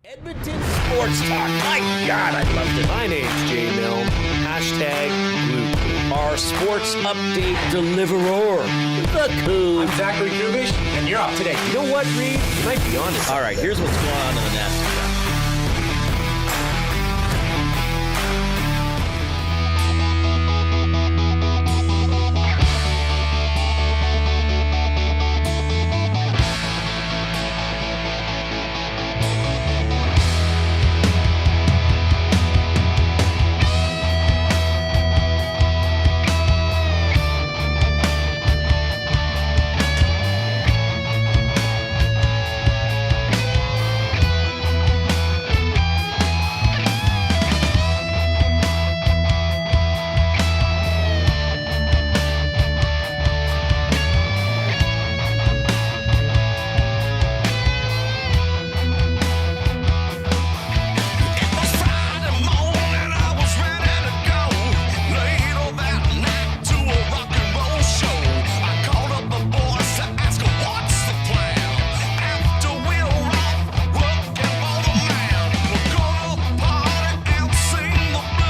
Edmonton Sports Talk. My God, I loved it. My name's Jay Milne. #Blue. Our sports update deliverer. The Coop. I'm Zachary Kubish, and you're up today. You know what, Reid? You might be on this. All right, here's what's going on in the nest.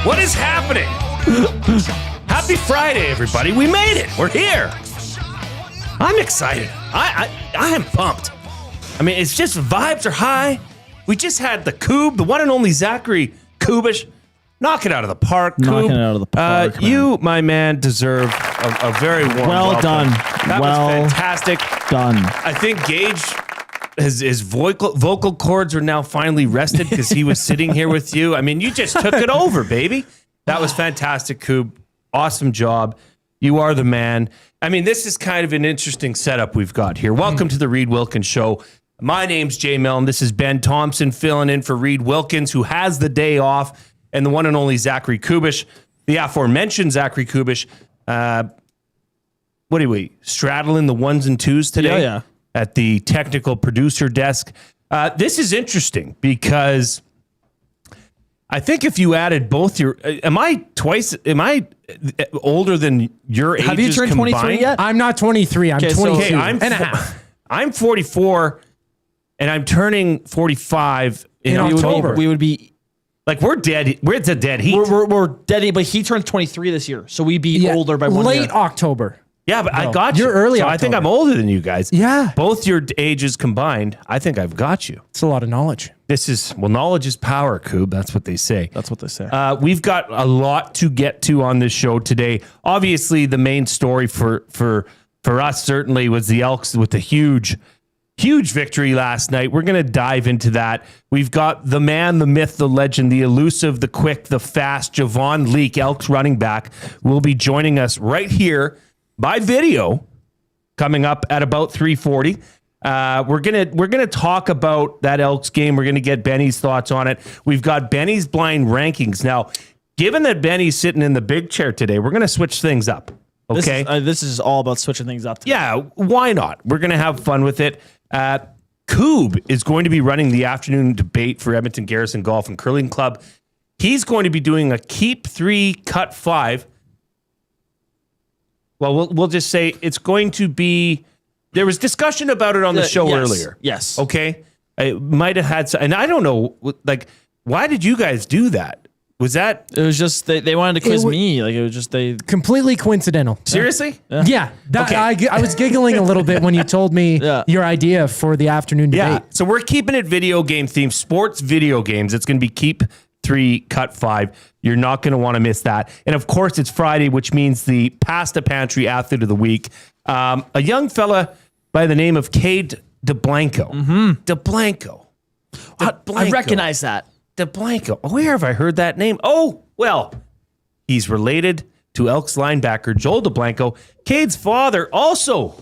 What is happening? Happy Friday, everybody. We made it. We're here. I'm excited. I am pumped. I mean, it's just vibes are high. We just had the Coob, the one and only Zachary Kubish. Knock it out of the park, Coob. Knocking it out of the park, you, my man, deserve a very warm welcome. Done. That was fantastic. Done. I think Gage... His vocal cords are now finally rested because he was sitting here with you. I mean, you just took it over, baby. That was fantastic, Coob. Awesome job. You are the man. I mean, this is kind of an interesting setup we've got here. Welcome to the Reid Wilkins Show. My name's Jay Milne. This is Ben Thomson filling in for Reid Wilkins, who has the day off, and the one and only Zachary Kubish, the aforementioned Zachary Kubish. What are we, straddling the ones and twos today? Yeah. At the technical producer desk. This is interesting because I think if you added both your... Am I older than your ages? Have you turned combined? 23 yet? I'm not 23. I'm 22 I'm and a half. I'm 44, and I'm turning 45 in October. We would be... Like, we're dead. We're at the dead heat. We're dead, but he turns 23 this year, so we'd be older by 1 year. Late October. Yeah, but I got you. You're early so I think I'm older than you guys. Yeah. Both your ages combined, I think I've got you. It's a lot of knowledge. Knowledge is power, Coob. That's what they say. That's what they say. We've got a lot to get to on this show today. Obviously, the main story for us certainly was the Elks with the huge victory last night. We're going to dive into that. We've got the man, the myth, the legend, the elusive, the quick, the fast, Javon Leake, Elks running back, will be joining us right here by video coming up at about 3:40. We're gonna talk about that Elks game. We're gonna get Benny's thoughts on it. We've got Benny's blind rankings. Now, given that Benny's sitting in the big chair today, we're gonna switch things up. Okay. This is all about switching things up today. Yeah, why not? We're gonna have fun with it. Coob is going to be running the afternoon debate for Edmonton Garrison Golf and Curling Club. He's going to be doing a keep 3, cut 5. Well, we'll just say it's going to be... There was discussion about it on the show earlier. Yes. Okay? I might have had... And I don't know, like, why did you guys do that? Was that... It was just, they wanted to quiz me. Like, it was just, they... Completely coincidental. Seriously? Yeah. Okay. I was giggling a little bit when you told me your idea for the afternoon debate. Yeah. So we're keeping it video game themed, sports video games. It's going to be keep 3, cut 5. You're not going to want to miss that. And of course, it's Friday, which means the Pasta Pantry Athlete of the Week. A young fella by the name of Cade Dublanko. Dublanko. I recognize that. Dublanko. Where have I heard that name? Oh, well, he's related to Elks linebacker Joel Dublanko. Cade's father also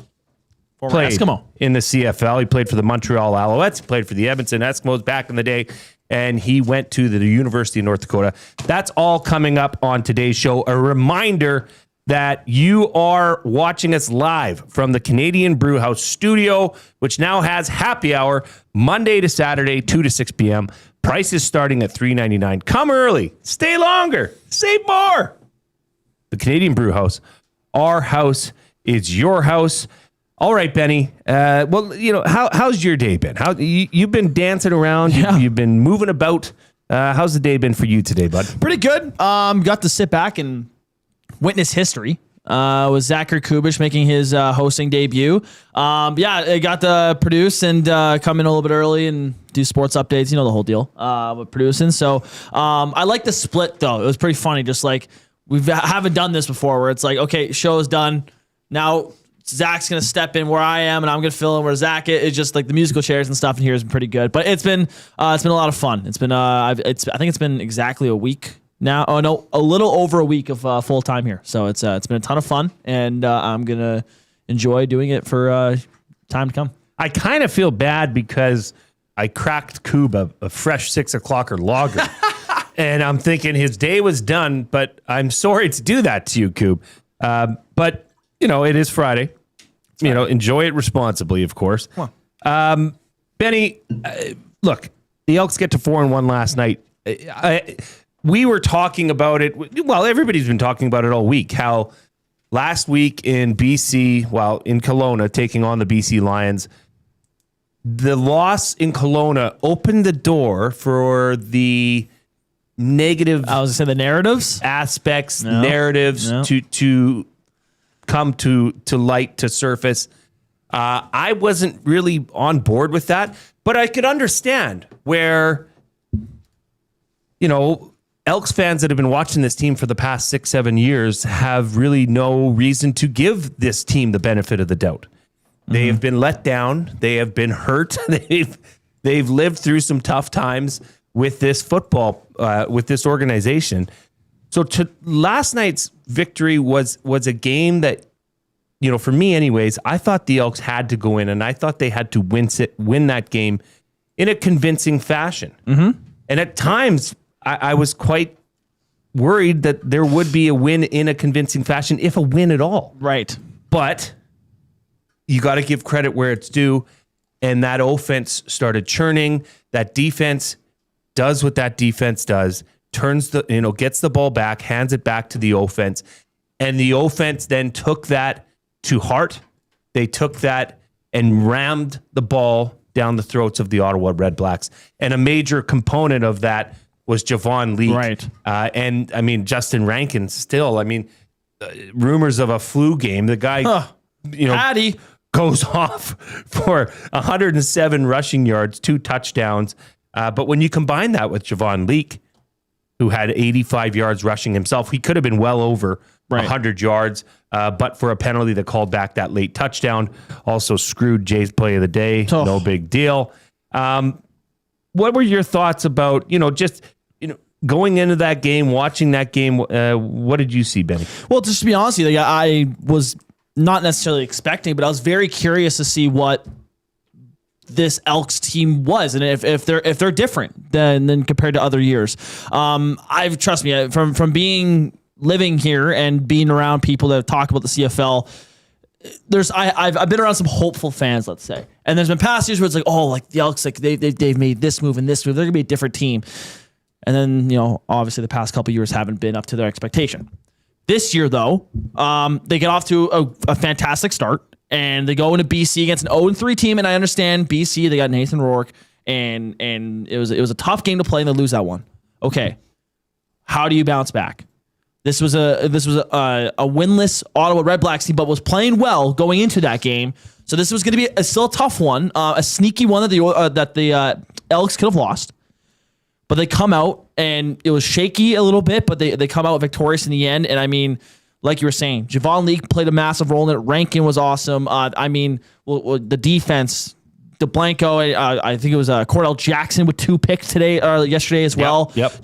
played Eskimo in the CFL. He played for the Montreal Alouettes. He played for the Edmonton Eskimos back in the day. And he went to the University of North Dakota. That's all coming up on today's show. A reminder that you are watching us live from the Canadian Brewhouse studio, which now has happy hour Monday to Saturday, 2 to 6 p.m. Prices starting at $3.99. Come early. Stay longer. Save more. The Canadian Brewhouse. Our house is your house. All right, Benny. Well, how's your day been? You've been dancing around. Yeah. You've been moving about. How's the day been for you today, bud? Pretty good. Got to sit back and witness history. With Zachary Kubish making his hosting debut. I got to produce and come in a little bit early and do sports updates. You know the whole deal with producing. So I like the split though. It was pretty funny. Just like we haven't done this before, where it's like, okay, show's done. Now Zach's gonna step in where I am, and I'm gonna fill in where Zach is. It's just like the musical chairs and stuff in here has been pretty good. But it's been a lot of fun. It's been I think it's been exactly a week now. Oh no, a little over a week of full time here. So it's been a ton of fun, and I'm gonna enjoy doing it for time to come. I kind of feel bad because I cracked Coob a fresh 6 o'clocker lager, and I'm thinking his day was done. But I'm sorry to do that to you, Coob. But it is Friday. Enjoy it responsibly, of course. Benny, look, the Elks get to 4-1 last night. We were talking about it. Well, everybody's been talking about it all week. How last week in BC, in Kelowna, taking on the BC Lions, the loss in Kelowna opened the door for the negative. I was gonna say the narratives narratives to come to light, to surface. I wasn't really on board with that, but I could understand where, Elks fans that have been watching this team for the past 6-7 years have really no reason to give this team the benefit of the doubt. They have been let down. They have been hurt. They've lived through some tough times with this football, with this organization. So last night's victory was a game that, for me anyways, I thought the Elks had to go in, and I thought they had to win that game in a convincing fashion. Mm-hmm. And at times, I was quite worried that there would be a win in a convincing fashion, if a win at all. Right. But you got to give credit where it's due, and that offense started churning. That defense does what that defense does. Turns gets the ball back, hands it back to the offense. And the offense then took that to heart. They took that and rammed the ball down the throats of the Ottawa Red Blacks. And a major component of that was Javon Leake. Right. And Justin Rankin still, rumors of a flu game. The guy, Patty goes off for 107 rushing yards, 2 touchdowns. But when you combine that with Javon Leake, who had 85 yards rushing himself, he could have been well over 100 yards, but for a penalty that called back that late touchdown. Also screwed Jay's play of the day. Oh. No big deal. What were your thoughts about, going into that game, watching that game? What did you see, Benny? Well, just to be honest with you, I was not necessarily expecting, but I was very curious to see what this Elks team was, and if they're different than compared to other years. Trust me, from living here and being around people that talk about the CFL, I've been around some hopeful fans, let's say, and there's been past years where it's like, the Elks, they've made this move and this move, they're gonna be a different team, and then obviously the past couple of years haven't been up to their expectation. This year though, they get off to a fantastic start. And they go into BC against an 0-3 team, and I understand BC, they got Nathan Rourke, and it was a tough game to play, and they lose that one. Okay, how do you bounce back? This was a winless Ottawa Red Blacks team, but was playing well going into that game. So this was going to be still a tough one, a sneaky one that the Elks could have lost. But they come out, and it was shaky a little bit, but they come out victorious in the end. And like you were saying, Javon Leake played a massive role in it. Rankin was awesome. The defense, Dublanko, I think it was Cordell Jackson with 2 picks yesterday as well. Yep.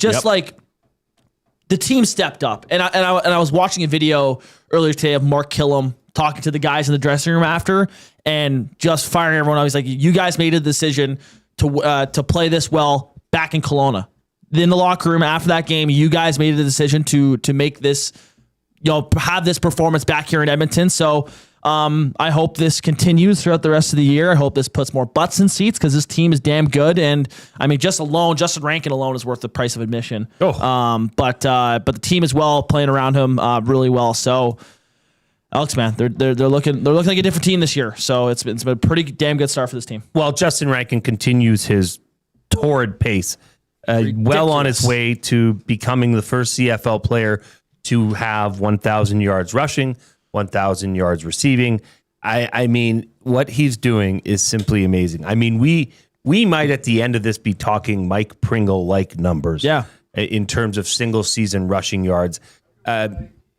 The team stepped up. And I was watching a video earlier today of Mark Killam talking to the guys in the dressing room after and just firing everyone up. He's like, you guys made a decision to play this well back in Kelowna. In the locker room after that game, you guys made the decision to make this, have this performance back here in Edmonton. So I hope this continues throughout the rest of the year. I hope this puts more butts in seats because this team is damn good. And Justin Rankin alone is worth the price of admission. But the team as well, playing around him really well. So Elks, man, they're looking like a different team this year. So it's been a pretty damn good start for this team. Well, Justin Rankin continues his torrid pace, well on his way to becoming the first CFL player to have 1,000 yards rushing, 1,000 yards receiving. I mean, what he's doing is simply amazing. I mean, we might at the end of this be talking Mike Pringle-like numbers. Yeah. In terms of single season rushing yards.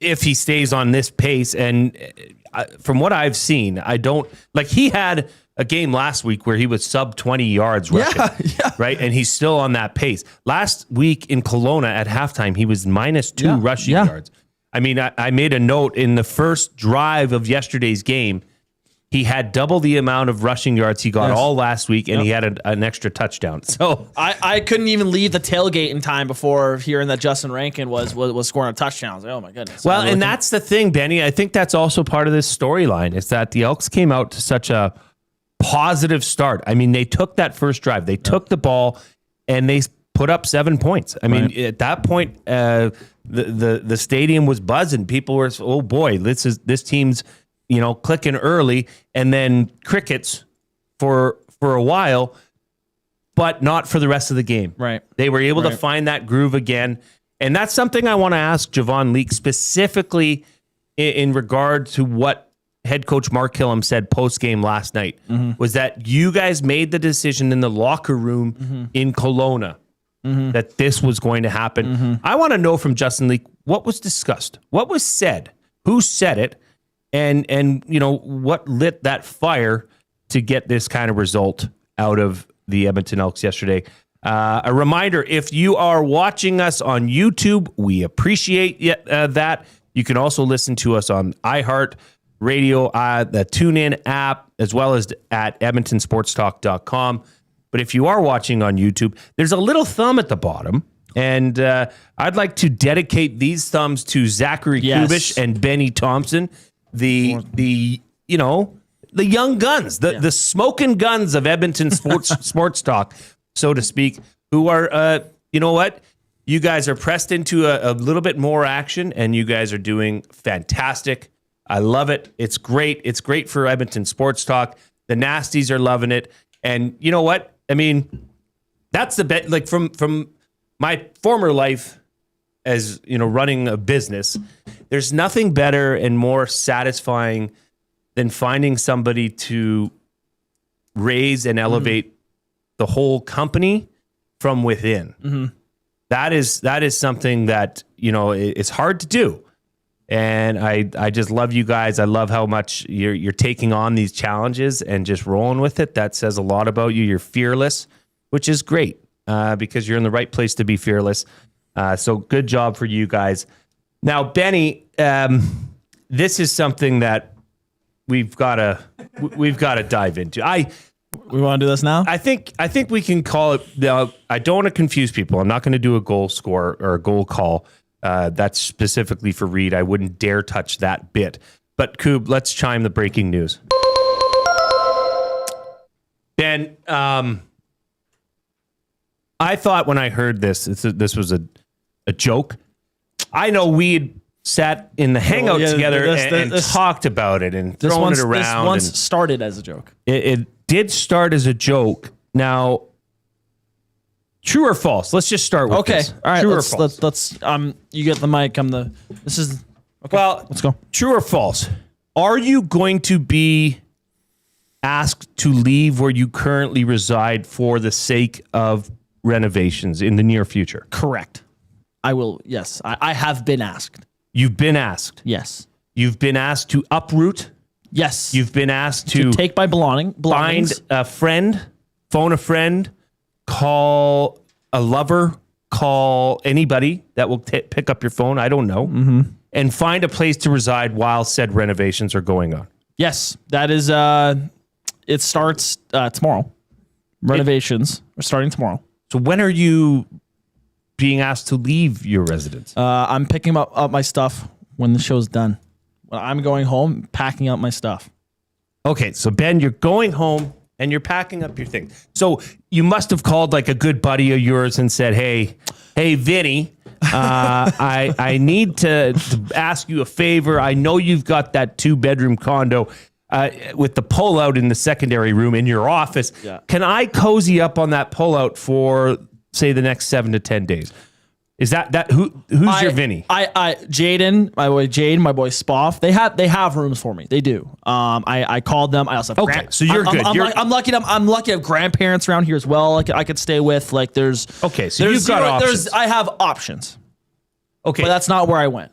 If he stays on this pace, and from what I've seen, I don't like. He had a game last week where he was sub 20 yards rushing, right? And he's still on that pace. Last week in Kelowna at halftime, he was -2 rushing yards. I mean, I made a note in the first drive of yesterday's game. He had double the amount of rushing yards he got all last week, and he had an extra touchdown. So I couldn't even leave the tailgate in time before hearing that Justin Rankin was scoring a touchdown. I was like, oh my goodness. Well, and that's the thing, Benny. I think that's also part of this storyline is that the Elks came out to such a positive start. I mean, they took that first drive, they took the ball, and they put up 7 points. I mean, at that point, the stadium was buzzing. People were, oh boy, this team's clicking early, and then crickets for a while, but not for the rest of the game. Right. They were able to find that groove again. And that's something I want to ask Javon Leake specifically in regard to what head coach Mark Killam said post-game last night, was that you guys made the decision in the locker room in Kelowna that this was going to happen. I want to know from Justin Leake what was discussed, what was said, who said it, and what lit that fire to get this kind of result out of the Edmonton Elks yesterday. A reminder, if you are watching us on YouTube, we appreciate that. You can also listen to us on iHeart Radio, the TuneIn app, as well as at edmontonsportstalk.com. But if you are watching on YouTube, there's a little thumb at the bottom. And I'd like to dedicate these thumbs to Zachary Kubish and Ben Thomson, the young guns, the smoking guns of Edmonton sports talk, so to speak, who are, you guys are pressed into a little bit more action, and you guys are doing fantastic. I love it. It's great. It's great for Edmonton sports talk. The Nasties are loving it. And you know what? I mean, that's the bet. Like from my former life as, running a business, there's nothing better and more satisfying than finding somebody to raise and elevate the whole company from within. That is something that, it's hard to do. And I just love you guys. I love how much you're taking on these challenges and just rolling with it. That says a lot about you. You're fearless, which is great because you're in the right place to be fearless. So good job for you guys. Now, Benny, this is something that we've got to dive into. We want to do this now? I think we can call it. I don't want to confuse people. I'm not going to do a goal score or a goal call. That's specifically for Reid. I wouldn't dare touch that bit. But Koob, let's chime the breaking news. Ben, I thought when I heard this was a joke. I know we had sat in the hangout together and talked about it and thrown it around. This once started as a joke. It did start as a joke. Now, true or false? Let's just start with this. All right. True Let's you get the mic. This is okay. Well, let's go. True or false? Are you going to be asked to leave where you currently reside for the sake of renovations in the near future? Correct. I will. Yes. I have been asked. You've been asked. Yes. You've been asked to uproot. Yes. You've been asked to take my belongings. Find a friend, phone a friend, call a lover, call anybody that will pick up your phone. I don't know. And find a place to reside while said renovations are going on. Yes. That is, it starts tomorrow. Renovations are starting tomorrow. So when are you being asked to leave your residence? I'm picking up my stuff when the show's done. When I'm going home, packing up my stuff. Okay, so Ben, you're going home and you're packing up your things. So you must have called like a good buddy of yours and said, hey, Vinny, I need to ask you a favor. I know you've got that 2-bedroom condo with the pull-out in the secondary room in your office. Yeah. Can I cozy up on that pull-out for, say, the next 7 to 10 days? Is who's your Vinny? Jaden, my boy Jade, my boy Spoff. They have rooms for me. They do. I called them. I also have so you're good. I'm lucky. I'm lucky. I have grandparents around here as well. Like I could stay with. Like there's. Okay, so you've got options. I have options. Okay, but that's not where I went.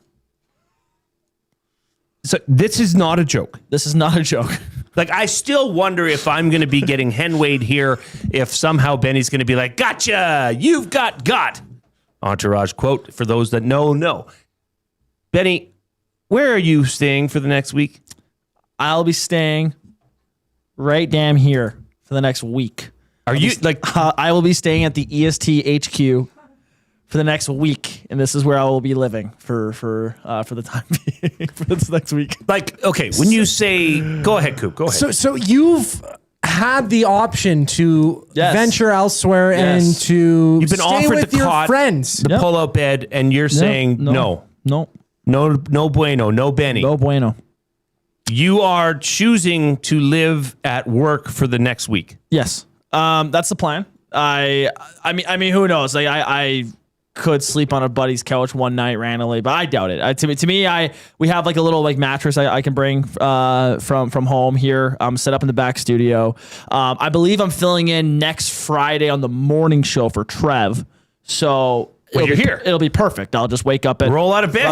So this is not a joke. This is not a joke. Like, I still wonder if I'm going to be getting Henwade here, if somehow Benny's going to be like, gotcha, you've got. Entourage quote, for those that know. Benny, where are you staying for the next week? I'll be staying right damn here for the next week. I will be staying at the EST HQ for the next week, and this is where I will be living for the time being for this next week. Like, okay, when you say, go ahead, Coop, go ahead. So you've had the option to venture elsewhere and to you've been stay offered with the your cot, friends, the pull-out bed, and you're saying no bueno, no Benny, no bueno. You are choosing to live at work for the next week. Yes, that's the plan. I mean, who knows? Like I could sleep on a buddy's couch one night randomly, but I doubt it. To me, we have like a little like mattress I can bring from home here. Set up in the back studio. I believe I'm filling in next Friday on the morning show for Trev. So you're here. It'll be perfect. I'll just wake up and roll out of bed.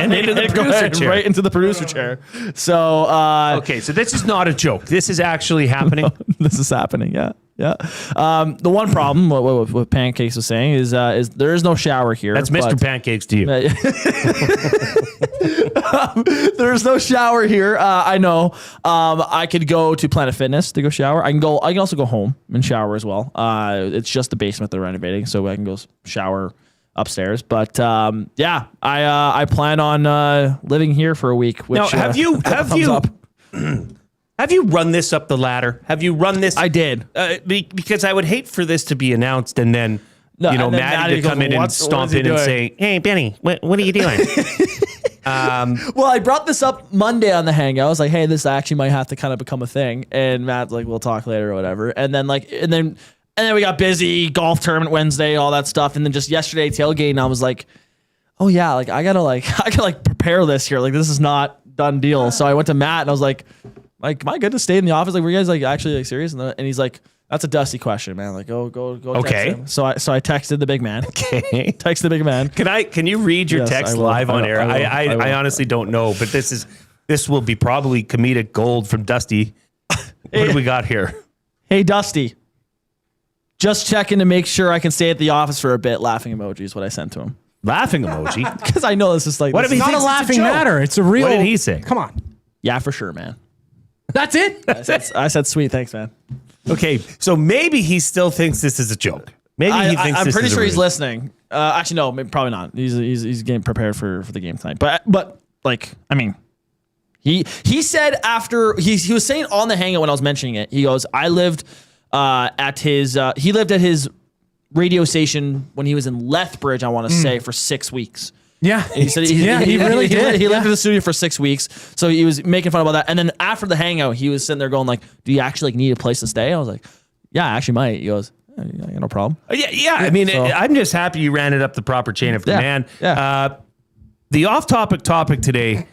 And into the producer chair. Right into the producer chair. So okay, so this is not a joke. This is actually happening. This is happening. Yeah. The one problem, what Pancakes was saying, is there is no shower here. That's Mr. Pancakes to you. There's no shower here. I know. I could go to Planet Fitness to go shower. I can also go home and shower as well. It's just the basement they're renovating, so I can go shower upstairs. But I plan on living here for a week. Which, now, have you have you run this up the ladder? Have you run this? I did. Because I would hate for this to be announced and then, Maddie to come in and stomp in and say, hey, Benny, what are you doing? Well, I brought this up Monday on the Hangout. I was like, hey, this actually might have to kind of become a thing. And Matt's like, we'll talk later or whatever. And then we got busy, golf tournament Wednesday, all that stuff. And then just yesterday, tailgate, and I was like, oh yeah, like I gotta prepare this here. Like this is not done deal. So I went to Matt and I was like, am I good to stay in the office? Like, were you guys actually serious? And he's like, that's a Dusty question, man. Like, go. Okay. Text him. So I texted the big man. Okay. Texted the big man. Can you read your text live on air? I honestly don't know, but this will be probably comedic gold from Dusty. What do we got here? Hey, Dusty. Just checking to make sure I can stay at the office for a bit. Laughing emoji is what I sent to him. Laughing emoji? Because I know this is like, what if he not thinks a laughing it's a matter. It's a real. What did he say? Come on. Yeah, for sure, man. That's it. I said, sweet, thanks, man. Okay, so maybe he still thinks this is a joke. Maybe he thinks I'm this pretty is sure a he's listening. Actually, no, maybe, probably not. He's getting prepared for the game tonight. But like, I mean, he said after he was saying on the Hangout when I was mentioning it, he goes, I lived at his radio station when he was in Lethbridge, I want to say, for 6 weeks. Yeah. He said he really did. He lived in the studio for 6 weeks. So he was making fun about that. And then after the Hangout, he was sitting there going like, do you actually need a place to stay? I was like, yeah, I actually might. He goes, yeah, no problem. Yeah. I mean, I'm just happy you ran it up the proper chain of command. Yeah. The off-topic topic today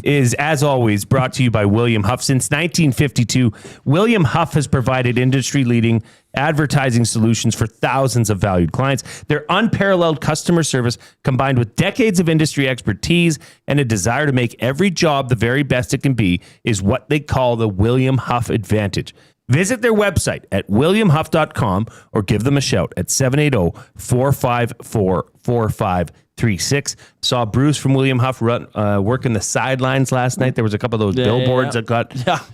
is, as always, brought to you by William Huff. Since 1952, William Huff has provided industry-leading advertising solutions for thousands of valued clients. Their unparalleled customer service, combined with decades of industry expertise and a desire to make every job the very best it can be, is what they call the William Huff Advantage. Visit their website at williamhuff.com or give them a shout at 780-454-4536. Saw Bruce from William Huff working the sidelines last night. There was a couple of those billboards that got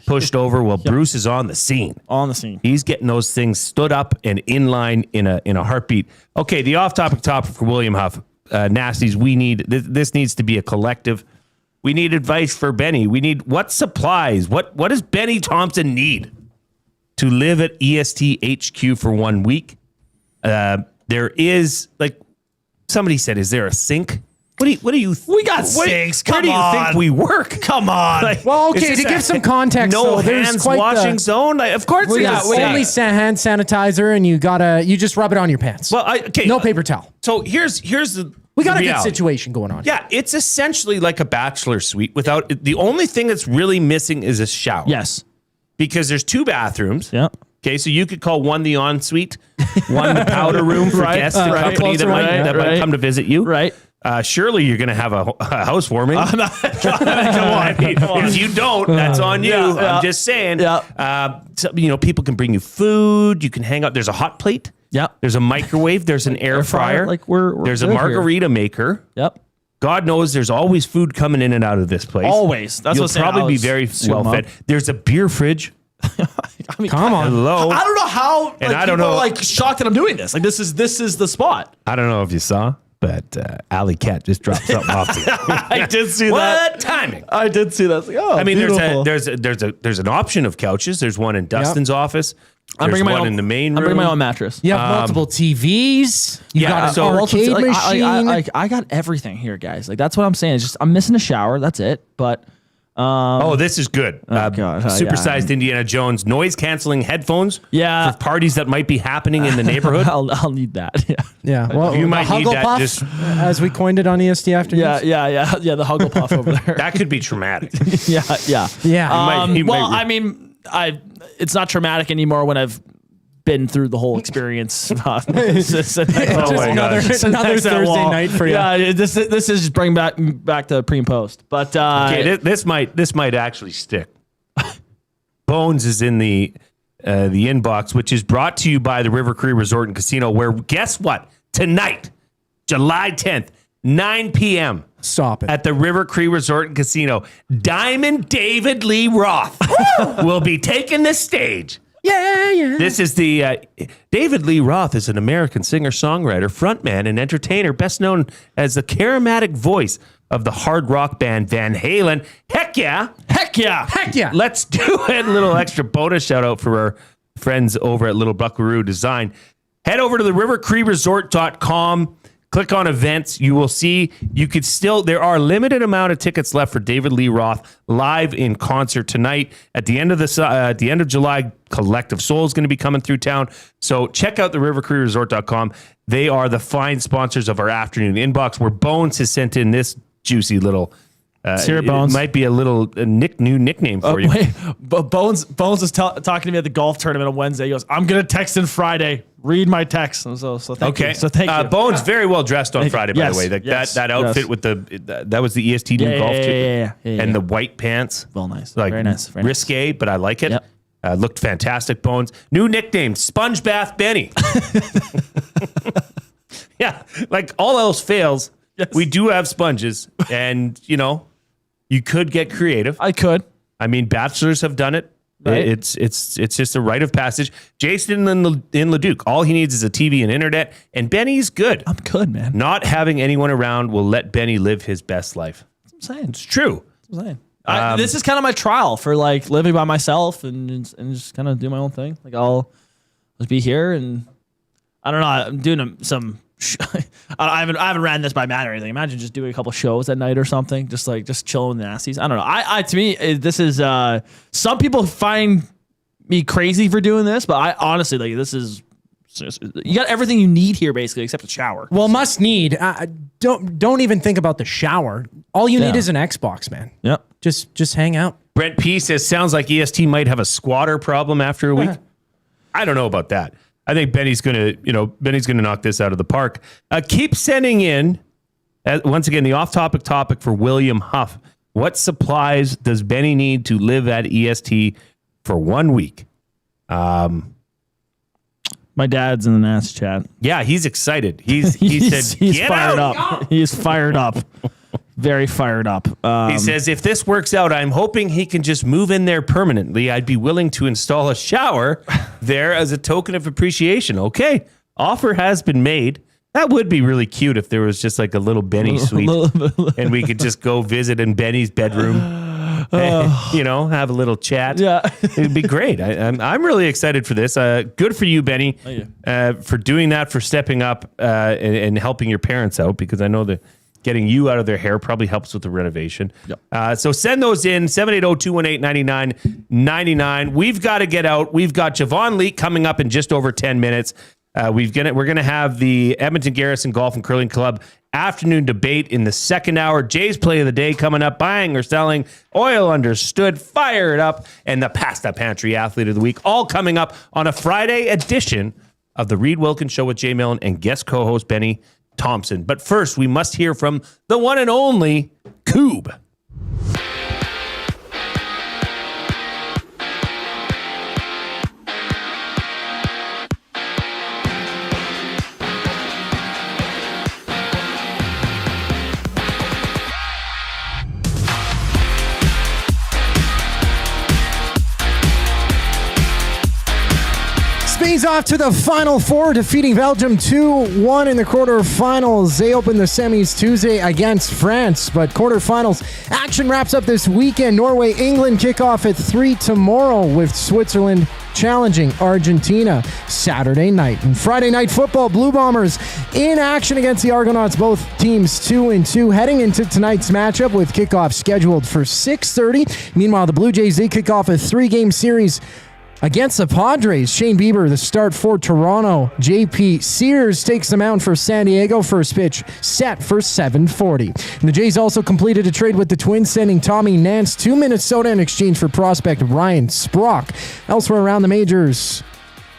pushed over. Well, Bruce is on the scene. On the scene. He's getting those things stood up and in line in a heartbeat. Okay, the off-topic topic for William Huff. Nasties, we need, this needs to be a collective. We need advice for Benny. We need, what supplies? What does Benny Thomson need to live at EST HQ for 1 week? There is, like, Somebody said, "Is there a sink?" What do you? We got sinks. Where do you think we work? Come on. Well, is okay, this to give some context, no though, there's hands quite washing zone. Of course, We there's got a sink. only hand sanitizer, and you just rub it on your pants. Well, okay. No paper towel. So here's the We got a good reality. situation going on. Yeah, it's essentially like a bachelor suite without the only thing that's really missing is a shower. Yes. Because there's 2 bathrooms. Yeah. Okay, so you could call one the ensuite, one the powder room for Right, guests and right. company that, Closer, might come to visit you. Right. Surely you're going to have a housewarming. Come on. If you don't, that's on you. I'm just saying. Yeah. So, people can bring you food. You can hang out. There's a hot plate. Yep. There's a microwave. There's an air fryer. Like we're there's a good here. margarita maker. Yep. God knows there's always food coming in and out of this place. Always. That's You'll what's saying. probably be very well fed. There's a beer fridge. I mean, Come on. Hello. I don't know how. And I don't people know- are, shocked that I'm doing this. Like this is the spot. I don't know if you saw, but Alley Cat just dropped something off to you. I did see What timing? I did see that. It's like, oh, I mean, beautiful. there's an option of couches. There's one in Dustin's office. I'm There's bringing my one own in the main room. I'm bringing my own mattress. You have multiple TVs. You yeah, got an so- arcade Like, machine. I got everything here, guys. Like that's what I'm saying. It's just I'm missing a shower. That's it. But Oh, this is good. God. Supersized Indiana Jones noise canceling headphones. Yeah. For parties that might be happening in the neighborhood. I'll need that. Yeah. Yeah, well, You the might need that Hugglepuff, just- as we coined it on EST Afternoons. Yeah. The Hugglepuff over there. That could be traumatic. Yeah. Yeah. He might- Well, I mean, it's not traumatic anymore when I've been through the whole experience. Oh my another gosh. another Thursday night for you. Yeah, this is just bring back to pre and post. But Okay, this might actually stick. Bones is in the inbox, which is brought to you by the River Cree Resort and Casino, where guess what? Tonight, July 10th, 9 p.m. Stop it. at the River Cree Resort and Casino, Diamond David Lee Roth will be taking the stage. Yeah. This is the David Lee Roth is an American singer-songwriter, frontman, and entertainer, best known as the charismatic voice of the hard rock band Van Halen. Heck yeah. heck yeah. Let's do it. A little extra bonus shout out for our friends over at Little Buckaroo Design. Head over to the rivercreeresort.com. Click on events. You will see there are a limited amount of tickets left for David Lee Roth live in concert tonight. At the end of July, Collective Soul is going to be coming through town. So check out the rivercreeresort.com. They are the fine sponsors of our afternoon inbox, where Bones has sent in this juicy little Here, Bones. It might be a little new nickname for you. Wait, but Bones was talking to me at the golf tournament on Wednesday. He goes, "I'm gonna text in Friday. Read my text." So thank you. So thank you. Bones very well dressed on Friday, by Yes, the way. yes, That outfit yes. with that was the EST new golf too. Yeah, And the white pants. well, nice, Like very nice, very nice. risque, but I like it. Yep. Looked fantastic, Bones. New nickname, Sponge Bath Benny. Yeah, like all else fails, Yes. we do have sponges, and you could get creative. I could. I mean, bachelors have done it. Right. It's just a rite of passage. Jason in Leduc, all he needs is a TV and internet, and Benny's good. I'm good, man. Not having anyone around will let Benny live his best life. That's what I'm saying. It's true. That's what I'm saying. This is kind of my trial for like living by myself and just kind of do my own thing. Like I'll just be here, and I don't know. I'm doing some. I haven't ran this by Matt or anything. Imagine just doing a couple shows at night or something, just chilling with the nasties. I don't know. I to me this is some people find me crazy for doing this, but I honestly this is you got everything you need here basically except a shower. Well, must need. Don't even think about the shower. All you need is an Xbox, man. Yep. Just hang out. Brent P says, sounds like EST might have a squatter problem after a week. I don't know about that. I think Benny's gonna knock this out of the park. Keep sending in, once again, the off-topic topic for William Huff. What supplies does Benny need to live at EST for 1 week? My dad's in the NAS chat. Yeah, he's excited. He said, he's "Get fired out." up. He's fired up. Very fired up. He says, if this works out, I'm hoping he can just move in there permanently. I'd be willing to install a shower there as a token of appreciation. Okay, offer has been made. That would be really cute if there was just like a little Benny suite and we could just go visit in Benny's bedroom. have a little chat. Yeah. It'd be great. I'm really excited for this. Good for you, Benny, for doing that, for stepping up and helping your parents out, because I know that getting you out of their hair probably helps with the renovation. Yep. So send those in, 780-218-9999. We've got to get out. We've got Javon Leake coming up in just over 10 minutes. We're gonna have the Edmonton Garrison Golf and Curling Club afternoon debate in the second hour. Jay's play of the day coming up, buying or selling, oil understood, fire it up, and the Pasta Pantry athlete of the week, all coming up on a Friday edition of the Reid Wilkins Show with Jay Milne and guest co-host Benny Thomson. But first, we must hear from the one and only Coob. Spain's off to the Final Four, defeating Belgium 2-1 in the quarterfinals. They open the semis Tuesday against France, but quarterfinals action wraps up this weekend. Norway, England kick off at 3 tomorrow, with Switzerland challenging Argentina Saturday night. And Friday night football, Blue Bombers in action against the Argonauts, both teams 2-2, heading into tonight's matchup with kickoff scheduled for 6:30. Meanwhile, the Blue Jays, they kick off a 3-game series against the Padres. Shane Bieber, the start for Toronto. JP Sears takes the mound for San Diego. First pitch set for 7:40. And the Jays also completed a trade with the Twins, sending Tommy Nance to Minnesota in exchange for prospect Ryan Sprock. Elsewhere around the majors,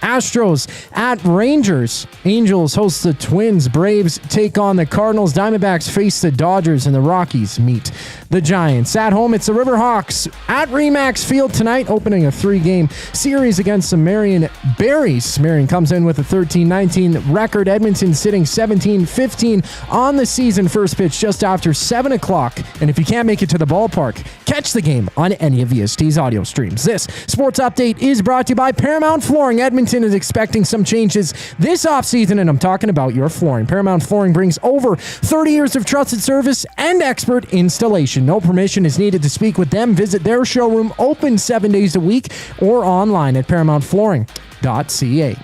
Astros at Rangers. Angels host the Twins. Braves take on the Cardinals. Diamondbacks face the Dodgers, and the Rockies meet the Giants. At home, it's the Riverhawks at Remax Field tonight, opening a 3-game series against the Marion Berries. Marion comes in with a 13-19 record. Edmonton sitting 17-15 on the season. First pitch just after 7 o'clock. And if you can't make it to the ballpark, catch the game on any of VST's audio streams. This sports update is brought to you by Paramount Flooring. Edmonton is expecting some changes this offseason, and I'm talking about your flooring. Paramount Flooring brings over 30 years of trusted service and expert installation. No permission is needed to speak with them. Visit their showroom, open 7 days a week, or online at paramountflooring.ca.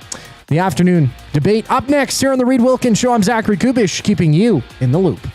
The afternoon debate up next here on the Reid Wilkins Show. I'm Zachary Kubish, keeping you in the loop.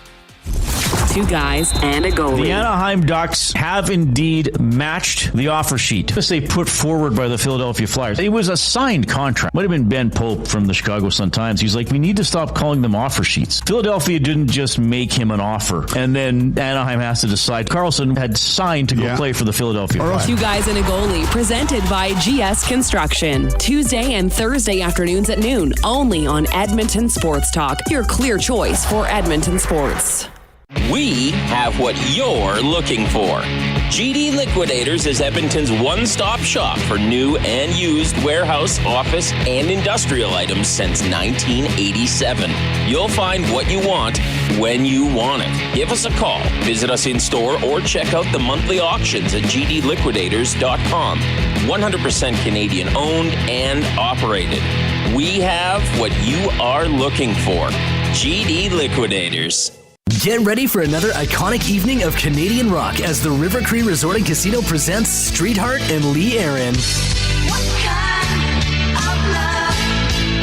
Two guys and a goalie. The Anaheim Ducks have indeed matched the offer sheet as they put forward by the Philadelphia Flyers. It was a signed contract. Might have been Ben Pope from the Chicago Sun-Times. He's like, we need to stop calling them offer sheets. Philadelphia didn't just make him an offer, and then Anaheim has to decide. Karlsson had signed to go play for the Philadelphia Flyers. Two guys and a goalie, presented by GS Construction. Tuesday and Thursday afternoons at noon, only on Edmonton Sports Talk, your clear choice for Edmonton sports. We have what you're looking for. GD Liquidators is Edmonton's one-stop shop for new and used warehouse, office, and industrial items since 1987. You'll find what you want when you want it. Give us a call, visit us in store, or check out the monthly auctions at gdliquidators.com. 100% Canadian owned and operated. We have what you are looking for. GD Liquidators. Get ready for another iconic evening of Canadian rock as the River Cree Resort and Casino presents Streetheart and Lee Aaron. What kind of love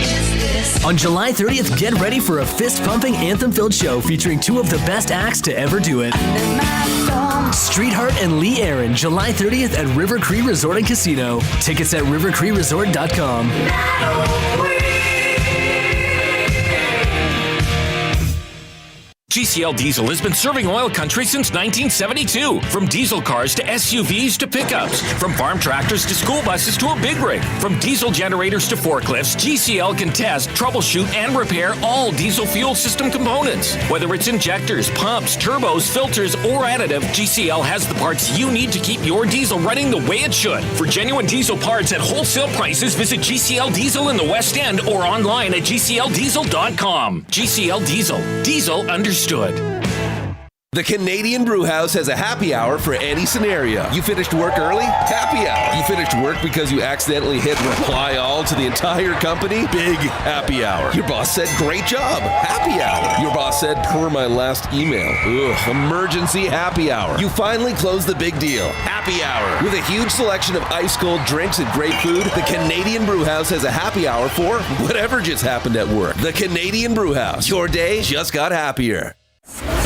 is this? On July 30th, get ready for a fist-pumping, anthem-filled show featuring two of the best acts to ever do it. Streetheart and Lee Aaron, July 30th at River Cree Resort and Casino. Tickets at rivercreeresort.com. GCL Diesel has been serving oil country since 1972. From diesel cars to SUVs to pickups. From farm tractors to school buses to a big rig. From diesel generators to forklifts, GCL can test, troubleshoot, and repair all diesel fuel system components. Whether it's injectors, pumps, turbos, filters, or additive, GCL has the parts you need to keep your diesel running the way it should. For genuine diesel parts at wholesale prices, visit GCL Diesel in the West End or online at gcldiesel.com. GCL Diesel. Diesel understood. The Canadian Brewhouse has a happy hour for any scenario. You finished work early? Happy hour. You finished work because you accidentally hit reply all to the entire company? Big happy hour. Your boss said, great job. Happy hour. Your boss said, per my last email. Ugh, emergency happy hour. You finally closed the big deal. Happy hour. With a huge selection of ice cold drinks and great food, the Canadian Brewhouse has a happy hour for whatever just happened at work. The Canadian Brewhouse. Your day just got happier.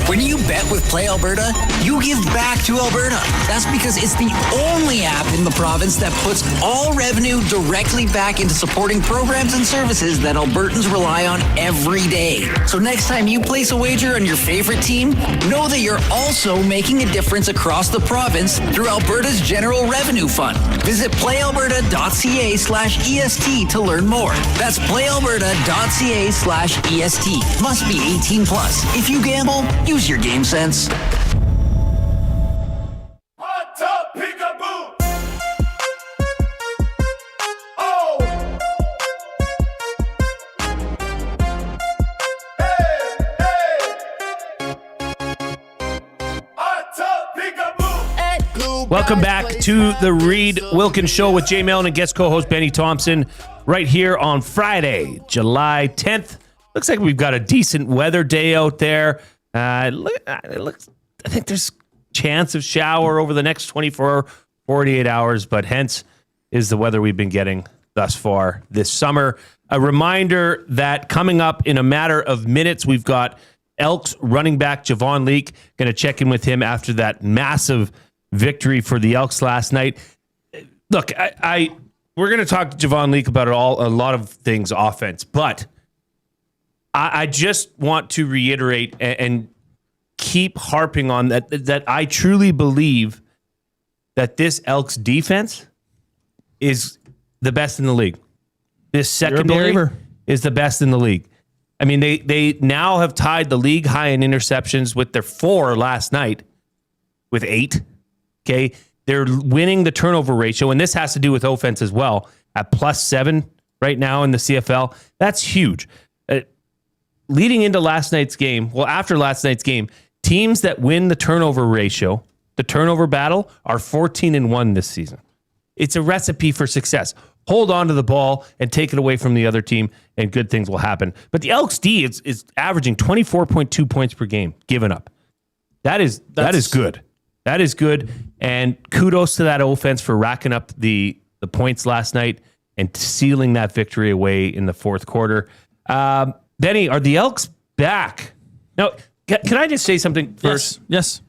When you bet with Play Alberta, you give back to Alberta. That's because it's the only app in the province that puts all revenue directly back into supporting programs and services that Albertans rely on every day. So next time you place a wager on your favorite team, know that you're also making a difference across the province through Alberta's General Revenue Fund. Visit playalberta.ca/EST to learn more. That's playalberta.ca/EST. Must be 18 plus. If you gamble, use your game sense. Hot tub peekaboo. Oh. Hey, hey. Hot tub peekaboo. Welcome back to the Reid Wilkins Show with Jay Milne and guest co-host Benny Thomson right here on Friday, July 10th. Looks like we've got a decent weather day out there. I think there's chance of shower over the next 24, 48 hours, but hence is the weather we've been getting thus far this summer. A reminder that coming up in a matter of minutes, we've got Elks running back Javon Leake. Going to check in with him after that massive victory for the Elks last night. Look, we're going to talk to Javon Leake about a lot of things offense, but I just want to reiterate and keep harping on that I truly believe that this Elks defense is the best in the league. This secondary is the best in the league. I mean, they now have tied the league high in interceptions with their 4 last night with 8. Okay. They're winning the turnover ratio, and this has to do with offense as well, at +7 right now in the CFL. That's huge. Leading into last night's game, after last night's game, teams that win the turnover ratio, the turnover battle, are 14-1 this season. It's a recipe for success. Hold on to the ball and take it away from the other team, and good things will happen. But the Elks D is averaging 24.2 points per game given up. That is good. That is good. And kudos to that offense for racking up the points last night and sealing that victory away in the fourth quarter. Benny, are the Elks back? Now, can I just say something first? Yes.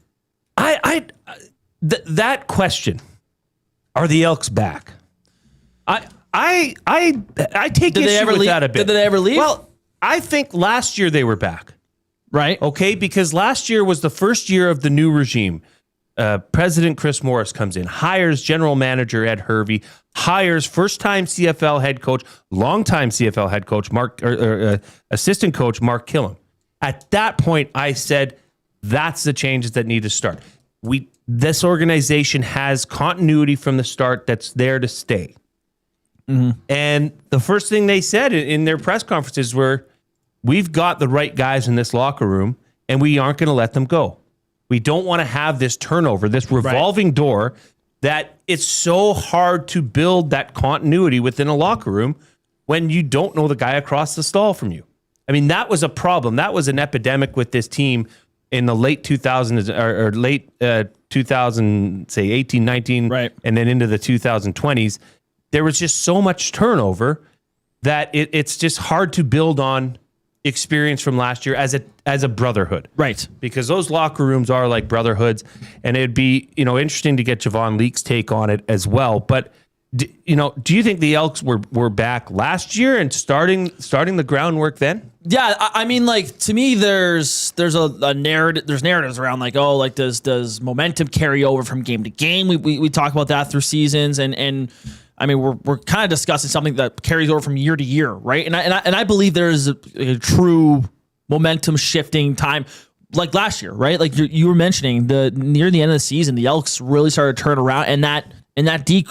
That question, are the Elks back? I take issue with that a bit. Did they ever leave? Well, I think last year they were back. Right. Okay, because last year was the first year of the new regime. President Chris Morris comes in, hires general manager Ed Hervey, hires first-time CFL head coach, longtime CFL head coach assistant coach Mark Killam. At that point, I said that's the changes that need to start. This organization has continuity from the start that's there to stay. Mm-hmm. And the first thing they said in their press conferences were, we've got the right guys in this locker room, and we aren't going to let them go. We don't want to have this turnover, this revolving door, that it's so hard to build that continuity within a locker room when you don't know the guy across the stall from you. I mean, that was a problem. That was an epidemic with this team in the late 2000s or late 2000, say 18, 19, right, and then into the 2020s. There was just so much turnover that it's just hard to build on experience from last year as a brotherhood. Right. Because those locker rooms are like brotherhoods, and it'd be, interesting to get Javon Leake's take on it as well. But do you think the Elks were back last year and starting the groundwork then? Yeah, I mean, like, to me, there's a narrative. There's narratives around does momentum carry over from game to game? We talk about that through seasons, and I mean, we're kind of discussing something that carries over from year to year, right? And I believe there is a true momentum shifting time, like last year, right? Like you were mentioning, near the end of the season, the Elks really started to turn around, and that D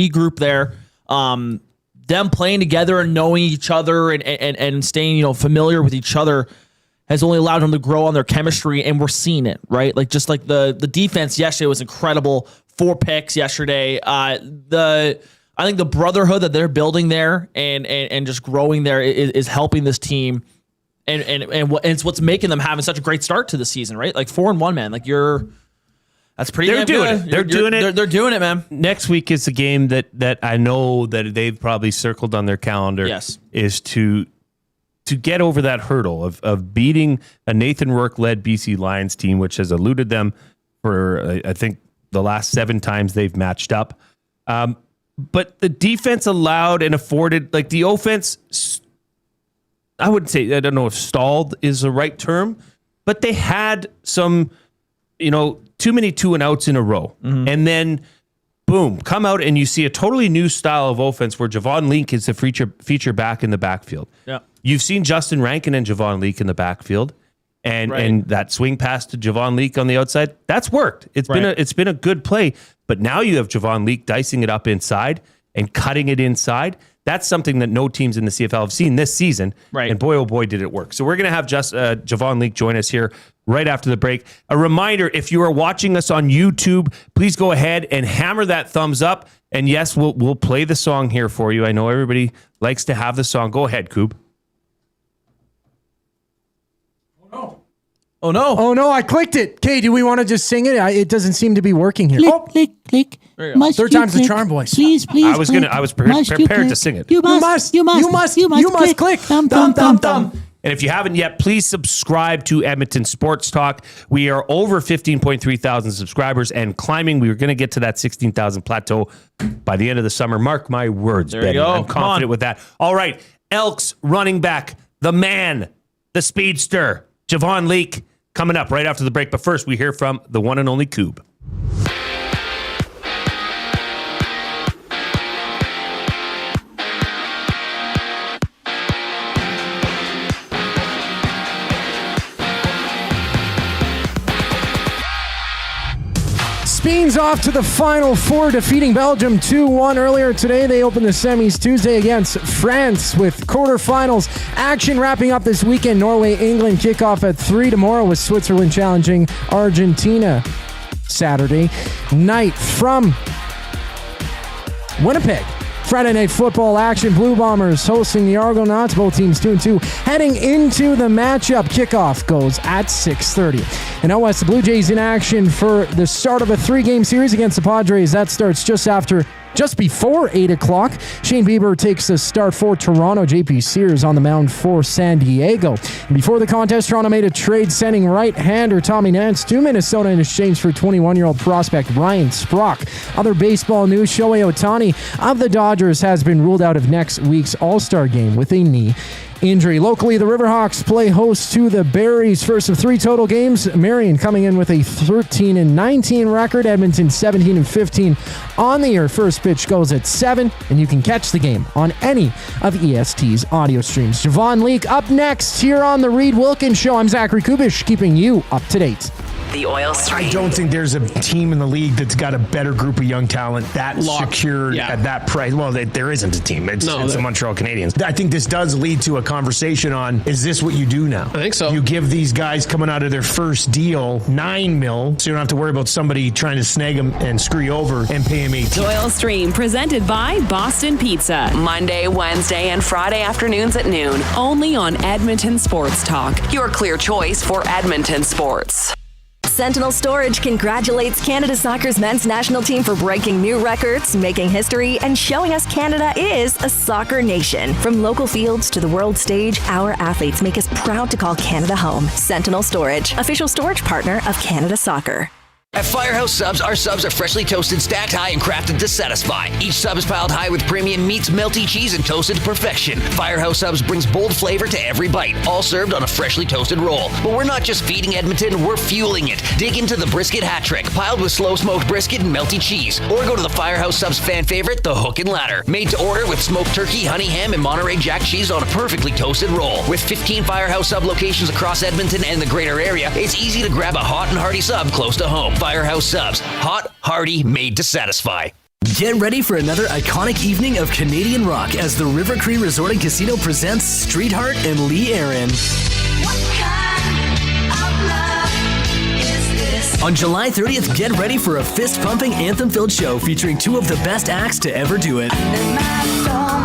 group there, them playing together and knowing each other and staying familiar with each other has only allowed them to grow on their chemistry, and we're seeing it, right? Like just like the defense yesterday was incredible. 4 picks yesterday. I think the brotherhood that they're building there and just growing there is helping this team, and it's what's making them having such a great start to the season, right? Like 4-1, man. Like that's pretty. They're doing good. it. They're doing it. They're doing it, man. Next week is a game that I know that they've probably circled on their calendar. Yes, is to get over that hurdle of beating a Nathan Rourke-led BC Lions team, which has eluded them for I think the last 7 times they've matched up. But the defense allowed and afforded, like the offense, I wouldn't say, I don't know if stalled is the right term, but they had some, too many 2-and-outs in a row. Mm-hmm. And then, boom, come out and you see a totally new style of offense where Javon Leake is the feature back in the backfield. Yeah. You've seen Justin Rankin and Javon Leake in the backfield. And that swing pass to Javon Leake on the outside, that's worked. It's been a good play. But now you have Javon Leake dicing it up inside and cutting it inside. That's something that no teams in the CFL have seen this season. Right. And boy, oh boy, did it work. So we're going to have Javon Leake join us here right after the break. A reminder, if you are watching us on YouTube, please go ahead and hammer that thumbs up. And yes, we'll play the song here for you. I know everybody likes to have the song. Go ahead, Coob. Oh no! Oh no! I clicked it. Okay, do we want to just sing it? It doesn't seem to be working here. Click, click. Third time's the charm, boys. Please. I was prepared to sing it. You must click. Thumb. And if you haven't yet, please subscribe to Edmonton Sports Talk. We are over 15.3 thousand subscribers and climbing. We are going to get to that 16,000 plateau by the end of the summer. Mark my words, there Benny. You go. I'm confident with that. All right, Elks running back, the man, the speedster, Javon Leake, coming up right after the break. But first, we hear from the one and only Coob. Spain's off to the Final Four, defeating Belgium 2-1 earlier today. They opened the semis Tuesday against France with quarterfinals action wrapping up this weekend. Norway-England kickoff at 3 tomorrow with Switzerland challenging Argentina Saturday night from Winnipeg. Friday Night Football action. Blue Bombers hosting the Argonauts. Both teams 2-2. Heading into the matchup, kickoff goes at 6:30. And out west, the Blue Jays in action for the start of a 3-game series against the Padres. That starts just before 8 o'clock. Shane Bieber takes the start for Toronto. JP Sears on the mound for San Diego. And before the contest, Toronto made a trade sending right-hander Tommy Nance to Minnesota in exchange for 21-year-old prospect Ryan Sprock. Other baseball news, Shohei Ohtani of the Dodgers has been ruled out of next week's All-Star game with a knee injury. Locally, the Riverhawks play host to the Berries. First of 3 total games. Marion coming in with a 13-19 record. Edmonton 17-15 on the year. First pitch goes at 7, and you can catch the game on any of EST's audio streams. Javon Leake up next here on the Reid Wilkins Show. I'm Zachary Kubish, keeping you up to date. The oil stream. I don't think there's a team in the league that's got a better group of young talent that's secured at that price. Well, there isn't a team. It's the Montreal Canadiens. I think this does lead to a conversation on, is this what you do now? I think so. You give these guys coming out of their first deal $9 million, so you don't have to worry about somebody trying to snag them and screw you over and pay them $18 million. Oil Stream, presented by Boston Pizza. Monday, Wednesday, and Friday afternoons at noon. Only on Edmonton Sports Talk. Your clear choice for Edmonton sports. Sentinel Storage congratulates Canada Soccer's men's national team for breaking new records, making history, and showing us Canada is a soccer nation. From local fields to the world stage, our athletes make us proud to call Canada home. Sentinel Storage, official storage partner of Canada Soccer. At Firehouse Subs, our subs are freshly toasted, stacked high, and crafted to satisfy. Each sub is piled high with premium meats, melty cheese, and toasted to perfection. Firehouse Subs brings bold flavor to every bite, all served on a freshly toasted roll. But we're not just feeding Edmonton, we're fueling it. Dig into the brisket hat trick, piled with slow-smoked brisket and melty cheese. Or go to the Firehouse Subs fan favorite, the Hook and Ladder. Made to order with smoked turkey, honey ham, and Monterey Jack cheese on a perfectly toasted roll. With 15 Firehouse Sub locations across Edmonton and the greater area, it's easy to grab a hot and hearty sub close to home. Firehouse Subs. Hot, hearty, made to satisfy. Get ready for another iconic evening of Canadian rock as the River Cree Resort and Casino presents Streetheart and Lee Aaron. What kind On July 30th, get ready for a fist-pumping, anthem-filled show featuring two of the best acts to ever do it.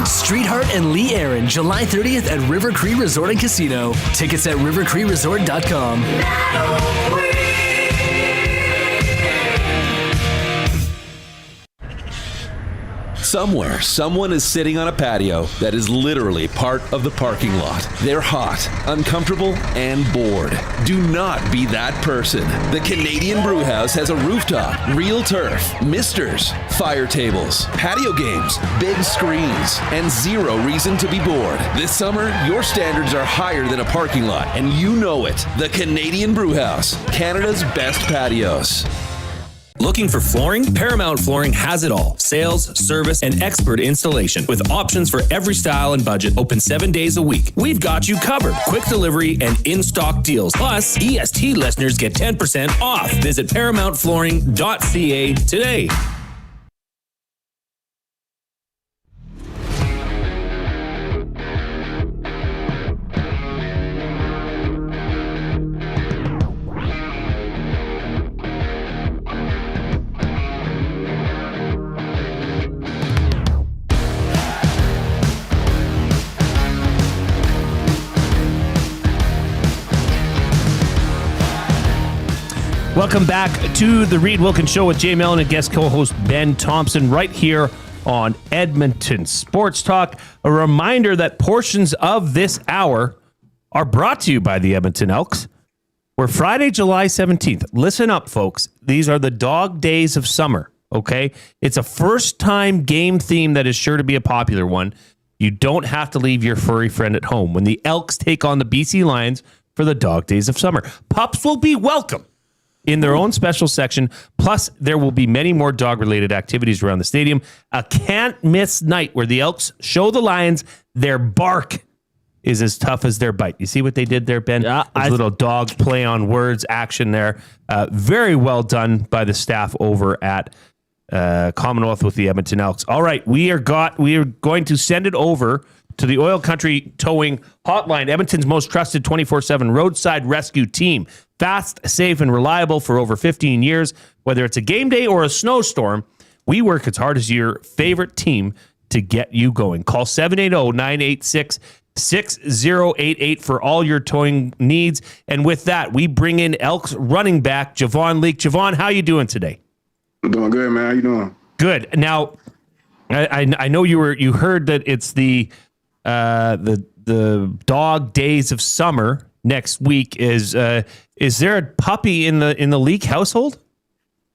Streetheart and Lee Aaron, July 30th at River Cree Resort and Casino. Tickets at rivercreeresort.com. Somewhere, someone is sitting on a patio that is literally part of the parking lot. They're hot, uncomfortable, and bored. Do not be that person. The Canadian Brewhouse has a rooftop, real turf, misters, fire tables, patio games, big screens, and zero reason to be bored. This summer, your standards are higher than a parking lot, and you know it. The Canadian Brewhouse, Canada's best patios. Looking for flooring? Paramount Flooring has it all. Sales, service, and expert installation with options for every style and budget. Open 7 days a week. We've got you covered. Quick delivery and in-stock deals. Plus, EST listeners get 10% off. Visit ParamountFlooring.ca today. Welcome back to the Reid Wilkins Show with Jay Milne and guest co-host Ben Thomson right here on Edmonton Sports Talk. A reminder that portions of this hour are brought to you by the Edmonton Elks. We're Friday, July 17th. Listen up, folks. These are the dog days of summer, okay? It's a first-time game theme that is sure to be a popular one. You don't have to leave your furry friend at home when the Elks take on the BC Lions for the dog days of summer. Pups will be welcome in their own special section. Plus, there will be many more dog-related activities around the stadium. A can't-miss night where the Elks show the Lions their bark is as tough as their bite. You see what they did there, Ben? Yeah, a little dog play on words action there. Very well done by the staff over at Commonwealth with the Edmonton Elks. All right, we are going to send it over to the Oil Country Towing Hotline, Edmonton's most trusted 24/7 roadside rescue team. Fast, safe, and reliable for over 15 years. Whether it's a game day or a snowstorm, we work as hard as your favorite team to get you going. Call 780-986-6088 for all your towing needs. And with that, we bring in Elks running back Javon Leake. Javon, how you doing today? I'm doing good, man. How you doing? Good. Now, I know you heard that it's the dog days of summer next week. Is there a puppy in the Leake household?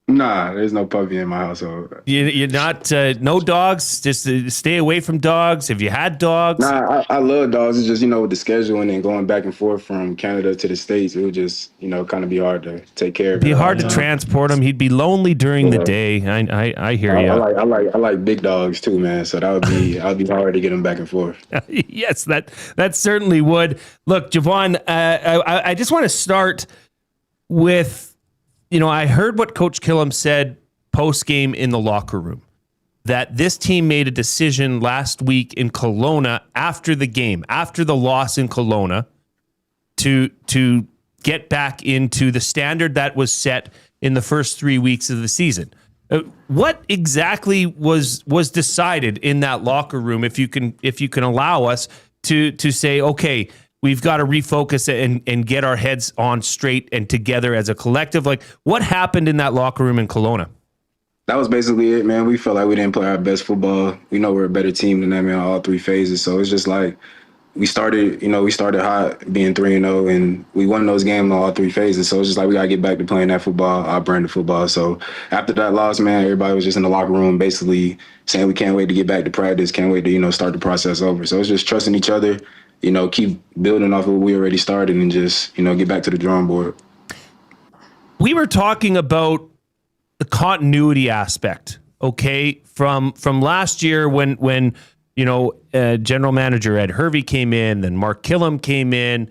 Nah, there's no puppy in my household. You're not no dogs. Just stay away from dogs. Have you had dogs? Nah, I love dogs. It's just with the schedule and then going back and forth from Canada to the States, it would just kind of be hard to take care of. It'd be hard to transport him. He'd be lonely during the day. I hear you. I like big dogs too, man. So that would be hard to get him back and forth. Yes, that certainly would. Look, Javon, I just want to start with. I heard what Coach Killam said post-game in the locker room, that this team made a decision last week in Kelowna after the game, after the loss in Kelowna, to get back into the standard that was set in the first 3 weeks of the season. What exactly was decided in that locker room, if you can allow us to say, okay, we've got to refocus and get our heads on straight and together as a collective? Like, what happened in that locker room in Kelowna? That was basically it, man. We felt like we didn't play our best football. We know we're a better team than them in all three phases. So it's just like we started hot, being 3-0, and we won those games in all three phases. So it's just like we got to get back to playing that football, our brand of football. So after that loss, man, everybody was just in the locker room basically saying we can't wait to get back to practice, can't wait to, start the process over. So it's just trusting each other, keep building off of what we already started and just, get back to the drawing board. We were talking about the continuity aspect, okay, from last year when general manager Ed Hervey came in, then Mark Killam came in,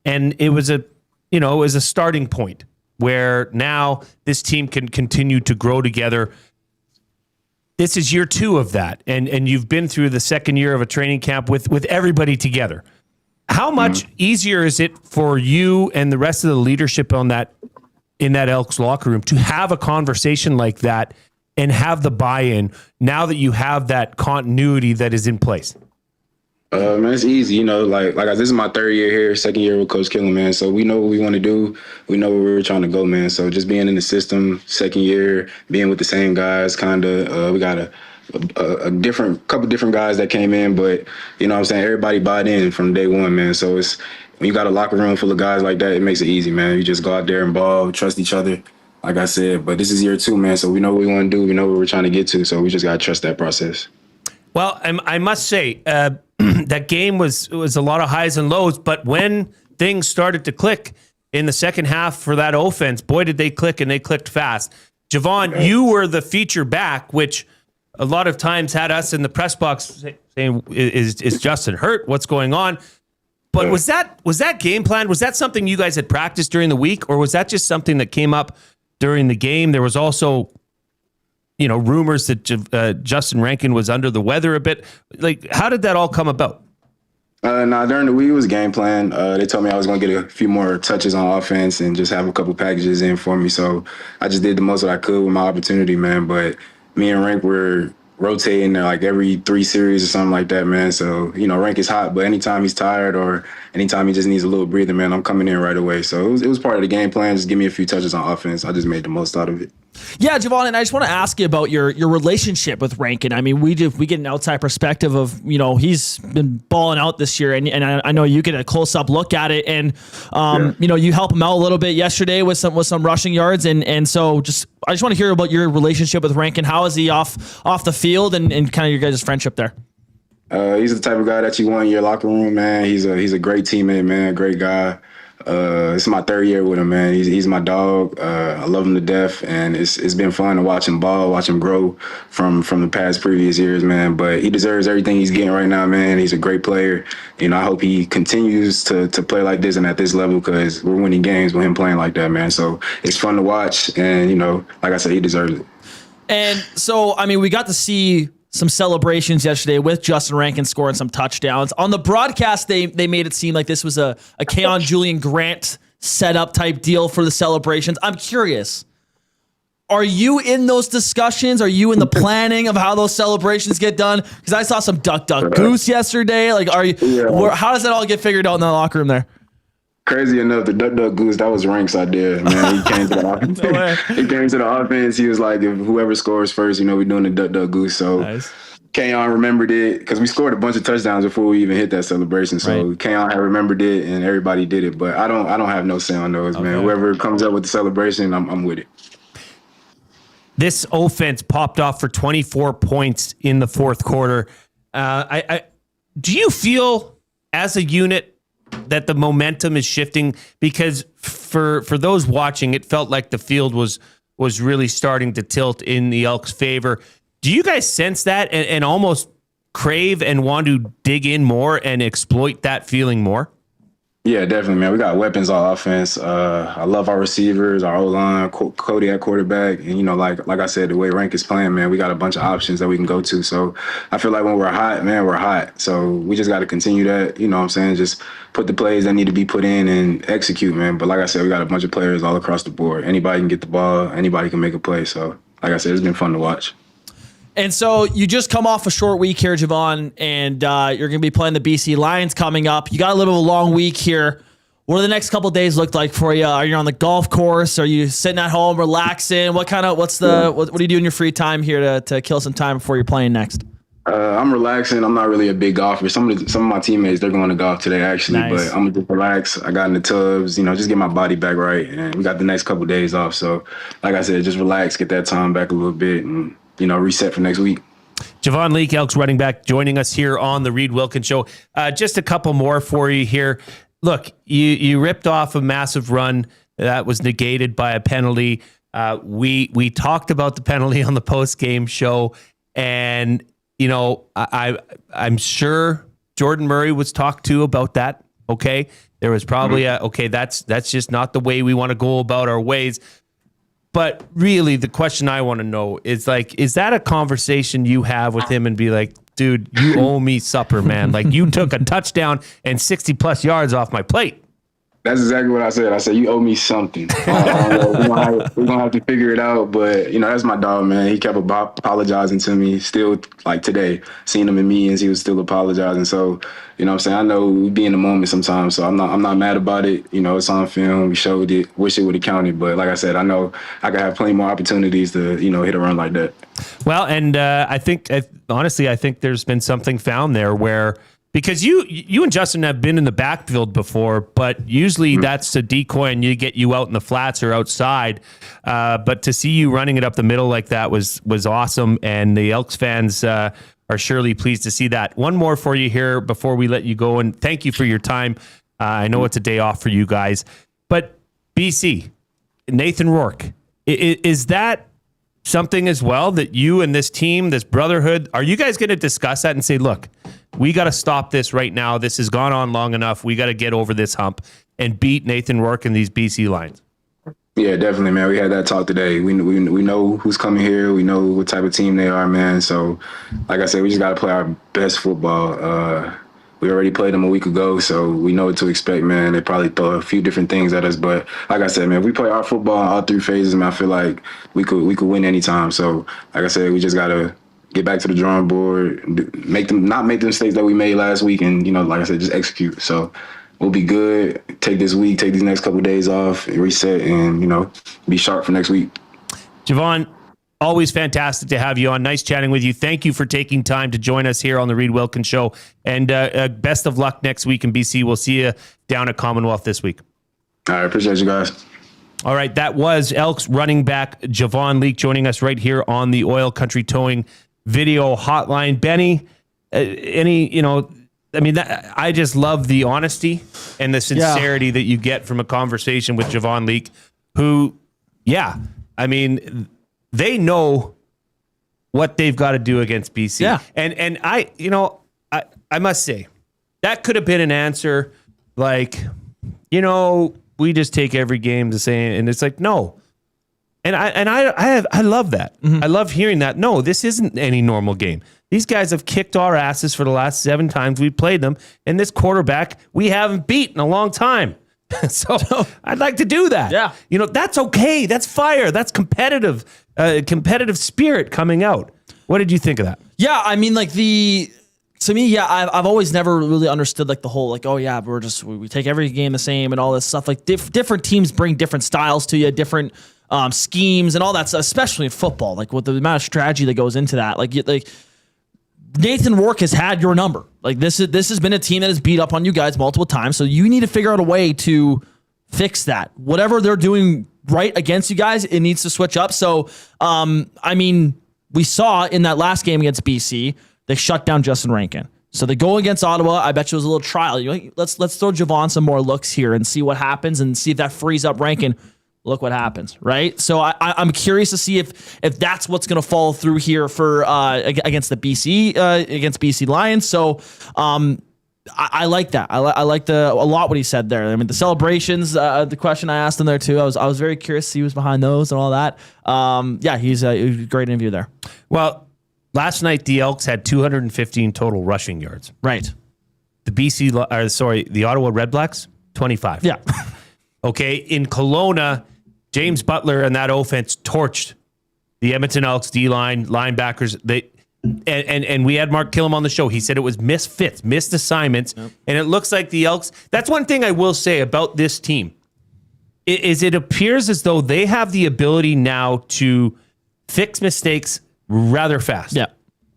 and it was a starting point where now this team can continue to grow together. This is year 2 of that, and you've been through the second year of a training camp with everybody together. How much easier is it for you and the rest of the leadership on that in that Elks locker room to have a conversation like that and have the buy-in now that you have that continuity that is in place? Man, it's easy, like this is my third year here, second year with Coach Killen, man. So we know what we want to do. We know where we're trying to go, man. So just being in the system, second year, being with the same guys, we got a couple different guys that came in, but you know what I'm saying, everybody bought in from day one, man. So it's, when you got a locker room full of guys like that, it makes it easy, man. You just go out there and ball, trust each other, like I said. But this is year 2, man. So we know what we want to do. We know where we're trying to get to. So we just got to trust that process. Well, I must say, that game was a lot of highs and lows, but when things started to click in the second half for that offense, boy, did they click, and they clicked fast. Javon, you were the feature back, which a lot of times had us in the press box saying, is Justin hurt? What's going on? But was that game plan? Was that something you guys had practiced during the week, or was that just something that came up during the game? There was also, rumors that Justin Rankin was under the weather a bit. Like, how did that all come about? During the week, it was game plan. They told me I was going to get a few more touches on offense and just have a couple packages in for me. So I just did the most that I could with my opportunity, man. But me and Rank were rotating like every 3 series or something like that, man. So, Rank is hot, but anytime he's tired or anytime he just needs a little breather, man, I'm coming in right away. So it was part of the game plan. Just give me a few touches on offense. I just made the most out of it. Yeah, Javon, and I just want to ask you about your relationship with Rankin. I mean, we get an outside perspective of, he's been balling out this year, and I know you get a close-up look at it, and you help him out a little bit yesterday with some rushing yards, and so I just want to hear about your relationship with Rankin. How is he off the field, and kind of your guys' friendship there? He's the type of guy that you want in your locker room, man. He's a great teammate, man, great guy. It's my 3rd year with him, man. He's my dog. I love him to death, and it's been fun to watch him ball, watch him grow from the past previous years, man. But he deserves everything he's getting right now, man. He's a great player. I hope he continues to play like this and at this level, because we're winning games with him playing like that, man. So it's fun to watch, and like I said, he deserves it. And so, I mean, we got to see some celebrations yesterday with Justin Rankin scoring some touchdowns. On the broadcast, they made it seem like this was a Keon Julian Grant setup type deal for the celebrations. I'm curious, are you in those discussions? Are you in the planning of how those celebrations get done? Because I saw some duck goose yesterday. Like, how does that all get figured out in the locker room there? Crazy enough, the duck goose, that was Rank's idea, man. He came to the offense. He came to the offense. He was like, if whoever scores first, we're doing the duck goose. So nice. Keon remembered it, because we scored a bunch of touchdowns before we even hit that celebration. So right. Keon had remembered it, and everybody did it. But I don't have no say on those, man. Whoever comes up with the celebration, I'm with it. This offense popped off for 24 points in the 4th quarter. Do you feel as a unit that the momentum is shifting? Because for those watching, it felt like the field was really starting to tilt in the Elks' favor. Do you guys sense that and almost crave and want to dig in more and exploit that feeling more? Yeah, definitely, man. We got weapons on offense. I love our receivers, our O-line, Cody at quarterback. And, like I said, the way Rank is playing, man, we got a bunch of options that we can go to. So I feel like when we're hot, man, we're hot. So we just got to continue that, what I'm saying? Just put the plays that need to be put in and execute, man. But like I said, we got a bunch of players all across the board. Anybody can get the ball. Anybody can make a play. So like I said, it's been fun to watch. And so you just come off a short week here, Javon, and you're going to be playing the BC Lions coming up. You got a little bit of a long week here. What do the next couple of days look like for you? Are you on the golf course? Are you sitting at home relaxing? What do you do in your free time here to kill some time before you're playing next? I'm relaxing. I'm not really a big golfer. Some of my teammates, they're going to golf today, actually. Nice. But I'm going to just relax. I got in the tubs, just get my body back right. And we got the next couple of days off. So, like I said, just relax, get that time back a little bit, and reset for next week. Javon Leake, Elks running back, joining us here on the Reid Wilkins Show. Just a couple more for you here. Look, you ripped off a massive run that was negated by a penalty. We talked about the penalty on the post-game show, and I'm sure Jordan Murray was talked to about that. Okay, there was probably that's just not the way we want to go about our ways. But really, the question I want to know is is that a conversation you have with him and be like, dude, you owe me supper, man. Like, you took a touchdown and 60 plus yards off my plate. That's exactly what I said. I said, you owe me something. We're gonna have to figure it out. But, that's my dog, man. He kept apologizing to me. Still, like today, seeing him in meetings, he was still apologizing. So, what I'm saying? I know we be in the moment sometimes, so I'm not mad about it. It's on film. We showed it. Wish it would have counted. But like I said, I know I could have plenty more opportunities to, hit a run like that. Well, and I think, honestly, I think there's been something found there where, because you and Justin have been in the backfield before, but usually that's a decoy and you get you out in the flats or outside. But to see you running it up the middle like that was awesome. And the Elks fans are surely pleased to see that. One more for you here before we let you go. And thank you for your time. I know it's a day off for you guys. But BC, Nathan Rourke, is that something as well that you and this team, this brotherhood, are you guys going to discuss that and say, look, we got to stop this right now. This has gone on long enough. We got to get over this hump and beat Nathan Rourke and these BC Lions? Yeah, definitely, man. We had that talk today. We know who's coming here. We know what type of team they are, man. So, like I said, we just got to play our best football. We already played them a week ago, so we know what to expect, man. They probably throw a few different things at us, but like I said, man, if we play our football in all three phases, man, I feel like we could win anytime. So, like I said, we just gotta get back to the drawing board, not make the mistakes that we made last week, and like I said, just execute. So we'll be good. Take this week, take these next couple of days off, and reset, and be sharp for next week. Javon, always fantastic to have you on. Nice chatting with you. Thank you for taking time to join us here on the Reid Wilkins Show. And best of luck next week in BC. We'll see you down at Commonwealth this week. All right, appreciate you guys. All right, that was Elks running back Javon Leake joining us right here on the Oil Country Towing video hotline. Benny, I just love the honesty and the sincerity that you get from a conversation with Javon Leake, who, they know what they've got to do against BC. Yeah. And I must say, that could have been an answer like, we just take every game the same. And it's like, no. And I love that. Mm-hmm. I love hearing that. No, this isn't any normal game. These guys have kicked our asses for the last 7 times we played them. And this quarterback, we haven't beat in a long time. So I'd like to do that. Yeah. That's okay. That's fire. That's competitive spirit coming out. What did you think of that? Yeah, I've always never really understood the whole we take every game the same and all this stuff. Different teams bring different styles to you, different schemes and all that stuff, especially in football. With the amount of strategy that goes into that. Nathan Rourke has had your number. This has been a team that has beat up on you guys multiple times. So you need to figure out a way to fix that. Whatever they're doing right against you guys, it needs to switch up. So, we saw in that last game against BC, they shut down Justin Rankin. So they go against Ottawa. I bet you it was a little trial. Let's throw Javon some more looks here and see what happens and see if that frees up Rankin. Look what happens, right? So I'm curious to see if that's what's going to follow through here for against the BC Lions. So I like that. I liked a lot what he said there. The celebrations, the question I asked him there too. I was very curious to see who's behind those and all that. He's a great interview there. Well, last night the Elks had 215 total rushing yards. Right. The Ottawa Red Blacks 25. Yeah. Okay, in Kelowna, James Butler and that offense torched the Edmonton Elks D-line, linebackers. And we had Mark Killam on the show. He said it was missed assignments. Yep. And it looks like the Elks, that's one thing I will say about this team, is it appears as though they have the ability now to fix mistakes rather fast. Yeah.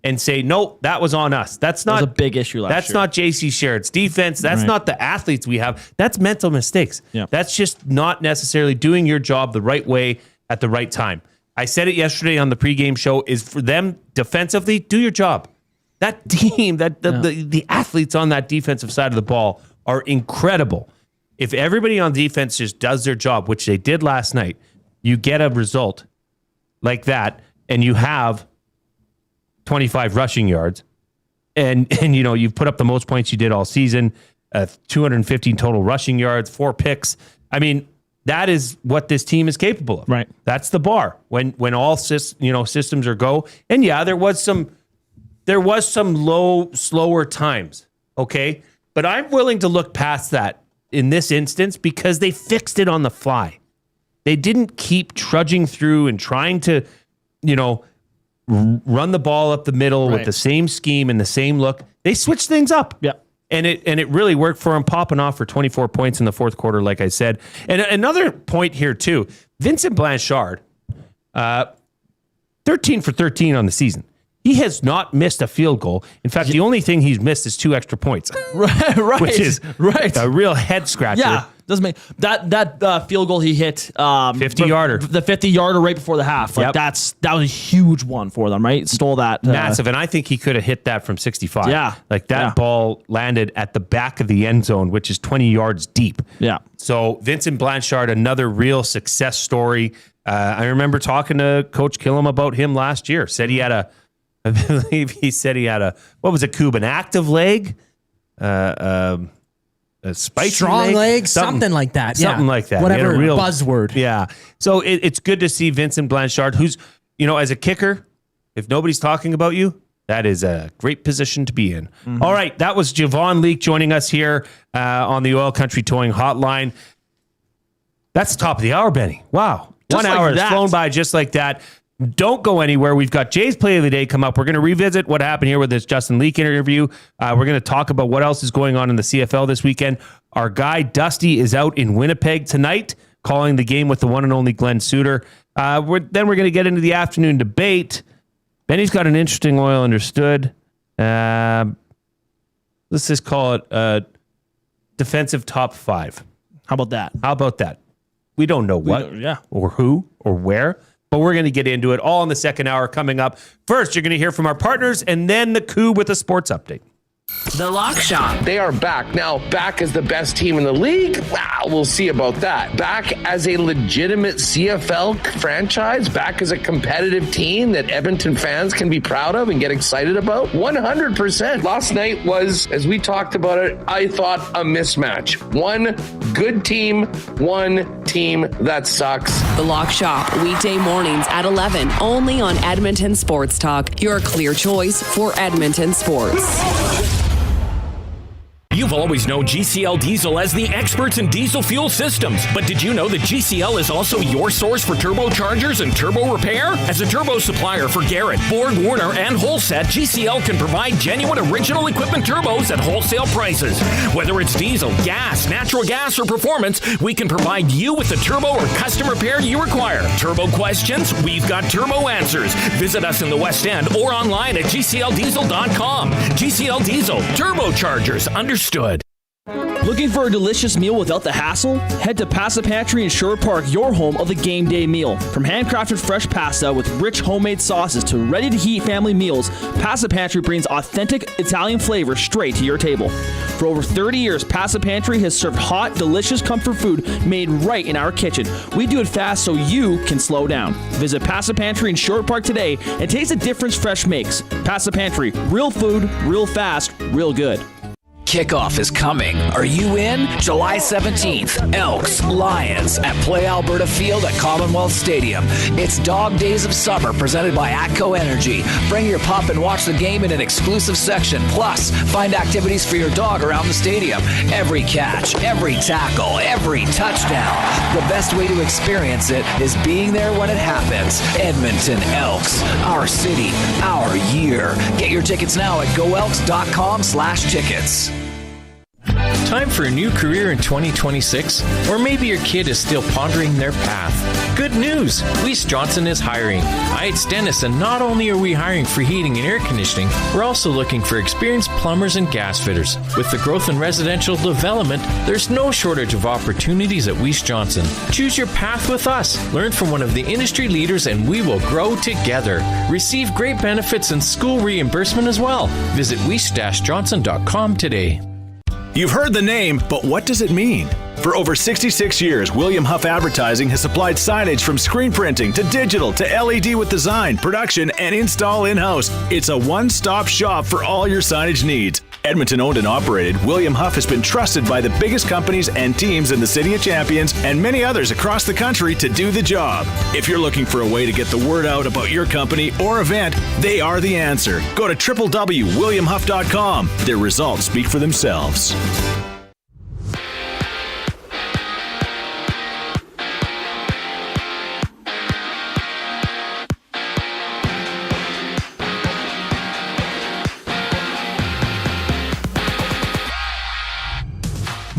And say, no, that was on us. That was a big issue last year. That's not JC Sherritt's defense. That's not the athletes we have. That's mental mistakes. Yeah. That's just not necessarily doing your job the right way at the right time. I said it yesterday on the pregame show, is for them defensively, do your job. That team, the athletes on that defensive side of the ball are incredible. If everybody on defense just does their job, which they did last night, you get a result like that, and you have 25 rushing yards, and you've put up the most points you did all season, 215 total rushing yards, 4 picks. That is what this team is capable of. Right. That's the bar when all systems are go. And there was some slower times. Okay, but I'm willing to look past that in this instance because they fixed it on the fly. They didn't keep trudging through and trying to, run the ball up the middle with the same scheme and the same look. They switched things up. Yeah. And it really worked for him, popping off for 24 points in the fourth quarter, like I said. And another point here, too. Vincent Blanchard, 13 for 13 on the season. He has not missed a field goal. In fact, the only thing he's missed is 2 extra points. Right. Which is a real head scratcher. Yeah. Doesn't make that field goal he hit 50-yarder. The 50-yarder right before the half. Like that was a huge one for them, right? Stole that. Massive. And I think he could have hit that from 65. Yeah. Like that ball landed at the back of the end zone, which is 20 yards deep. Yeah. So Vincent Blanchard, another real success story. I remember talking to Coach Killam about him last year. Said he had I believe he said he had what was it, Cube? An active leg? A spicy strong leg, something like that. Something like that. Whatever buzzword. Yeah. So it's good to see Vincent Blanchard, who's, as a kicker, if nobody's talking about you, that is a great position to be in. Mm-hmm. All right. That was Javon Leake joining us here on the Oil Country Towing Hotline. That's the top of the hour, Benny. Wow. Just 1 hour has flown by just like that. Don't go anywhere. We've got Jay's Play of the Day come up. We're going to revisit what happened here with this Justin Leake interview. We're going to talk about what else is going on in the CFL this weekend. Our guy, Dusty, is out in Winnipeg tonight, calling the game with the one and only Glenn Suter. Then we're going to get into the afternoon debate. Benny's got an interesting Oil Understood. Let's just call it defensive top 5. How about that? We don't know what or who or where. But we're going to get into it all in the second hour coming up. First, you're going to hear from our partners, and then the coup with a sports update. The Lock Shop. They are back. Now, back as the best team in the league? Wow, we'll see about that. Back as a legitimate CFL franchise? Back as a competitive team that Edmonton fans can be proud of and get excited about? 100%. Last night was, as we talked about it, I thought a mismatch. One good team, one team that sucks. The Lock Shop, weekday mornings at 11, only on Edmonton Sports Talk, your clear choice for Edmonton sports. You've always known GCL Diesel as the experts in diesel fuel systems, but did you know that GCL is also your source for turbochargers and turbo repair? As a turbo supplier for Garrett, Borg Warner, and Holset, GCL can provide genuine original equipment turbos at wholesale prices. Whether it's diesel, gas, natural gas, or performance, we can provide you with the turbo or custom repair you require. Turbo questions? We've got turbo answers. Visit us in the West End or online at GCLDiesel.com. GCL Diesel, turbochargers, understood. Looking for a delicious meal without the hassle? Head to Pasta Pantry in Sherwood Park, your home of the game day meal. From handcrafted fresh pasta with rich homemade sauces to ready-to-heat family meals, Pasta Pantry brings authentic Italian flavor straight to your table. For over 30 years, Pasta Pantry has served hot, delicious comfort food made right in our kitchen. We do it fast so you can slow down. Visit Pasta Pantry in Sherwood Park today and taste the difference fresh makes. Pasta Pantry, real food, real fast, real good. Kickoff is coming. Are you in? July 17th, Elks, Lions at Play Alberta Field at Commonwealth Stadium. It's Dog Days of Summer presented by ATCO Energy. Bring your pup and watch the game in an exclusive section. Plus, find activities for your dog around the stadium. Every catch, every tackle, every touchdown. The best way to experience it is being there when it happens. Edmonton Elks, our city, our year. Get your tickets now at goelks.com/tickets. Time for a new career in 2026? Or maybe your kid is still pondering their path. Good news! Weiss Johnson is hiring. Hi, it's Dennis, and not only are we hiring for heating and air conditioning, we're also looking for experienced plumbers and gas fitters. With the growth in residential development, there's no shortage of opportunities at Weiss Johnson. Choose your path with us. Learn from one of the industry leaders, and we will grow together. Receive great benefits and school reimbursement as well. Visit weiss-johnson.com today. You've heard the name, but what does it mean? For over 66 years, William Huff Advertising has supplied signage from screen printing to digital to LED with design, production, and install in-house. It's a one-stop shop for all your signage needs. Edmonton owned and operated, William Huff has been trusted by the biggest companies and teams in the City of Champions and many others across the country to do the job. If you're looking for a way to get the word out about your company or event, they are the answer. Go to www.williamhuff.com. Their results speak for themselves.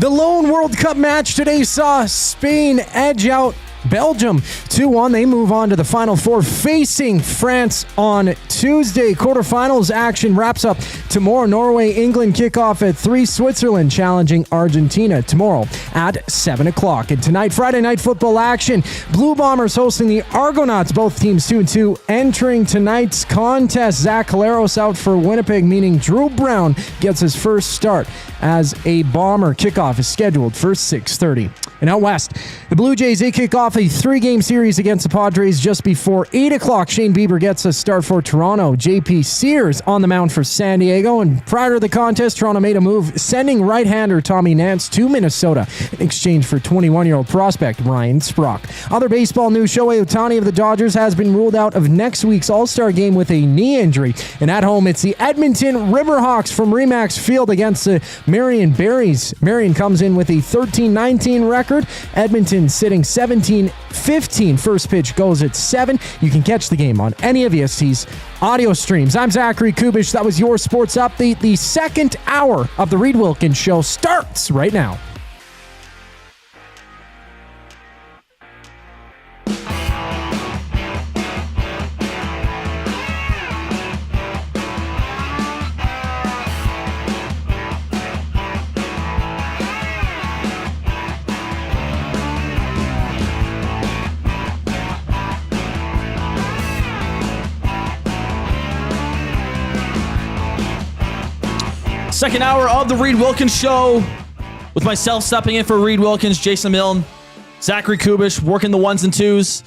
The lone World Cup match today saw Spain edge out Belgium 2-1. They move on to the Final Four facing France on Tuesday. Quarterfinals action wraps up tomorrow. Norway, England kickoff at 3. Switzerland challenging Argentina tomorrow at 7 o'clock. And tonight, Friday night football action. Blue Bombers hosting the Argonauts. Both teams 2-2 entering tonight's contest. Zach Caleros out for Winnipeg, meaning Drew Brown gets his first start as a Bomber. Kickoff is scheduled for 6:30. And out west, the Blue Jays, they kick off a 3-game series against the Padres just before 8 o'clock. Shane Bieber gets a start for Toronto. JP Sears on the mound for San Diego. And prior to the contest, Toronto made a move, sending right-hander Tommy Nance to Minnesota in exchange for 21-year-old prospect Ryan Sprock. Other baseball news, Shohei Ohtani of the Dodgers has been ruled out of next week's All-Star game with a knee injury. And at home, it's the Edmonton Riverhawks from Remax Field against the Marion Berries. Marion comes in with a 13-19 record. Edmonton sitting 17-15. First pitch goes at 7. You can catch the game on any of EST's audio streams. I'm Zachary Kubish. That was your sports update. The second hour of the Reid Wilkins Show starts right now. Second hour of the Reid Wilkins Show with myself stepping in for Reid Wilkins, Jason Milne, Zachary Kubish, working the ones and twos.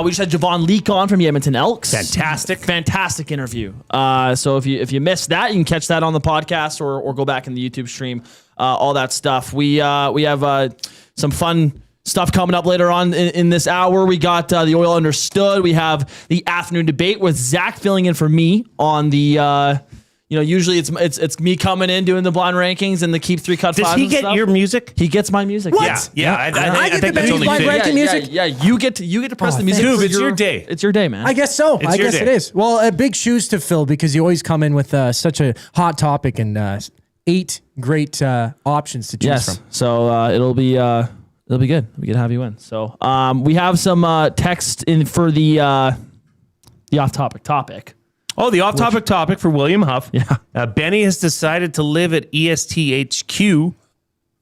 We just had Javon Leake on from the Edmonton Elks. Fantastic interview. So if you missed that, you can catch that on the podcast or go back in the YouTube stream. All that stuff. We have some fun stuff coming up later on in this hour. We got the Oil Understood. We have the afternoon debate with Zach filling in for me on the. Usually it's me coming in doing the blind rankings and the keep 3 cut 5. Does he get your music? He gets my music. What? Yeah. I get think the that's only blind fair. ranking music. Yeah, you get to press the music. Dude, it's your day. It's your day, man. I guess so. I guess it is. Well, big shoes to fill because you always come in with such a hot topic and 8 great options to choose from. So it'll be good. We can have you in. So we have some text in for the off-topic topic. Oh, the off-topic topic for William Huff. Yeah. Benny has decided to live at ESTHQ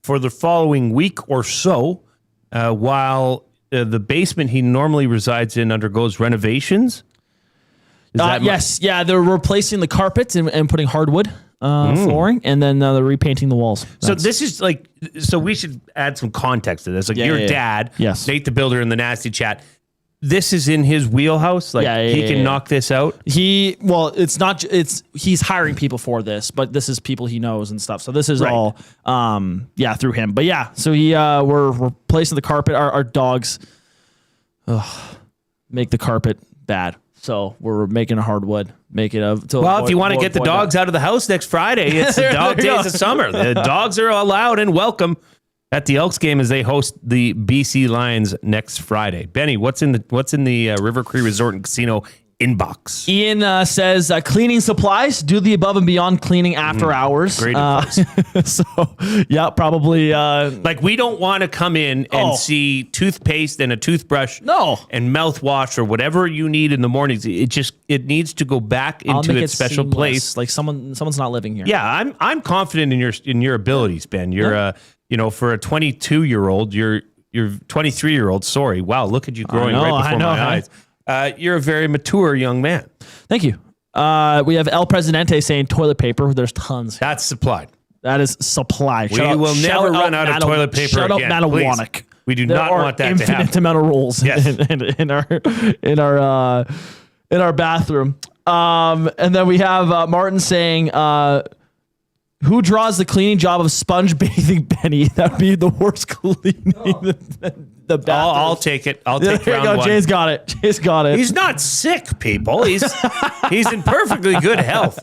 for the following week or so, while the basement he normally resides in undergoes renovations. Yes. Yeah, they're replacing the carpets and putting hardwood flooring, and then they're repainting the walls. So this is so we should add some context to this. Your dad, Nate the Builder in the Nasty Chat, this is in his wheelhouse. He can knock this out. He's hiring people for this, but this is people he knows and stuff. So this is all, through him. But yeah, so we're replacing the carpet. Our dogs make the carpet bad. So we're making a hardwood. If you want to get the dogs out of the house next Friday, it's the dog days of summer. The dogs are allowed and welcome at the Elks game as they host the BC Lions next Friday. Benny, what's in the River Cree Resort and Casino inbox? Ian says cleaning supplies, do the above and beyond cleaning after hours. Great advice. So yeah, probably we don't want to come in and see toothpaste and a toothbrush and mouthwash or whatever you need in the mornings. It needs to go back into its special place. Like someone's not living here. Yeah, I'm confident in your abilities, Ben. You're for a 22-year-old, you're 23-year-old. Sorry. Wow, look at you growing right before my eyes. You're a very mature young man. Thank you. We have El Presidente saying toilet paper. There's tons. That's supplied. That is supply. We will never run out of toilet paper again. Shut up, Manawannock. We do not want that to happen. Infinite amount of rolls in our bathroom. And then we have Martin saying, who draws the cleaning job of sponge bathing Benny? That would be the worst cleaning. The bathroom. I'll take it. I'll take round one. Jay's got it. He's not sick, people. He's in perfectly good health.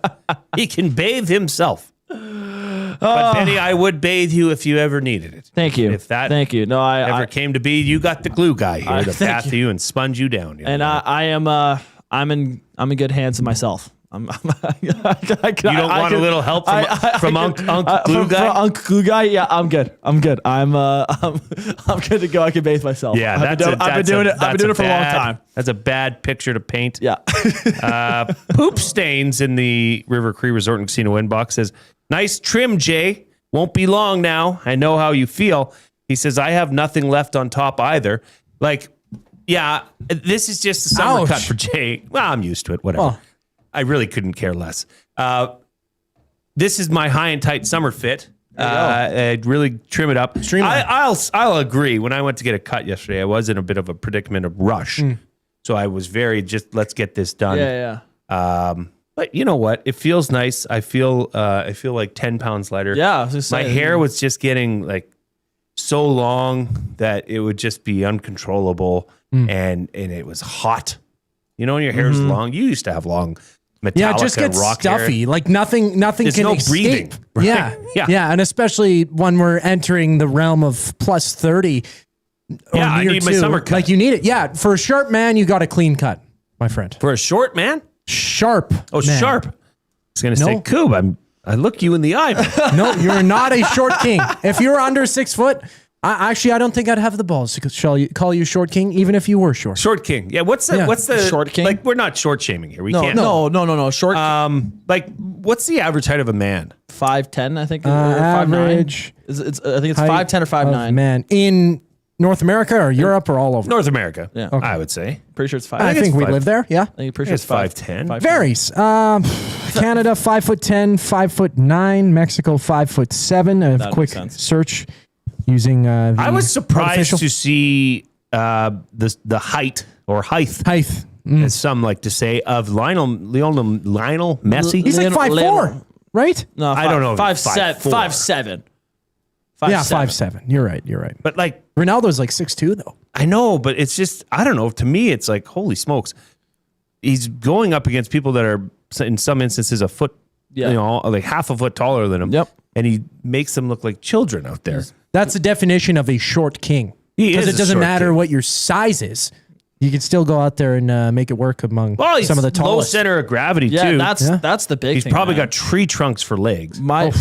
He can bathe himself. But Benny, I would bathe you if you ever needed it. Thank you. If that thank you. No, ever came to be, you got the glue guy here to bath you and sponge you down. And I'm in good hands of myself. You You don't want a little help from Unc Glue Guy? From Unc Glue Guy? Yeah, I'm good. I'm good to go. I can bathe myself. Yeah, I've been doing it for a long time. That's a bad picture to paint. Yeah. Poop Stains in the River Cree Resort and Casino inbox says, nice trim, Jay. Won't be long now. I know how you feel. He says, I have nothing left on top either. Like, yeah, this is just a summer cut for Jay. Well, I'm used to it. Whatever. Oh. I really couldn't care less. This is my high and tight summer fit. I'd really trim it up. I'll agree. When I went to get a cut yesterday, I was in a bit of a predicament of rush. So I was very let's get this done. Yeah. But you know what? It feels nice. I feel like 10 pounds lighter. Yeah. I was just my saying. hair was just getting like so long that it would just be uncontrollable, and it was hot. You know, when your hair is long, you used to have long Metallica it just gets rock stuffy. hair. Like nothing There's can no escape. breathing. Right? Yeah, and especially when we're entering the realm of plus 30. Yeah, I need my summer cut. Like you need it. Yeah, for a sharp man, you got a clean cut, my friend. For a short man? Sharp. Oh, man. sharp. I was going to say, Coob, I look you in the eye. No, you're not a short king. If you're under 6 foot, I don't think I'd have the balls to call you short king, even if you were short. Short king. Yeah. What's the short king? Like, we're not short shaming here. We can't. No. Short. Like, what's the average height of a man? 5'10", I think. Average. I think it's 5'10" or 5'9". Man, in North America or Europe or all over? North America. Yeah. Okay. I would say. Pretty sure it's 5. I think we live there. Yeah. I'm pretty sure it's 5'10". Varies. Canada 5'10", 5'9". Mexico 5'7". A quick search using. I was surprised artificial. to see the height or height, as some like to say, of Lionel Messi. He's like 5'4", right? No, I don't know. 5'7". 5'7". Yeah, 5'7". You're right. But like Ronaldo's like 6'2", though. I know, but it's just I don't know. To me, it's like holy smokes. He's going up against people that are in some instances a foot, like half a foot taller than him. Yep. And he makes them look like children out there. That's the definition of a short king. Because it doesn't matter what your size is. You can still go out there and make it work among some of the tallest. Low center of gravity too. Yeah, that's the big He's thing. probably got tree trunks for legs. My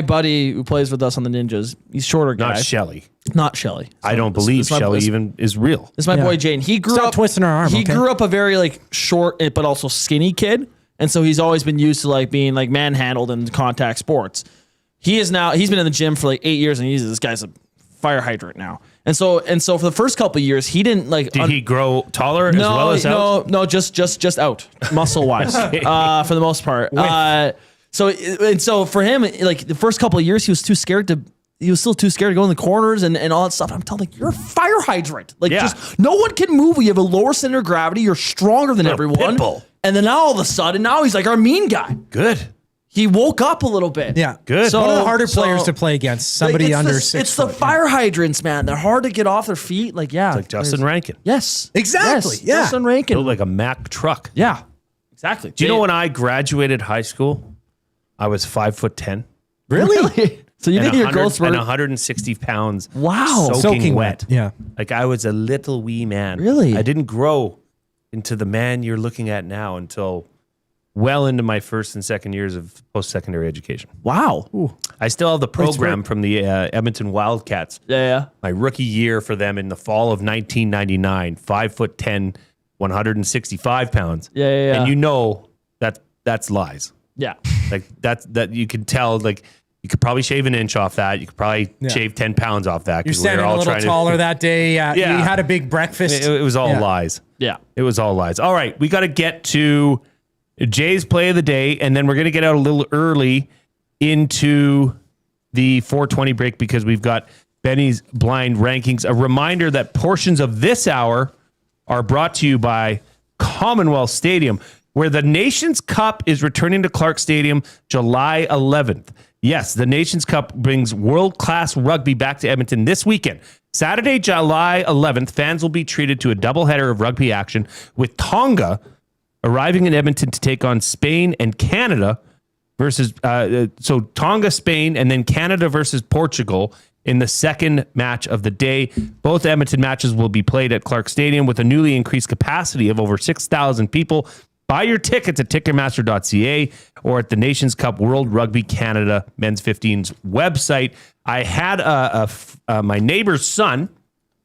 buddy who plays with us on the Ninjas, he's shorter guy. Not Shelly. Not Shelly. I don't believe Shelly even is real. It's my boy Jane. He grew Stop up twisting our arm. He grew up a very like short but also skinny kid, and so he's always been used to like being like manhandled in contact sports. He's been in the gym for like 8 years, and this guy's a fire hydrant now. And so for the first couple of years, he didn't like. Did he grow taller as well as out? No, just out muscle wise for the most part. So for him, like the first couple of years, he was still too scared to go in the corners and all that stuff. I'm telling you, you're a fire hydrant. Like just no one can move. You have a lower center of gravity. You're stronger than everyone. Pitbull. And then now all of a sudden, he's like our mean guy. Good. He woke up a little bit. Yeah. Good. One of the harder players to play against. Somebody under 6 foot. It's the fire hydrants, man. They're hard to get off their feet. Like, yeah. It's like Justin Rankin. Yes. Exactly. Yes. Yeah. Justin Rankin. Built like a Mack truck. Yeah. Exactly. Do you know when I graduated high school, I was 5'10"? Really? So you think your growth and 160 pounds. Wow. Soaking wet. Yeah. Like I was a little wee man. Really? I didn't grow into the man you're looking at now until well into my first and second years of post-secondary education. Wow. Ooh. I still have the program from the Edmonton Wildcats. Yeah. My rookie year for them in the fall of 1999, 5'10", 165 pounds. Yeah. And you know that's lies. Yeah. Like that you can tell. Like you could probably shave an inch off that. You could probably shave 10 pounds off that. You're standing a little taller that day. You had a big breakfast. It was all lies. Yeah. It was all lies. All right, we got to get to Jay's play of the day, and then we're going to get out a little early into the 4:20 break because we've got Benny's blind rankings. A reminder that portions of this hour are brought to you by Commonwealth Stadium, where the Nations Cup is returning to Clark Stadium July 11th. Yes, the Nations Cup brings world-class rugby back to Edmonton this weekend. Saturday, July 11th, fans will be treated to a doubleheader of rugby action with Tonga arriving in Edmonton to take on Spain and Canada versus so Tonga, Spain, and then Canada versus Portugal in the second match of the day. Both Edmonton matches will be played at Clark Stadium with a newly increased capacity of over 6,000 people. Buy your tickets at Ticketmaster.ca or at the Nations Cup World Rugby Canada Men's 15's website. I had my neighbor's son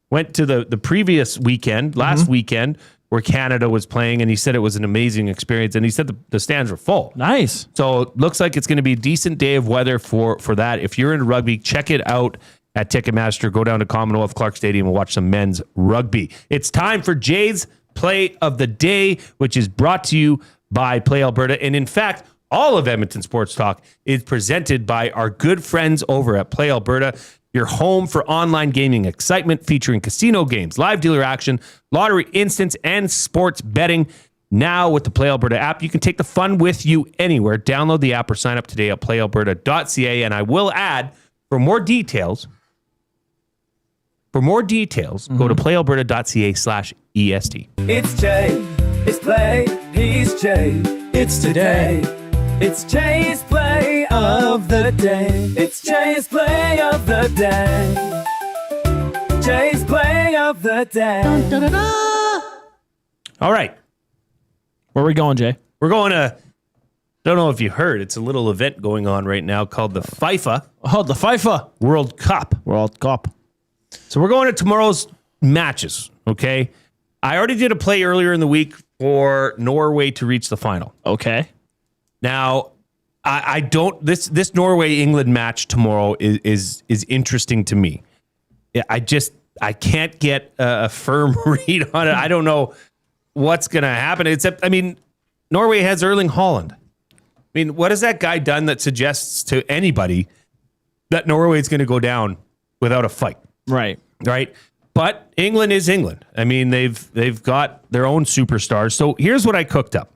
went to the previous weekend, last weekend, where Canada was playing, and he said it was an amazing experience, and he said the stands were full. Nice. So it looks like it's going to be a decent day of weather for that. If you're into rugby, check it out at Ticketmaster. Go down to Commonwealth Clark Stadium and watch some men's rugby. It's time for Jay's Play of the Day, which is brought to you by Play Alberta. And in fact, all of Edmonton Sports Talk is presented by our good friends over at Play Alberta, your home for online gaming excitement, featuring casino games, live dealer action, lottery instants, and sports betting. Now with the Play Alberta app, you can take the fun with you anywhere. Download the app or sign up today at playalberta.ca. And I will add, for more details, go to playalberta.ca/EST. It's Jay, it's Play, he's Jay, it's today. It's Jay's Play of the Day. It's Jay's Play of the Day. Jay's Play of the Day. Dun, dun, dun, dun. All right. Where are we going, Jay? We're going to, don't know if you heard, it's a little event going on right now called the FIFA. Oh, the FIFA World Cup. So we're going to tomorrow's matches, okay? I already did a play earlier in the week for Norway to reach the final. Okay. Now, I don't, this Norway-England match tomorrow is interesting to me. I can't get a firm read on it. I don't know what's going to happen, except, Norway has Erling Haaland. What has that guy done that suggests to anybody that Norway is going to go down without a fight? Right. But England is England. They've got their own superstars. So here's what I cooked up.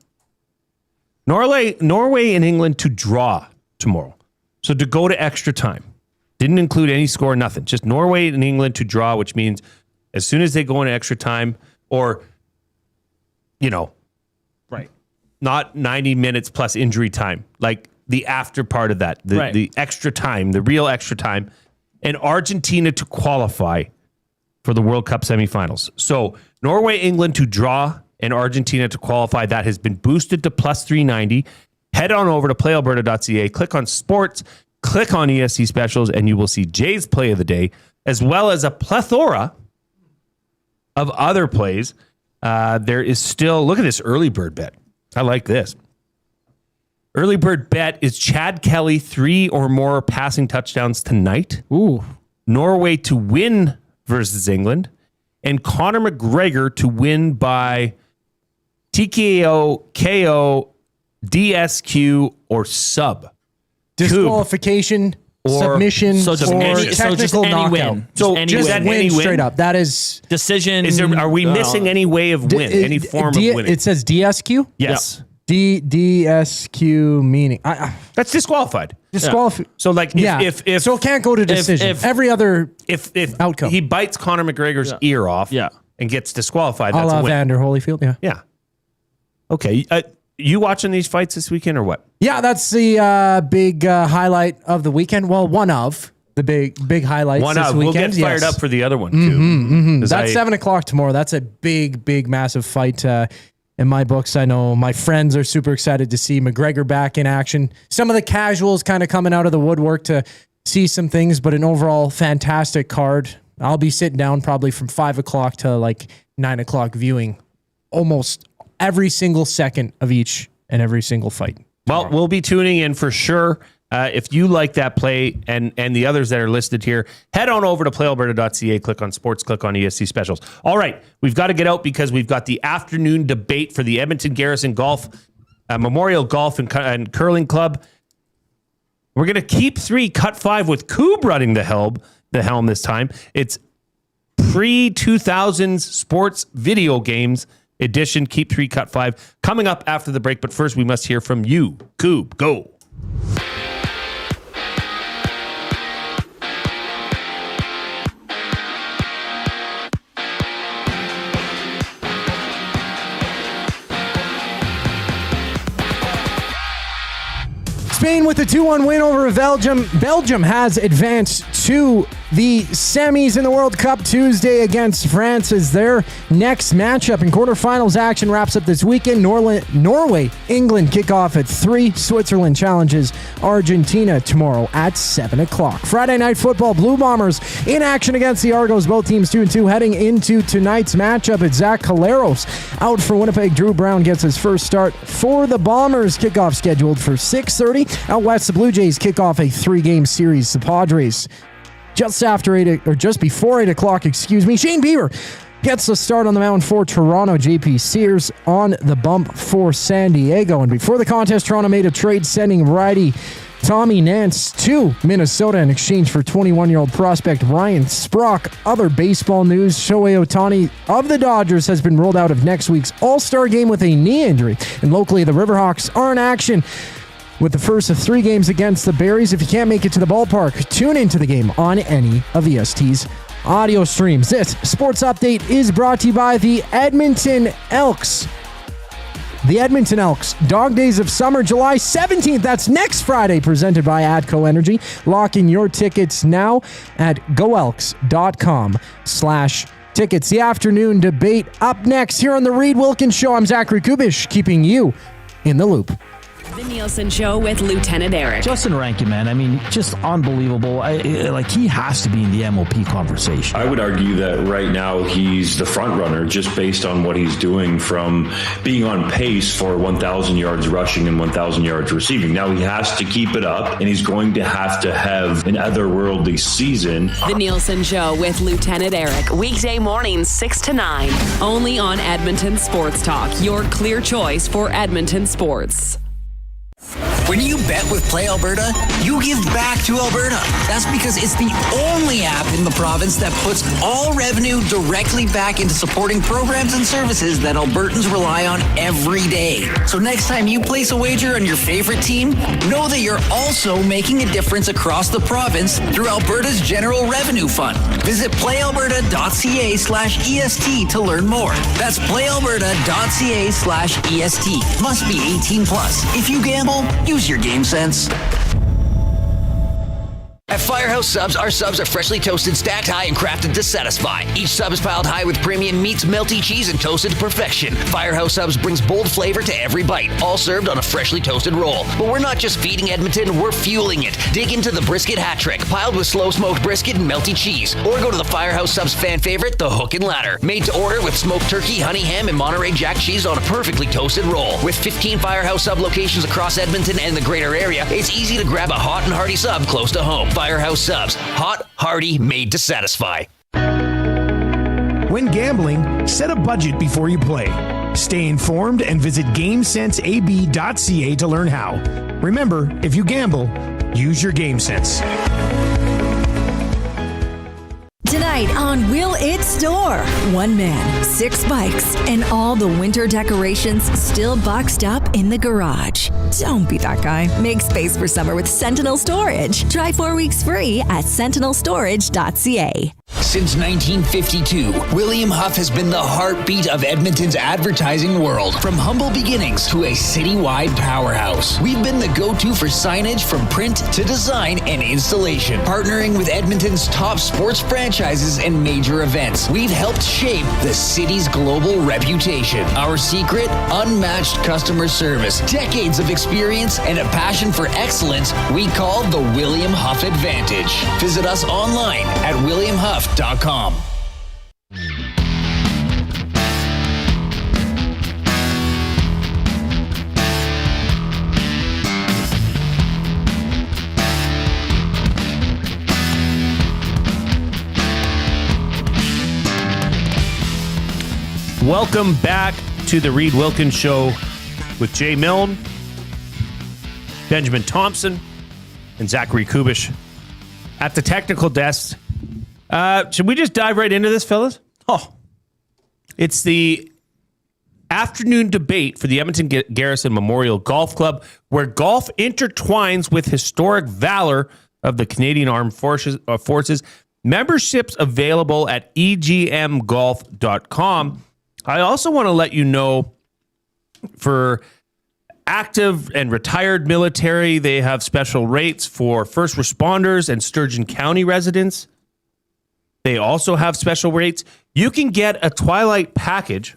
Norway and England to draw tomorrow. So to go to extra time. Didn't include any score, nothing. Just Norway and England to draw, which means as soon as they go into extra time, or, right, not 90 minutes plus injury time, like the after part of that, the extra time, the real extra time, and Argentina to qualify for the World Cup semifinals. So Norway, England to draw, and Argentina to qualify. That has been boosted to plus 390. Head on over to playalberta.ca, click on sports, click on ESC specials, and you will see Jay's Play of the Day, as well as a plethora of other plays. There is still, look at this early bird bet. I like this. Early bird bet is Chad Kelly 3 or more passing touchdowns tonight. Ooh. Norway to win versus England, and Conor McGregor to win by TKO, KO, DSQ, or sub. Disqualification, submission, or technical knockout. Just win straight up. That is decision. Are we missing any way of win? Any form of winning? It says DSQ? Yes. DSQ meaning that's disqualified. Disqualified. Yeah. So if so it can't go to decision. Every other if outcome, he bites Conor McGregor's ear off, and gets disqualified. That's a win. Vander Holyfield, yeah. Okay, you watching these fights this weekend or what? Yeah, that's the big highlight of the weekend. Well, one of the big highlights this weekend. We'll get fired up for the other one too. That's 7:00 tomorrow. That's a big, massive fight. In my books, I know my friends are super excited to see McGregor back in action. Some of the casuals kind of coming out of the woodwork to see some things, but an overall fantastic card. I'll be sitting down probably from 5:00 to like 9:00 viewing almost every single second of each and every single fight. Well, we'll be tuning in for sure. If you like that play and the others that are listed here, head on over to playalberta.ca, click on sports, click on ESC specials. All right, we've got to get out because we've got the afternoon debate for the Edmonton Garrison Golf Memorial Golf and Curling Club. We're going to keep 3, cut 5 with Coob running the helm this time. It's pre-2000s sports video games edition. Keep 3, cut 5 coming up after the break. But first, we must hear from you. Coob, go. Spain with a 2-1 win over Belgium. Belgium has advanced to the semis in the World Cup Tuesday against France as their next matchup. In quarterfinals action wraps up this weekend. Norway, England kick off at 3. Switzerland challenges Argentina tomorrow at 7 o'clock. Friday night football, Blue Bombers in action against the Argos. Both teams 2-2 heading into tonight's matchup. It's Zach Caleros out for Winnipeg. Drew Brown gets his first start for the Bombers. Kickoff scheduled for 6:30. Out west, the Blue Jays kick off a 3-game series. The Padres just before 8 o'clock, Shane Bieber gets the start on the mound for Toronto. JP Sears on the bump for San Diego. And before the contest, Toronto made a trade sending righty Tommy Nance to Minnesota in exchange for 21-year-old prospect Ryan Sprock. Other baseball news, Shohei Ohtani of the Dodgers has been ruled out of next week's All-Star game with a knee injury. And locally, the Riverhawks are in action with the first of 3 games against the Berries. If you can't make it to the ballpark, tune into the game on any of EST's audio streams. This sports update is brought to you by the Edmonton Elks. The Edmonton Elks, Dog Days of Summer, July 17th. That's next Friday, presented by ADCO Energy. Lock in your tickets now at goelks.com/tickets. The afternoon debate up next here on the Reid Wilkins Show. I'm Zachary Kubish, keeping you in the loop. The Nielsen Show with Lieutenant Eric. Justin Rankin, man. I mean, just unbelievable. He has to be in the MOP conversation. I would argue that right now he's the front runner just based on what he's doing from being on pace for 1,000 yards rushing and 1,000 yards receiving. Now he has to keep it up, and he's going to have an otherworldly season. The Nielsen Show with Lieutenant Eric. Weekday mornings 6 to 9. Only on Edmonton Sports Talk. Your clear choice for Edmonton sports. When you bet with Play Alberta, you give back to Alberta. That's because it's the only app in the province that puts all revenue directly back into supporting programs and services that Albertans rely on every day. So next time you place a wager on your favorite team, know that you're also making a difference across the province through Alberta's General Revenue Fund. Visit playalberta.ca/EST to learn more. That's playalberta.ca/EST. Must be 18 plus. If you gamble, use your game sense. At Firehouse Subs, our subs are freshly toasted, stacked high, and crafted to satisfy. Each sub is piled high with premium meats, melty cheese, and toasted to perfection. Firehouse Subs brings bold flavor to every bite, all served on a freshly toasted roll. But we're not just feeding Edmonton, we're fueling it. Dig into the brisket hat trick, piled with slow-smoked brisket and melty cheese. Or go to the Firehouse Subs fan favorite, the Hook and Ladder. Made to order with smoked turkey, honey ham, and Monterey Jack cheese on a perfectly toasted roll. With 15 Firehouse Sub locations across Edmonton and the greater area, it's easy to grab a hot and hearty sub close to home. Firehouse Subs. Hot, hearty, made to satisfy. When gambling, set a budget before you play. Stay informed and visit GameSenseAB.ca to learn how. Remember, if you gamble, use your game sense. Tonight on Will It Store? 1 man, 6 bikes, and all the winter decorations still boxed up in the garage. Don't be that guy. Make space for summer with Sentinel Storage. Try 4 weeks free at sentinelstorage.ca. Since 1952, William Huff has been the heartbeat of Edmonton's advertising world. From humble beginnings to a citywide powerhouse, we've been the go-to for signage from print to design and installation. Partnering with Edmonton's top sports franchises and major events, we've helped shape the city's global reputation. Our secret? Unmatched customer service, decades of experience, and a passion for excellence we call the William Huff Advantage. Visit us online at williamhuff.com. Welcome back to the Reid Wilkins Show with Jay Milne, Benjamin Thomson, and Zachary Kubish at the technical desk. Should we just dive right into this, fellas? It's the afternoon debate for the Edmonton Garrison Memorial Golf Club, where golf intertwines with historic valor of the Canadian Armed Forces. Memberships available at egmgolf.com. I also want to let you know, for active and retired military. They have special rates for first responders and Sturgeon County residents. They also have special rates. You can get a Twilight package,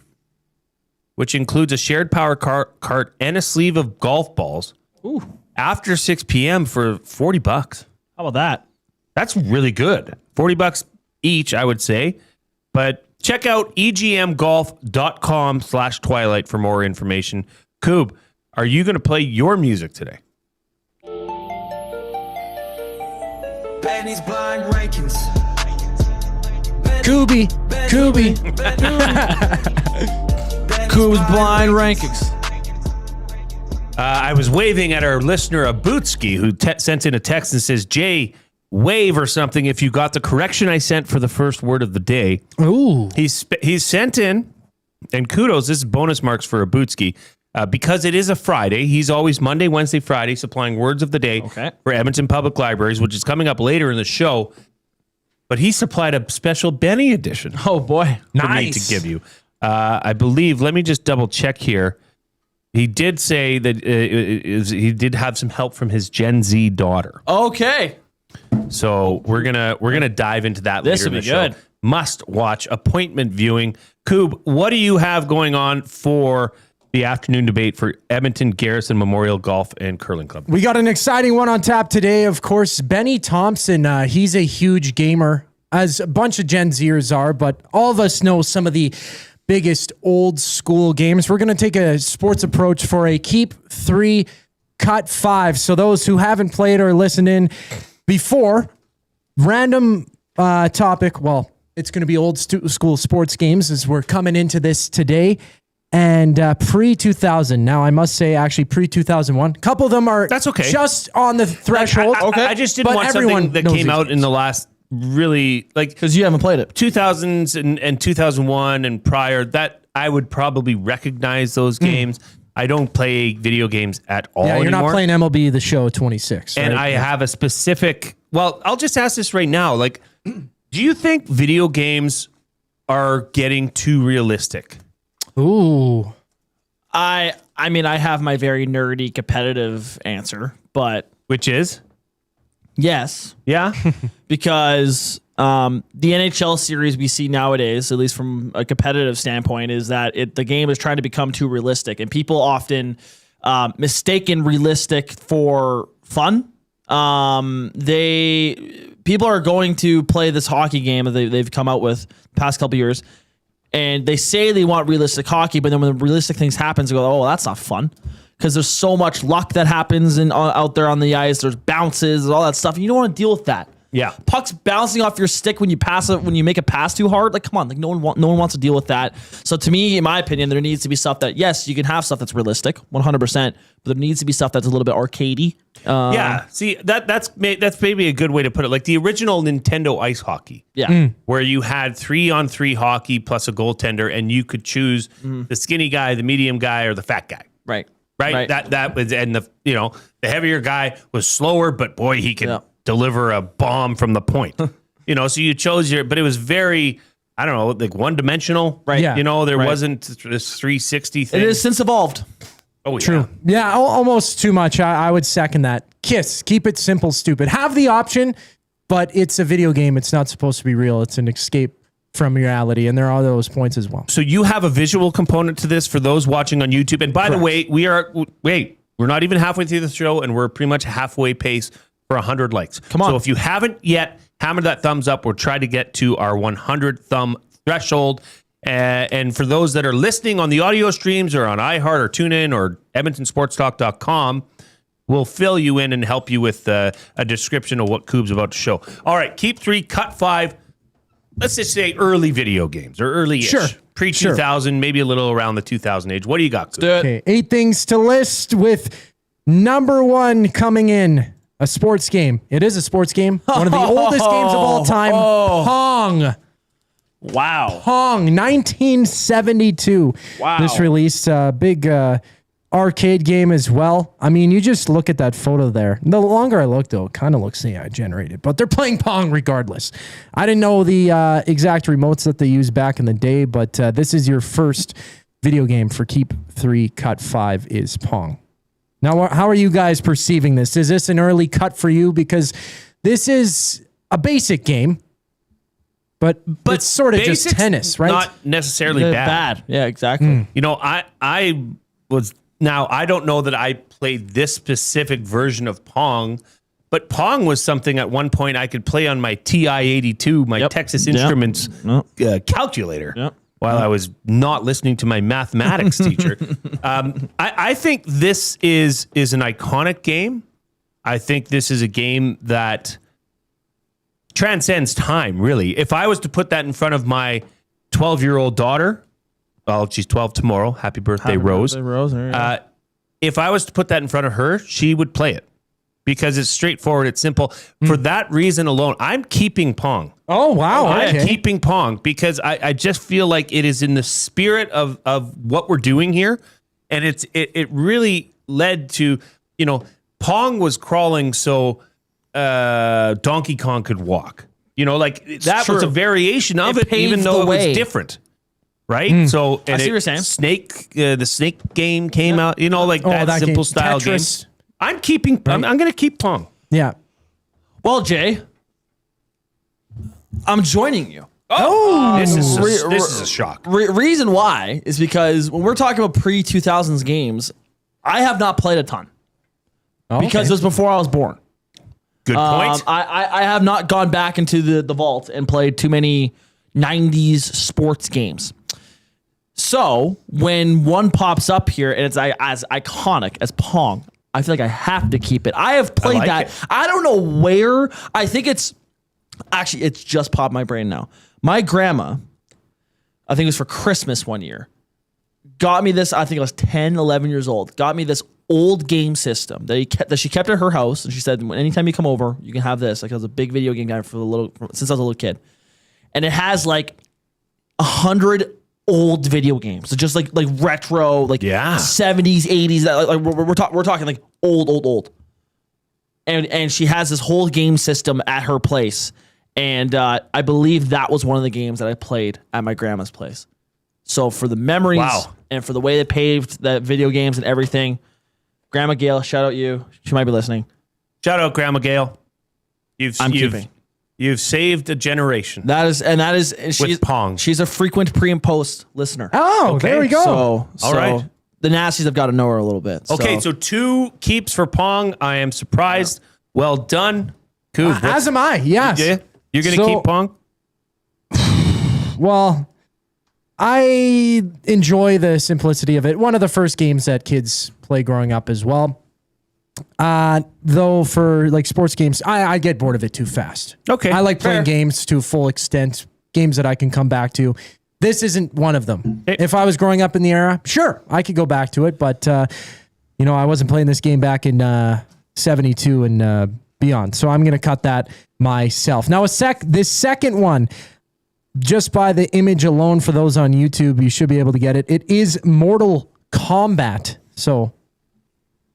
which includes a shared power cart and a sleeve of golf balls. Ooh. After 6 p.m. for $40. How about that? That's really good. $40 each, I would say. But check out egmgolf.com/twilight for more information. Coob, are you going to play your music today? Benny's blind rankings. Koobie. Coob's blind rankings. I was waving at our listener, Abutski, who sent in a text and says, Jay, wave or something if you got the correction I sent for the first word of the day. Ooh. He's sent in, and kudos, this is bonus marks for Abutski, because it is a Friday. He's always Monday, Wednesday, Friday, supplying words of the day for Edmonton Public Libraries, which is coming up later in the show. But he supplied a special Benny edition. Oh, boy. For me to give you. I believe, let me just double check here. He did say that he did have some help from his Gen Z daughter. Okay. So we're gonna dive into that later in the show. Good. Must watch appointment viewing. Coob, what do you have going on for the afternoon debate for Edmonton Garrison Memorial Golf and Curling Club? We got an exciting one on tap today. Of course, Ben Thomson. He's a huge gamer, as a bunch of Gen Zers are, but all of us know some of the biggest old school games. We're going to take a sports approach for a keep 3, cut 5. So those who haven't played or listened in before, random topic. Well, it's going to be old school sports games as we're coming into this today. And pre-2000. Now, I must say, actually, pre-2001. A couple of them are just on the threshold. I just didn't want something that came out in the last really, like, because you haven't played it. 2000s and 2001 and prior, that I would probably recognize those games. I don't play video games at all anymore. You're not playing MLB The Show 26. And right? I have a specific, well, I'll just ask this right now. Like, do you think video games are getting too realistic? Ooh. I mean, I have my very nerdy competitive answer, but... Which is? Yes. Yeah? Because the NHL series we see nowadays, at least from a competitive standpoint, is that the game is trying to become too realistic. And people often mistaken realistic for fun. People are going to play this hockey game that they've come out with the past couple years, and they say they want realistic hockey, but then when the realistic things happen, they go, oh, that's not fun. Because there's so much luck that happens out there on the ice. There's bounces and all that stuff. And you don't want to deal with that. Yeah. Pucks bouncing off your stick when you pass it, when you make a pass too hard. Like, come on, like no one wants to deal with that. So to me, in my opinion, there needs to be stuff that, yes, you can have stuff that's realistic, 100%, but there needs to be stuff that's a little bit arcadey. Yeah. See, that's maybe a good way to put it. Like the original Nintendo ice hockey. Yeah. Where you had 3-on-3 hockey plus a goaltender, and you could choose the skinny guy, the medium guy, or the fat guy. Right. Right. That was, and the heavier guy was slower, but boy, he could deliver a bomb from the point. So you chose but it was very, I don't know, like one dimensional. Right. Yeah. There wasn't this 360 thing. It has since evolved. Oh, True. Yeah, almost too much. I would second that. KISS. Keep it simple, stupid. Have the option, but it's a video game. It's not supposed to be real. It's an escape from reality, and there are those points as well. So you have a visual component to this for those watching on YouTube. And by the way, we're not even halfway through the show, and we're pretty much halfway pace for 100 likes. Come on. So if you haven't yet, hammer that thumbs up. We'll try to get to our 100 thumb threshold. And for those that are listening on the audio streams or on iHeart or TuneIn or EdmontonSportsTalk.com, we'll fill you in and help you with a description of what Coob's about to show. All right, keep 3, cut 5. Let's just say early video games or early-ish. Sure. Pre-2000, maybe a little around the 2000 age. What do you got, Coob? Okay, 8 things to list with number 1 coming in. A sports game. It is a sports game. One of the oldest games of all time. Pong. Wow. Pong, 1972. Wow. This released a big arcade game as well. I mean, you just look at that photo there. The longer I look, though, it kind of looks AI generated, but they're playing Pong regardless. I didn't know the exact remotes that they used back in the day, but this is your first video game for Keep 3, Cut 5 is Pong. Now, how are you guys perceiving this? Is this an early cut for you? Because this is a basic game, but it's sort of just tennis, right? Not necessarily bad. Yeah, exactly. You know, I don't know that I played this specific version of Pong, but Pong was something at one point I could play on my TI-82, my Texas Instruments calculator. While I was not listening to my mathematics teacher. I think this is an iconic game. I think this is a game that transcends time, really. If I was to put that in front of my 12-year-old daughter, well, she's 12 tomorrow. Happy birthday, Rose. If I was to put that in front of her, she would play it because it's straightforward. It's simple. For that reason alone, I'm keeping Pong. Oh, wow. I'm keeping Pong because I just feel like it is in the spirit of what we're doing here. And it really led to, Pong was crawling so Donkey Kong could walk. That was a variation of it even though it was different. Right? So, and I see what you're saying. The Snake game came out, that simple game. style Tetris. game. I'm keeping, I'm going to keep Pong. Yeah. Well, Jay, I'm joining you. This is a shock. Reason why is because when we're talking about pre-2000s games, I have not played a ton. Because it was before I was born. Good point. I have not gone back into the vault and played too many 90s sports games. So when one pops up here and it's as iconic as Pong, I feel like I have to keep it. I have played that. I don't know where. I think it's just popped my brain now. My grandma, I think it was for Christmas one year, got me this. I think I was 10, 11 years old. Got me this old game system that she kept at her house, and she said, anytime you come over, you can have this. Like, I was a big video game guy since I was a little kid, and it has like 100 old video games, so just like retro, 70s, 80s. We're talking like old. And she has this whole game system at her place. And I believe that was one of the games that I played at my grandma's place. So for the memories and for the way they paved the video games and everything, Grandma Gail, shout out you. She might be listening. Shout out Grandma Gail. You've saved a generation. She's Pong. She's a frequent pre and post listener. Oh, okay. There we go. All right. The Nasties have got to know her a little bit. Okay, so 2 keeps for Pong. I am surprised. Well done. Cool. As am I, yes. Yeah. You're going to keep Pong? Well, I enjoy the simplicity of it. One of the first games that kids play growing up as well. Though for like sports games, I get bored of it too fast. Okay. I like playing games to a full extent, games that I can come back to. This isn't one of them. If I was growing up in the era, sure, I could go back to it. But, I wasn't playing this game back in 72 and beyond. So I'm going to cut that myself. Now, this second one, just by the image alone, for those on YouTube, you should be able to get it. It is Mortal Kombat. So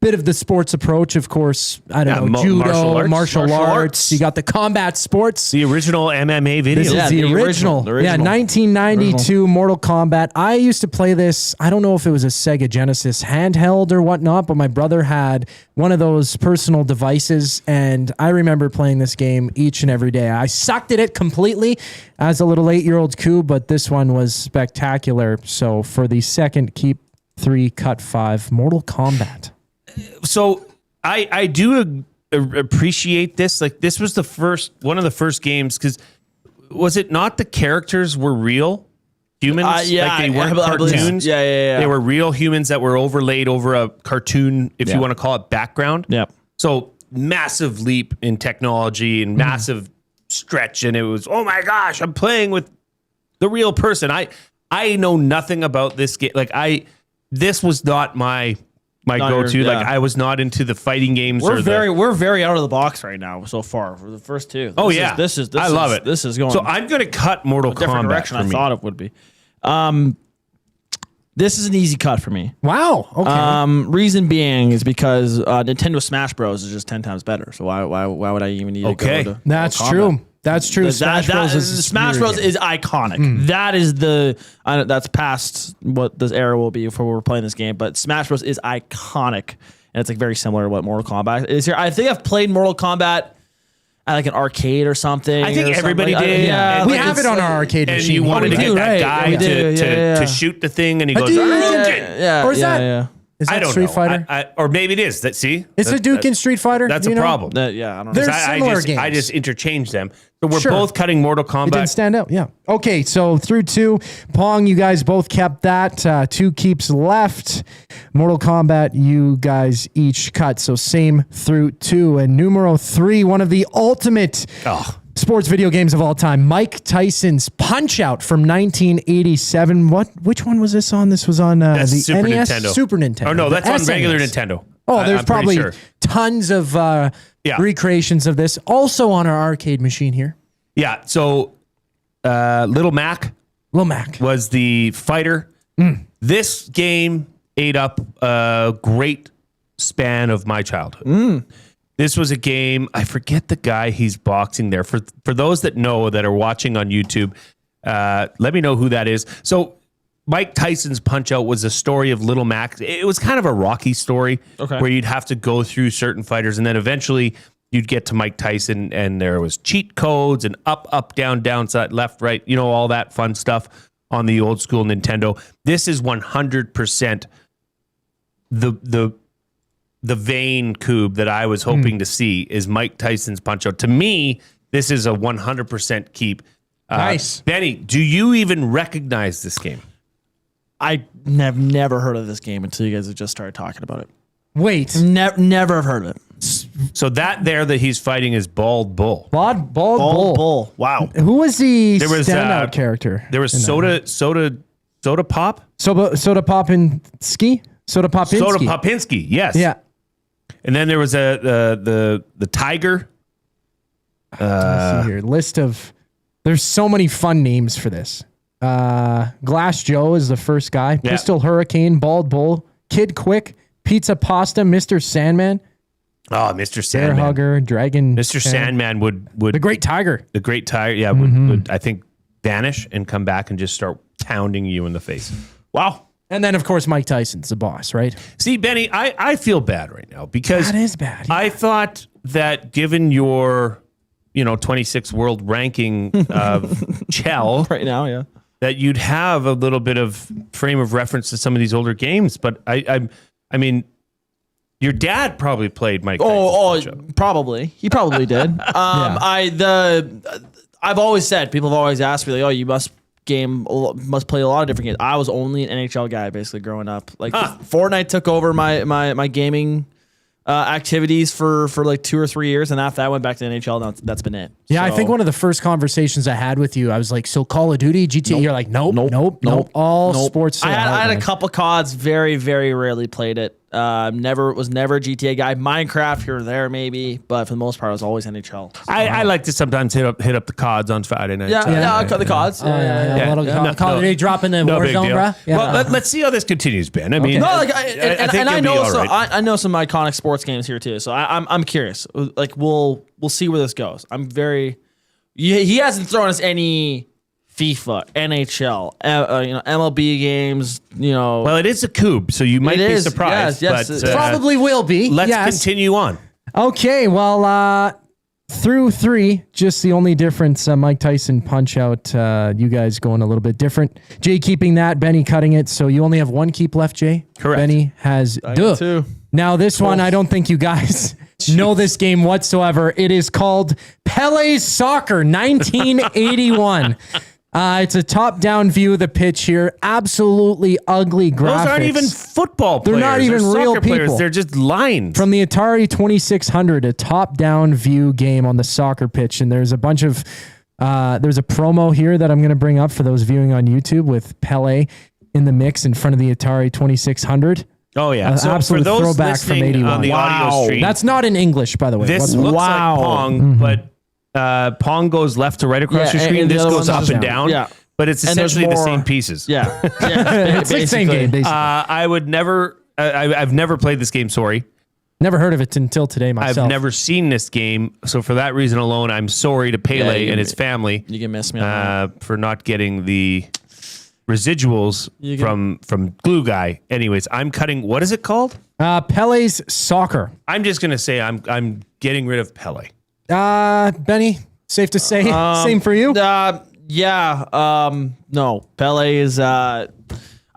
bit of the sports approach, of course. I don't know, judo, martial arts. You got the combat sports. The original MMA video. This is the original. Yeah, 1992 Mortal Kombat. I used to play this. I don't know if it was a Sega Genesis handheld or whatnot, but my brother had one of those personal devices, and I remember playing this game each and every day. I sucked at it completely as a little 8-year-old coup, but this one was spectacular. So for the second keep 3, cut 5, Mortal Kombat. So I do appreciate this. Like, this was one of the first games, because was it not the characters were real humans? Yeah, like they weren't cartoons. Yeah. They were real humans that were overlaid over a cartoon, if you want to call it, background. Yeah. So massive leap in technology and massive stretch, and it was, oh my gosh, I'm playing with the real person. I know nothing about this game. Like, this was not my go-to. Like, I was not into the fighting games. We're very out of the box right now so far for the first 2. This is I love it. This is going. So I'm going to cut Mortal different Kombat direction for I me. thought it would be. This is an easy cut for me. Wow. Okay. Reason being is because Nintendo Smash Bros is just 10 times better. So why would I even need to go to That's Mortal Kombat? true. That's true. Smash Bros. is iconic. That is that's past what this era will be before we're playing this game. But Smash Bros. is iconic, and it's like very similar to what Mortal Kombat is here. I think I've played Mortal Kombat at like an arcade or something. I think everybody like, did. We have it on our arcade and machine. you wanted to get that guy to shoot the thing, and he goes, Or is that is that I don't Street know. Fighter? Or maybe it is. See? Is it Duke in Street Fighter? That's Do a you know? problem. I don't know. They're similar games. I just interchanged them. So we're Sure. both cutting Mortal It Kombat. didn't stand out. Yeah. Okay. So through 2, Pong, you guys both kept that. 2 keeps left. Mortal Kombat, you guys each cut. So same through 2. And numero 3, one of the ultimate sports video games of all time, Mike Tyson's Punch-Out from 1987. Which one was this on? This was on the Super NES? Nintendo. Super Nintendo. Oh, no, that's on SNES. regular Nintendo. Oh, there's I'm pretty probably sure. tons of recreations of this. Also on our arcade machine here. Yeah. So Little Mac was the fighter. This game ate up a great span of my childhood. This was a game. I forget the guy he's boxing there. For those that know that are watching on YouTube, let me know who that is. So Mike Tyson's Punch-Out was a story of Little Mac. It was kind of a Rocky story where you'd have to go through certain fighters, and then eventually you'd get to Mike Tyson, and there was cheat codes and up, down, downside, left, right, all that fun stuff on the old school Nintendo. This is 100% the vein cube that I was hoping to see is Mike Tyson's Punch-Out. To me, this is a 100% keep. Nice. Benny, do you even recognize this game? I have never heard of this game until you guys have just started talking about it. Wait. Never have heard of it. So that he's fighting is Bald Bull. Bald Bull. Wow. Who was the There was, standout character? There was in that? Soda Pop? Soda Popinski? Soda Popinski. Soda Popinski, yes. Yeah. And then there was the Tiger. Let's see here. List of. There's so many fun names for this. Glass Joe is the first guy. Yeah. Pistol Hurricane, Bald Bull, Kid Quick, Pizza Pasta, Mr. Sandman. Oh, Mr. Bear Sandman. Hugger, Dragon. Mr. Sandman would The Great Tiger. The Great Tiger, yeah, would I think vanish and come back and just start pounding you in the face. Wow. And then, of course, Mike Tyson's the boss, right? See, Benny, I feel bad right now because That is bad. I thought that given your 26 world ranking of Chell right now, yeah, that you'd have a little bit of frame of reference to some of these older games. But I mean, your dad probably played Mike Tyson's probably. He probably did. I've always said, people have always asked me, like, oh, you must play a lot of different games. I was only an NHL guy basically growing up. Like Fortnite took over my gaming activities for like 2 or 3 years, and after that I went back to NHL. Now that's been it. Yeah, I think one of the first conversations I had with you, I was like, so Call of Duty, GTA? Nope. You're like, nope. All sports. I had a couple CODs, very, very rarely played it. Was never a GTA guy. Minecraft here or there maybe, but for the most part I was always NHL. So. I like to sometimes hit up the CODs on Friday night. The CODs. Call of Duty dropping the Warzone, bro. Yeah. Well, let's see how this continues, Ben. I mean, I know some iconic sports games here too. So I'm curious. Like we'll see where this goes. I'm very. He hasn't thrown us any FIFA, NHL, MLB games. Well, it is a cube, so you might be surprised. Yes, but, it probably will be. Let's continue on. Okay, well, through 3, just the only difference, Mike Tyson Punch-Out, you guys going a little bit different. Jay keeping that, Benny cutting it, so you only have 1 keep left, Jay. Correct. Benny has 2. Now, this one, I don't think you guys know this game whatsoever. It is called Pele's Soccer 1981. It's a top-down view of the pitch here. Absolutely ugly graphics. Those aren't even football players. They're not even real people. Players. They're just lines. From the Atari 2600, a top-down view game on the soccer pitch. And there's a bunch of... there's a promo here that I'm going to bring up for those viewing on YouTube with Pele in the mix in front of the Atari 2600. Oh, yeah. So absolute for those throwback from 81. On the audio stream, that's not in English, by the way. This looks like Pong, but Pong goes left to right across your screen. This goes up and down. Yeah. But it's essentially the same pieces. Yeah. It's like the same game, basically. I would never... I've never played this game, sorry. Never heard of it until today myself. I've never seen this game, so for that reason alone, I'm sorry to Pele and his family. You can miss me on for not getting the residuals from Glue Guy. Anyways, I'm cutting. What is it called? Pele's Soccer. I'm just gonna say I'm getting rid of Pele. Benny, safe to say, same for you. No, Pele is. I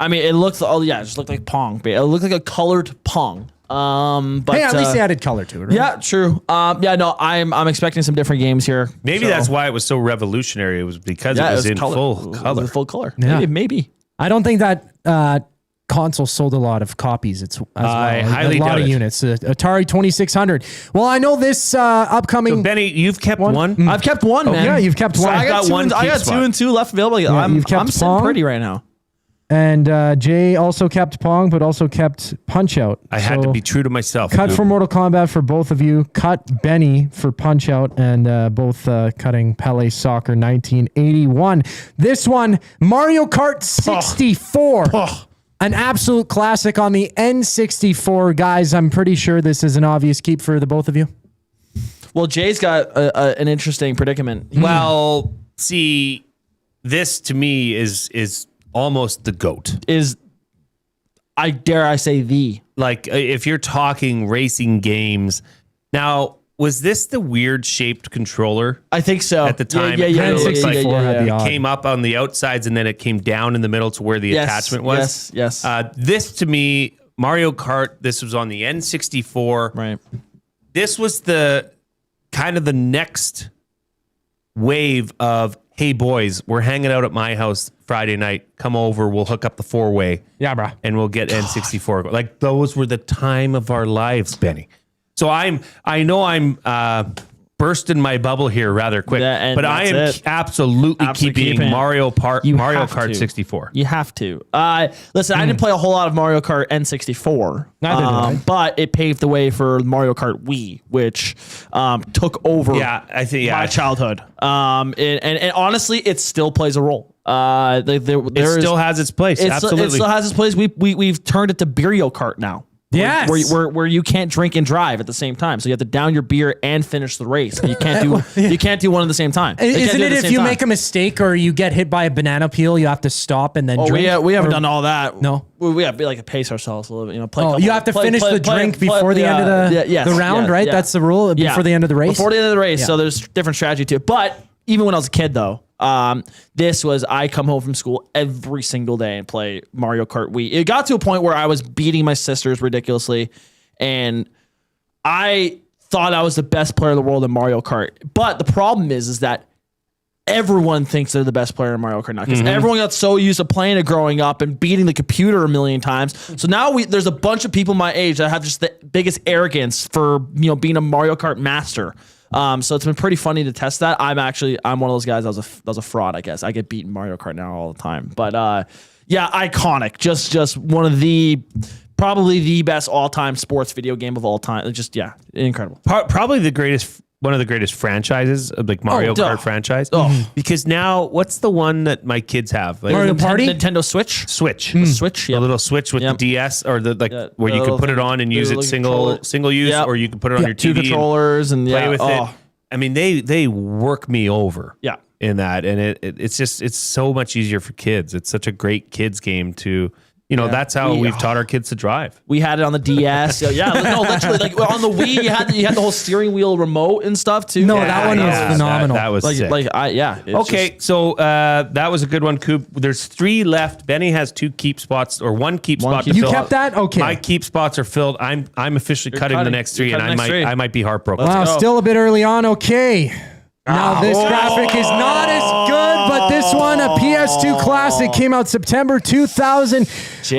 mean, it looks. Oh yeah, it just looked like Pong. It looked like a colored Pong. But hey, at least they added color to it. Right? Yeah, true. I'm expecting some different games here. Maybe that's why it was so revolutionary. It was because it was in full color. It was full color. Yeah. Maybe. I don't think that console sold a lot of copies. It's I highly a lot doubt of it. units. Atari 2600. Well, I know this upcoming. So Benny, you've kept one. I've kept one, man. Yeah, you've kept one. I got two and two left available. Yeah, I'm you've kept sitting Pong. pretty right now. And Jay also kept Pong, but also kept Punch Out. I had to be true to myself. Cut for Mortal Kombat for both of you. Cut Benny for Punch Out, and both cutting Pele Soccer 1981. This one, Mario Kart 64. An absolute classic on the N64. Guys, I'm pretty sure this is an obvious keep for the both of you. Well, Jay's got an interesting predicament. Well, see, this to me is almost the GOAT. I dare say the. Like, if you're talking racing games. Now, was this the weird shaped controller? I think so. At the time, It came up on the outsides and then it came down in the middle to where the attachment was. Yes. This to me, Mario Kart, this was on the N64. Right. This was the kind of the next wave of, hey boys, we're hanging out at my house Friday night. Come over, we'll hook up the 4-way. Yeah, bro. And we'll get N64. Like, those were the time of our lives, Benny. So I know I'm bursting my bubble here rather quick, but I am absolutely keeping Mario Kart 64. You have to. Listen, I didn't play a whole lot of Mario Kart N64. Neither did I. But it paved the way for Mario Kart Wii, which took over my childhood. And honestly, it still plays a role. It still has its place. Absolutely. It still has its place. We've turned it to Beerio Kart now. Yes. Where you can't drink and drive at the same time, so you have to down your beer and finish the race. You can't do one at the same time. Isn't it if you make a mistake or you get hit by a banana peel, you have to stop and then drink? We haven't done all that. No, we have to like pace ourselves a little bit. You have to finish the drink before the end of the round, right? That's the rule before the end of the race. Before the end of the race, so there's different strategy to it. But even when I was a kid, though. This was, I come home from school every single day and play Mario Kart Wii. It got to a point where I was beating my sisters ridiculously, and I thought I was the best player in the world in Mario Kart. But the problem is that everyone thinks they're the best player in Mario Kart now because everyone got so used to playing it growing up and beating the computer a million times. So now there's a bunch of people my age that have just the biggest arrogance for being a Mario Kart master. So it's been pretty funny to test that. I'm one of those guys that was a fraud, I guess. I get beaten Mario Kart now all the time. But iconic. Just one of probably the best all-time sports video game of all time. Just incredible. Probably one of the greatest franchises, like Mario Kart franchise. Because now, what's the one that my kids have? Like, Mario Party? Nintendo Switch. Switch. Switch. The little Switch with the DS, or where you can put it on and use it single use, or you can put it on your TV. Two controllers and play with it. I mean, they work me over. Yeah. In that, and it's so much easier for kids. It's such a great kids game to. That's how we've taught our kids to drive. We had it on the DS. Literally, like on the Wii, you had the whole steering wheel remote and stuff too. No, that one was phenomenal. That was sick. So that was a good one, Coop. There's 3 left. Benny has 2 keep spots or 1 keep spot. You kept that? Okay. My keep spots are filled. I'm officially cutting the next 3, and I might be heartbroken. Wow, still a bit early on. Okay. Now, this graphic is not as good, but this one, a PS2 classic, came out September 2000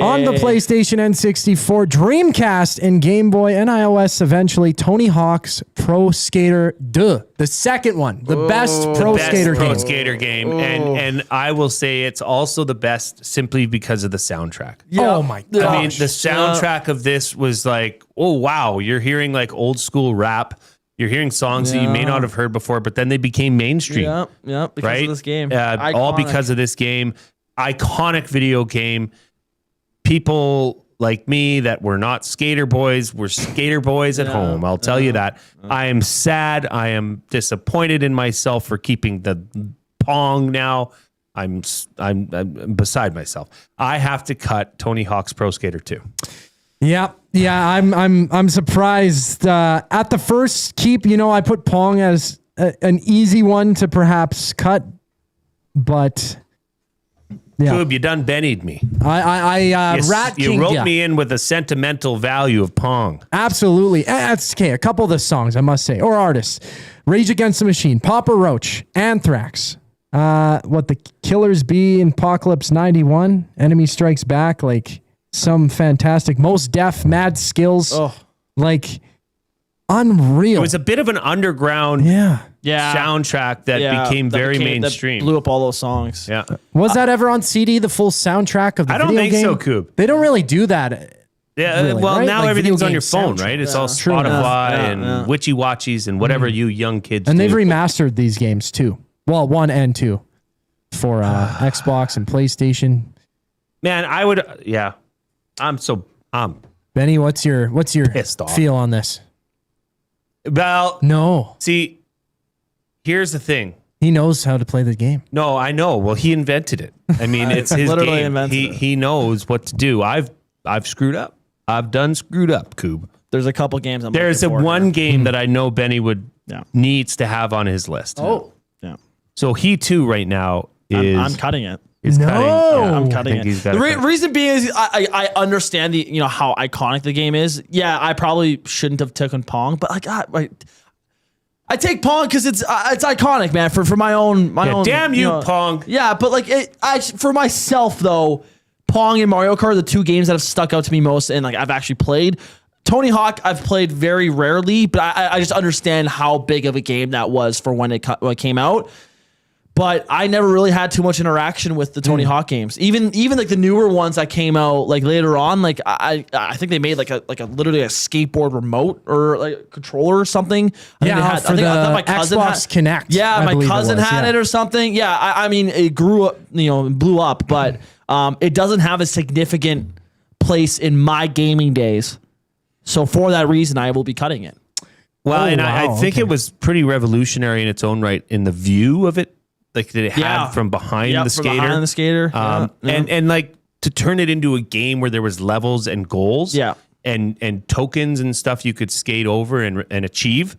on the PlayStation N64, Dreamcast, and Game Boy, and iOS eventually. Tony Hawk's Pro Skater 2, the second one, the best Pro Skater game. And I will say it's also the best simply because of the soundtrack. Yeah. Oh, my gosh. I mean, the soundtrack of this was like, oh, wow, you're hearing like old school rap. You're hearing songs that you may not have heard before, but then they became mainstream. Yeah, because of this game. All because of this game. Iconic video game. People like me that were not skater boys were skater boys at home. I'll tell you that. I am sad. I am disappointed in myself for keeping the Pong now. I'm beside myself. I have to cut Tony Hawk's Pro Skater 2. Yeah. I'm surprised. At the first keep, I put Pong as an easy one to perhaps cut, but yeah. Coob, you done Bennied me. You wrote me in with a sentimental value of Pong. Absolutely. That's okay. A couple of the songs, I must say, or artists: Rage Against the Machine, Papa Roach, Anthrax. The Killers Be in Apocalypse 91, Enemy Strikes Back, like some fantastic, Most Def, Mad Skills, like unreal. It was a bit of an underground soundtrack that became very mainstream. That blew up all those songs. Yeah. Was that ever on CD, the full soundtrack of the video game? I don't think so, Coop. They don't really do that. Yeah, really, well, right? now Like everything's on your video game phone, right? It's soundtrack. all True Spotify enough. and Witchy Watchies and whatever you young kids do. And they've remastered these games too. Well, 1 and 2 for Xbox and PlayStation. Man, I would. Yeah, I'm Benny, what's your pissed off. feel on this? Well, no. See, here's the thing. He knows how to play the game. No, I know. Well, he invented it. I mean, it's his literally game. invented it. He knows what to do. I've screwed up. I've done screwed up, Coob. There's a couple games There's one game that I know Benny would needs to have on his list. Oh. Yeah. So he too right now is. I'm cutting it. Is No. cutting. Yeah, I'm I cutting think it. he's got The to cut it. reason being is I understand the how iconic the game is. Yeah, I probably shouldn't have taken Pong, but I take Pong because it's iconic, man. For my own damn you, Pong. Yeah, but for myself though, Pong and Mario Kart are the two games that have stuck out to me most, and I've actually played. Tony Hawk, I've played very rarely, but I just understand how big of a game that was for when it came out. But I never really had too much interaction with the Tony Hawk games. Even the newer ones that came out later on, I think they made literally a skateboard remote or a controller or something. For the Xbox Kinect. Yeah, I my believe cousin it was, had yeah. it or something. Yeah, I mean it grew up, blew up, but it doesn't have a significant place in my gaming days. So for that reason, I will be cutting it. Well, I think it was pretty revolutionary in its own right in the view of it. That it had from behind the skater. Behind the skater. And to turn it into a game where there was levels and goals and tokens and stuff you could skate over and achieve.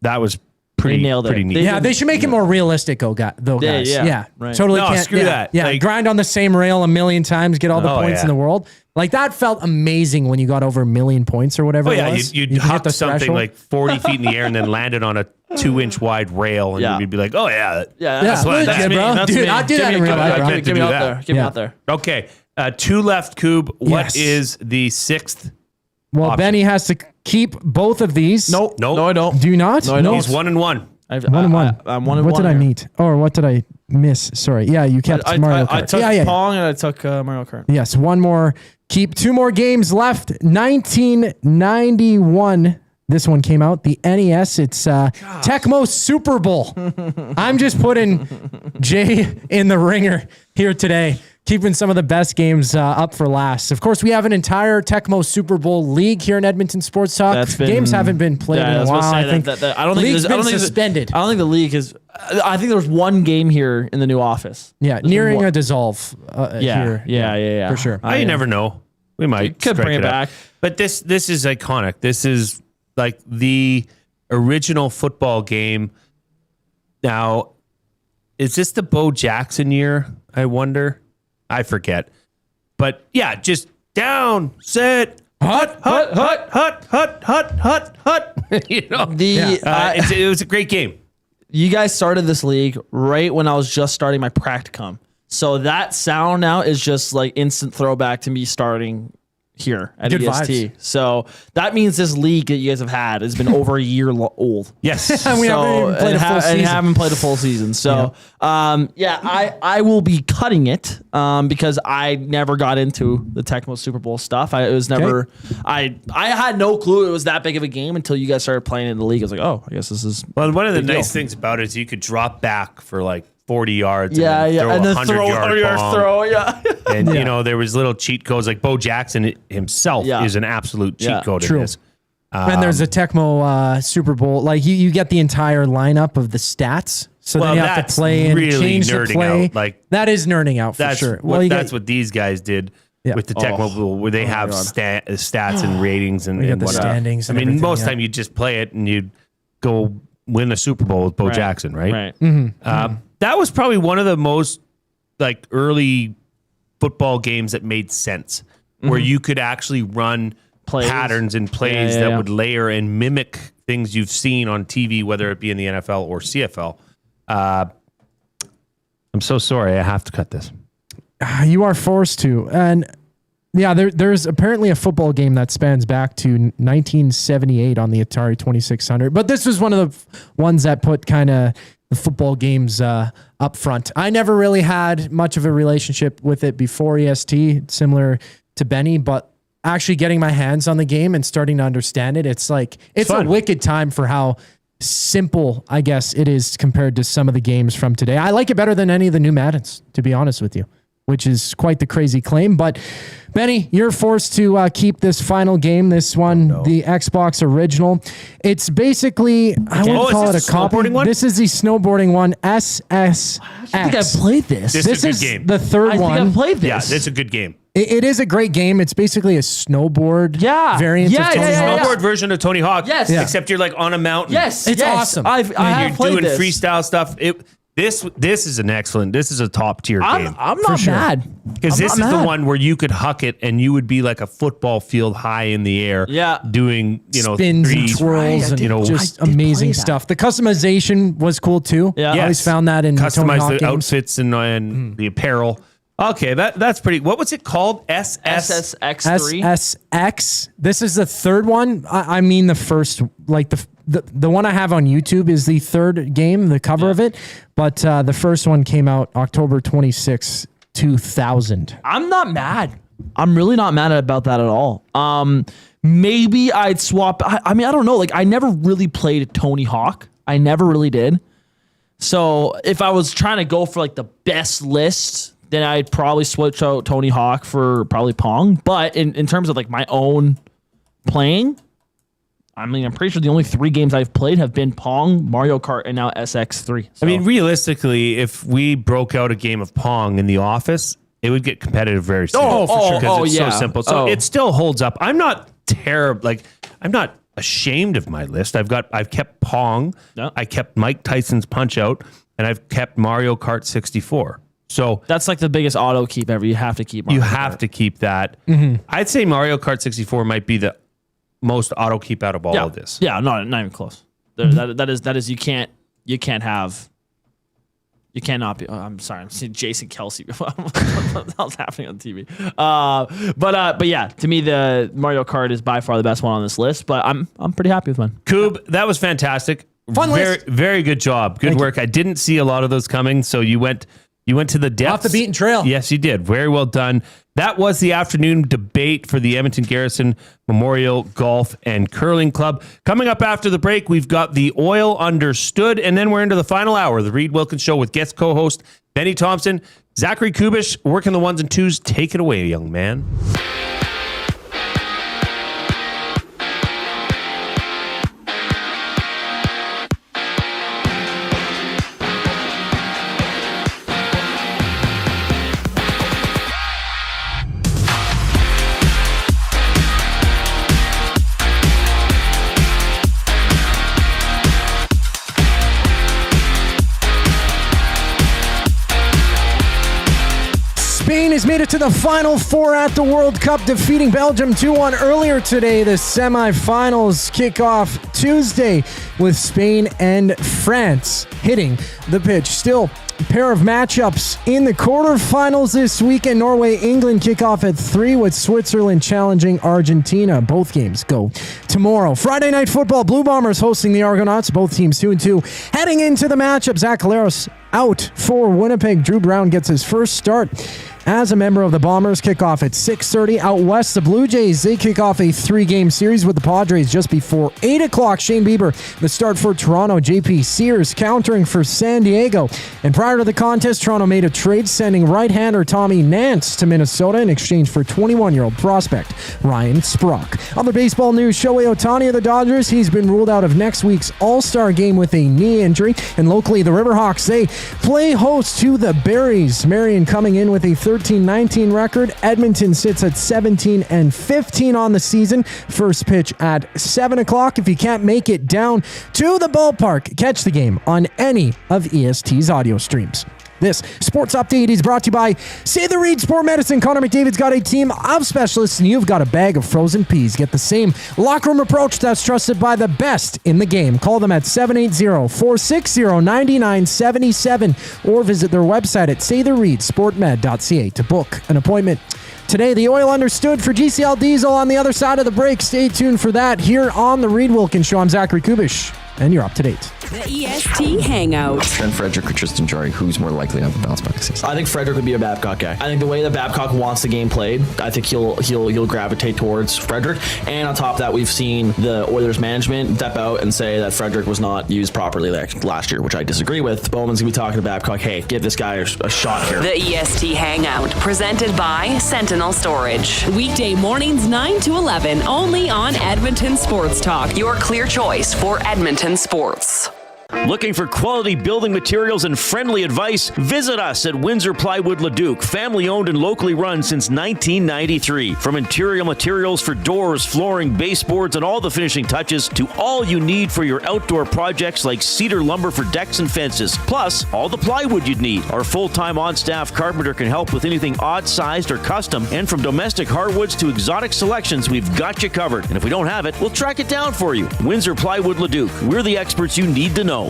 That was pretty neat. They should make it more realistic, though, guys. Yeah, right. Totally No, can't. screw that. Yeah, grind on the same rail a million times, get all the points in the world. That felt amazing when you got over 1 million points or whatever. Oh yeah, it was. you'd hit hop the something threshold. 40 feet in the air and then landed on a 2-inch wide rail, and you'd be like, "Oh yeah, that's legit, me, bro. that's Dude, me. I'd do that in real life, bro. Get me out there. Get me out there. Okay, 2 left, Coob. What Yes. is the 6th? Well, option? Benny has to keep both of these. No, I don't. Do you not? No, I don't. He's 1-1. One and one. I'm 1 and 1. What did I meet? Or what did I miss? Sorry. Yeah, you kept Mario Kart. I took Pong and I took Mario Kart. Yes, one more. Keep 2 more games left. 1991. This one came out. The NES. It's Tecmo Super Bowl. I'm just putting Jay in the ringer here today, keeping some of the best games up for last. Of course, we have an entire Tecmo Super Bowl league here in Edmonton Sports Talk. Games haven't been played in a while. I think I don't think league's been the suspended. I don't think the league is. I think there's one game here in the new office. Yeah, nearing a dissolve. Here. Yeah, for sure. You never know. We might could strike bring it up. back. But this is iconic. This is like the original football game. Now, is this the Bo Jackson year? I wonder. I forget. But yeah, just down, sit, hut. It was a great game. You guys started this league right when I was just starting my practicum. So that sound now is just like instant throwback to me starting here at Good EST. vibes. So that means this league that you guys have had has been over a year old. Yes. And we haven't even played a full season. And haven't played a full season. So I will be cutting it because I never got into the Tecmo Super Bowl stuff. I had no clue it was that big of a game until you guys started playing in the league. I was like, oh, I guess this is Well, one of the big nice deal. things about it is you could drop back for like 40 yards and then throw and a then 100-yard bomb. throw. And, there was little cheat codes. Like Bo Jackson himself is an absolute cheat code in this. And there's a Tecmo Super Bowl. Like you get the entire lineup of the stats So then you have to play and really change the nerding play. out. Like that is nerding out for sure. That's what these guys did with the Tecmo, where they have stats and ratings and the whatnot. standings. I mean, most time you just play it and you'd go win the Super Bowl with Bo Jackson, right? Right. Mm-hmm. That was probably one of the most like early football games that made sense, where you could actually run patterns and plays that would layer and mimic things you've seen on TV, whether it be in the NFL or CFL. I'm so sorry. I have to cut this. You are forced to. And yeah, there's apparently a football game that spans back to 1978 on the Atari 2600. But this was one of the ones that put kind of the football games up front. I never really had much of a relationship with it before EST, similar to Benny, but actually getting my hands on the game and starting to understand it, it's a wicked time for how simple, I guess, it is compared to some of the games from today. I like it better than any of the new Maddens, to be honest with you, which is quite the crazy claim. But Benny, you're forced to keep this final game, this one, the Xbox original. It's basically, I wouldn't call it a copy. One? This is the snowboarding one, SSX. I think I've played this. This is a good game. The third one. I think I've played this. Yeah, it's a good game. It is a great game. It's basically a snowboard variant of Tony Hawk. Snowboard version of Tony Hawk. Yes. Yeah. Except you're like on a mountain. Yes. It's awesome. I have You're played doing this. freestyle stuff. This is an excellent. This is a top tier game. I'm not mad. Because this is the one where you could huck it and you would be like a football field high in the air. Yeah. Doing, spins and twirls and just amazing stuff. The customization was cool too. Yeah. I always found that in Tony customize Hawk the games. outfits and the apparel. Okay, that's pretty. What was it called? SSX3. SSX. This is the third one. I mean the first, like the one I have on YouTube is the third game, the cover of it. But the first one came out October 26, 2000. I'm not mad. I'm really not mad about that at all. Maybe I'd swap. I mean, I don't know. Like, I never really played Tony Hawk. I never really did. So if I was trying to go for like the best list, then I'd probably switch out Tony Hawk for probably Pong. But in terms of like my own playing, I mean, I'm pretty sure the only 3 games I've played have been Pong, Mario Kart, and now SX3. So. I mean, realistically, if we broke out a game of Pong in the office, it would get competitive very soon. Oh, for sure. Because it's yeah. so simple. So it still holds up. I'm not terrible. Like, I'm not ashamed of my list. I've kept Pong. Yep. I kept Mike Tyson's Punch Out, and I've kept Mario Kart 64. So that's like the biggest auto keep ever. You have to keep Mario Kart. To keep that. Mm-hmm. I'd say Mario Kart 64 might be the most auto keep out of all of this. Yeah, not even close. That is you cannot be. Oh, I'm sorry, I'm seeing Jason Kelsey. What else happening on TV? But yeah, to me the Mario Kart is by far the best one on this list. But I'm pretty happy with mine. Koob, that was fantastic. Fun list. Very good job. Good work. I didn't see a lot of those coming, so you went to the depths. Off the beaten trail. Yes, you did. Very well done. That was the afternoon debate for the Edmonton Garrison Memorial Golf and Curling Club. Coming up after the break, we've got the Oil Understood, and then we're into the final hour, the Reid Wilkins Show with guest co-host Benny Thomson, Zachary Kubish, working the ones and twos. Take it away, young man. Spain has made it to the Final Four at the World Cup, defeating Belgium 2-1 earlier today. The semifinals kick off Tuesday with Spain and France hitting the pitch. Still, a pair of matchups in the quarterfinals this weekend. Norway-England kick off at 3 with Switzerland challenging Argentina. Both games go tomorrow. Friday Night Football, Blue Bombers hosting the Argonauts. Both teams 2-2. Heading into the matchup, Zach Caleros out for Winnipeg. Drew Brown gets his first start as a member of the Bombers. Kickoff at 6:30. Out west, the Blue Jays, they kick off a 3-game series with the Padres just before 8 o'clock. Shane Bieber, the start for Toronto. JP Sears countering for San Diego. And prior to the contest, Toronto made a trade sending right-hander Tommy Nance to Minnesota in exchange for 21-year-old prospect Ryan Sprock. Other baseball news, Shohei Ohtani of the Dodgers, he's been ruled out of next week's All-Star game with a knee injury. And locally, the Riverhawks, they play host to the Berries. Marion coming in with a 13-19 record. Edmonton sits at 17-15 on the season. First pitch at 7 o'clock. If you can't make it down to the ballpark, catch the game on any of EST's audio streams. This sports update is brought to you by Say the Reid Sport Medicine. Connor McDavid's got a team of specialists, and you've got a bag of frozen peas. Get the same locker room approach that's trusted by the best in the game. Call them at 780-460-9977 or visit their website at saythereidsportmed.ca to book an appointment. Today, the oil understood for GCL Diesel on the other side of the break. Stay tuned for that here on The Reid Wilkins Show. I'm Zachary Kubish, and you're up to date. The EST Hangout. Trent Frederick or Tristan Jarry, who's more likely to have a bounce back season? I think Frederick would be a Babcock guy. I think the way that Babcock wants the game played, I think he'll gravitate towards Frederick. And on top of that, we've seen the Oilers management step out and say that Frederick was not used properly last year, which I disagree with. Bowman's gonna be talking to Babcock, hey, give this guy a shot here. The EST Hangout, presented by Sentinel Storage. Weekday mornings 9 to 11, only on Edmonton Sports Talk. Your clear choice for Edmonton sports. Looking for quality building materials and friendly advice? Visit us at Windsor Plywood Leduc, family owned and locally run since 1993. From interior materials for doors, flooring, baseboards, and all the finishing touches to all you need for your outdoor projects like cedar lumber for decks and fences. Plus, all the plywood you'd need. Our full-time on-staff carpenter can help with anything odd-sized or custom. And from domestic hardwoods to exotic selections, we've got you covered. And if we don't have it, we'll track it down for you. Windsor Plywood Leduc. We're the experts you need to know.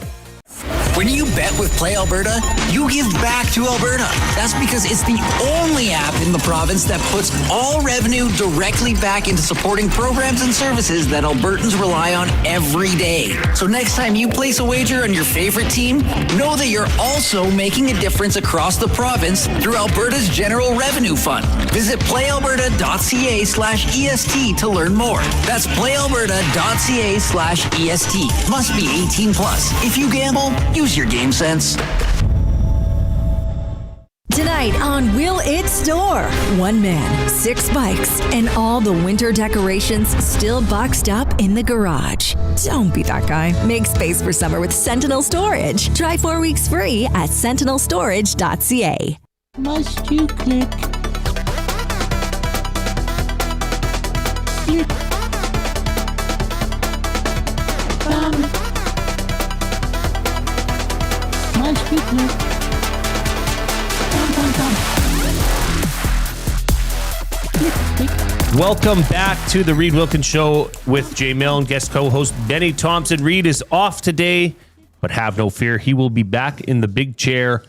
When you bet with Play Alberta, you give back to Alberta. That's because it's the only app in the province that puts all revenue directly back into supporting programs and services that Albertans rely on every day. So next time you place a wager on your favorite team, know that you're also making a difference across the province through Alberta's General Revenue Fund. Visit playalberta.ca/EST to learn more. That's playalberta.ca/EST. Must be 18 plus. If you gamble, use your game sense. Tonight on Will It Store? One man, 6 bikes, and all the winter decorations still boxed up in the garage. Don't be that guy. Make space for summer with Sentinel Storage. Try 4 weeks free at sentinelstorage.ca. Must you click? Click. Must you click? Welcome back to the Reid Wilkins Show with Jay Milne, guest co-host Ben Thomson. Reid is off today, but have no fear. He will be back in the big chair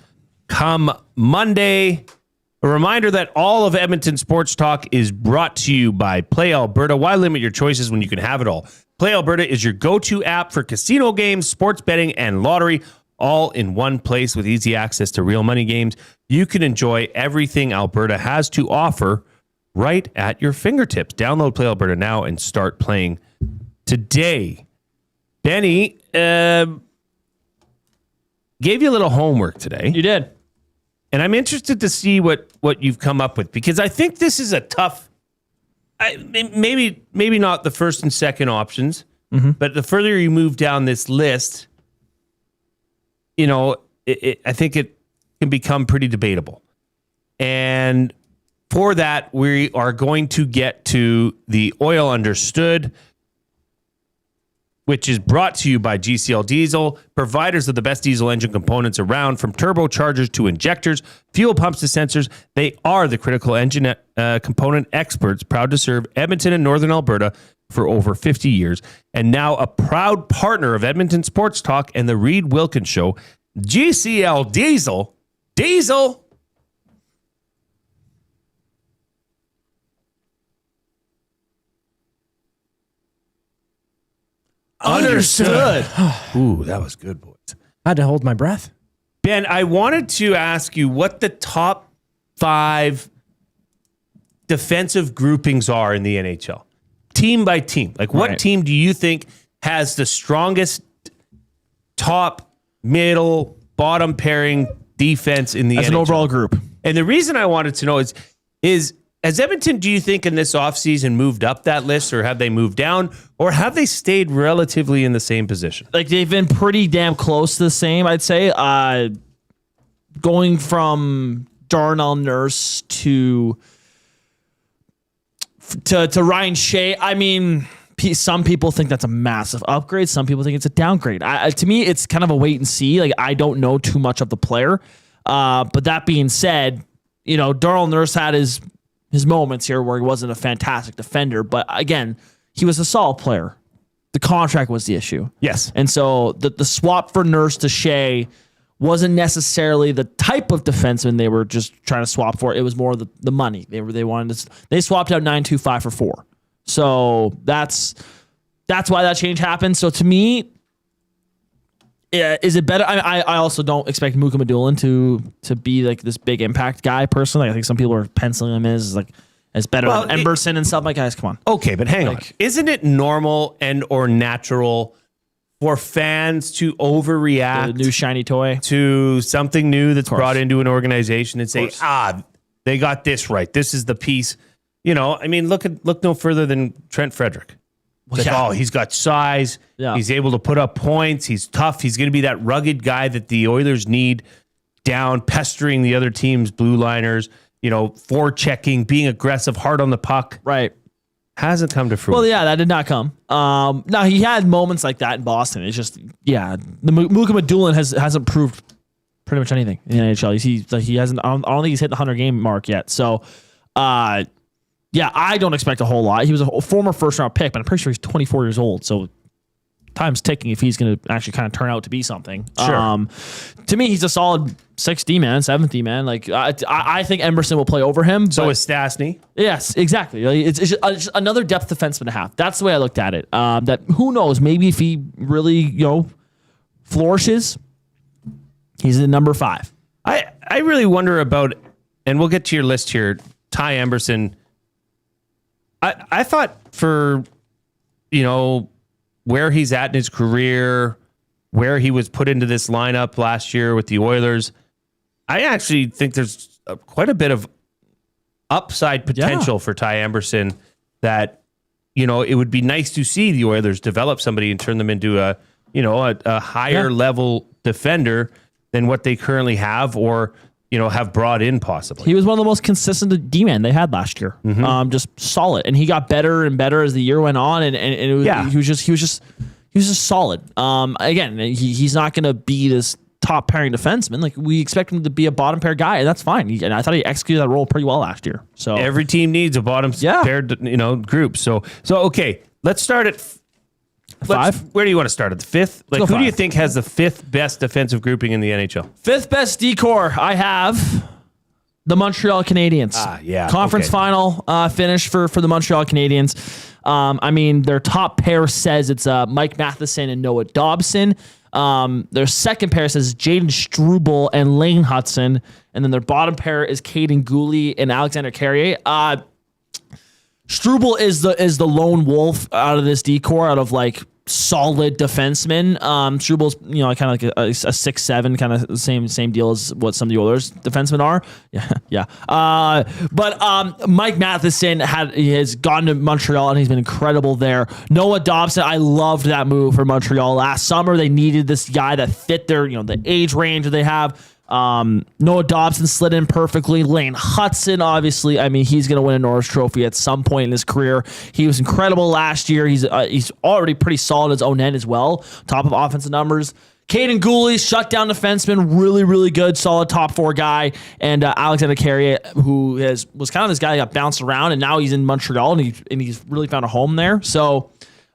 come Monday. A reminder that all of Edmonton Sports Talk is brought to you by Play Alberta. Why limit your choices when you can have it all? Play Alberta is your go-to app for casino games, sports betting, and lottery, all in one place with easy access to real money games. You can enjoy everything Alberta has to offer right at your fingertips. Download Play Alberta now and start playing today. Benny, gave you a little homework today. You did. And I'm interested to see what you've come up with, because I think this is a tough, maybe not the first and second options, but the further you move down this list, you know, I think it can become pretty debatable. And for that, we are going to get to the oil understood, which is brought to you by GCL Diesel, providers of the best diesel engine components around, from turbochargers to injectors, fuel pumps to sensors. They are the critical engine component experts, proud to serve Edmonton and Northern Alberta for over 50 years, and now a proud partner of Edmonton Sports Talk and the Reid Wilkins Show. GCL Diesel. Understood. Ooh, that was good, boys. I had to hold my breath. Ben, I wanted to ask you what the top 5 defensive groupings are in the NHL? Team by team. Like, what team do you think has the strongest top, middle, bottom pairing defense in the NHL? As an overall group. And the reason I wanted to know is has Edmonton, do you think, in this offseason moved up that list, or have they moved down, or have they stayed relatively in the same position? Like, they've been pretty damn close to the same, I'd say. Going from Darnell Nurse to Ryan Shea, I mean, some people think that's a massive upgrade. Some people think it's a downgrade. To me, it's kind of a wait and see. Like, I don't know too much of the player. But that being said, you know, Darnell Nurse had his moments here where he wasn't a fantastic defender. But again, he was a solid player. The contract was the issue. Yes. And so the swap for Nurse to Shea wasn't necessarily the type of defenseman they were just trying to swap for. It was more the money. They swapped out 925 for 4. So that's why that change happened. So to me, is it better? I also don't expect Muka Madulin to be like this big impact guy personally. I think some people are penciling him as better than Emberson and stuff. Like, guys, come on. Okay, but hang on. Isn't it normal and or natural for fans to overreact, the new shiny toy, to something new that's brought into an organization and say, they got this right. This is the piece. You know, I mean, look no further than Trent Frederick. He's got size. Yeah. He's able to put up points. He's tough. He's going to be that rugged guy that the Oilers need down, pestering the other team's blue liners, you know, forechecking, being aggressive, hard on the puck. Right. Hasn't come to fruition. Well, yeah, that did not come. Now, he had moments like that in Boston. It's just, the Muka Madulin hasn't proved pretty much anything in the NHL. He hasn't. I don't think he's hit the 100-game mark yet. So, I don't expect a whole lot. He was a former first-round pick, but I'm pretty sure he's 24 years old. So, time's ticking if he's going to actually kind of turn out to be something. Sure. To me, he's a solid 6D man, 7D man. Like, I think Emberson will play over him. So is Stastny. Yes, exactly. It's just another depth defenseman to have. That's the way I looked at it. That who knows? Maybe if he really flourishes, he's in number 5. I really wonder about, and we'll get to your list here. Ty Emberson. I thought for where he's at in his career, where he was put into this lineup last year with the Oilers, I actually think there's quite a bit of upside potential for Ty Emberson that, it would be nice to see the Oilers develop somebody and turn them into a higher level defender than what they currently have or, have brought in possibly. He was one of the most consistent D-men they had last year. Mm-hmm. Just solid. And he got better and better as the year went on. And it was, he was just solid. Again, he's not going to be this top pairing defenseman. Like, we expect him to be a bottom pair guy, and that's fine. And I thought he executed that role pretty well last year. So every team needs a bottom paired, group. So okay, let's start at 5. Where do you want to start? At the 5th? Like, who do you think has the 5th best defensive grouping in the NHL? 5th best decor, I have the Montreal Canadiens. Conference final finish for the Montreal Canadiens. Their top pair says it's Mike Matheson and Noah Dobson. Their second pair says Jaden Struble and Lane Hudson. And then their bottom pair is Caden Gooley and Alexander Carrier. Struble is the lone wolf out of this decor, out of like solid defensemen. Struble's kind of like a 6'7", kind of same deal as what some of the Oilers defensemen are. Yeah. But Mike Matheson has gone to Montreal and he's been incredible there. Noah Dobson, I loved that move for Montreal last summer. They needed this guy that fit their the age range that they have. Noah Dobson slid in perfectly. Lane Hudson, obviously, he's going to win a Norris Trophy at some point in his career. He was incredible last year. He's already pretty solid at his own end as well. Top of offensive numbers. Caden Gooley, shutdown defenseman, really, really good, solid top 4 guy. And Alexander Carrier, who was kind of this guy that got bounced around, and now he's in Montreal, and he's really found a home there. So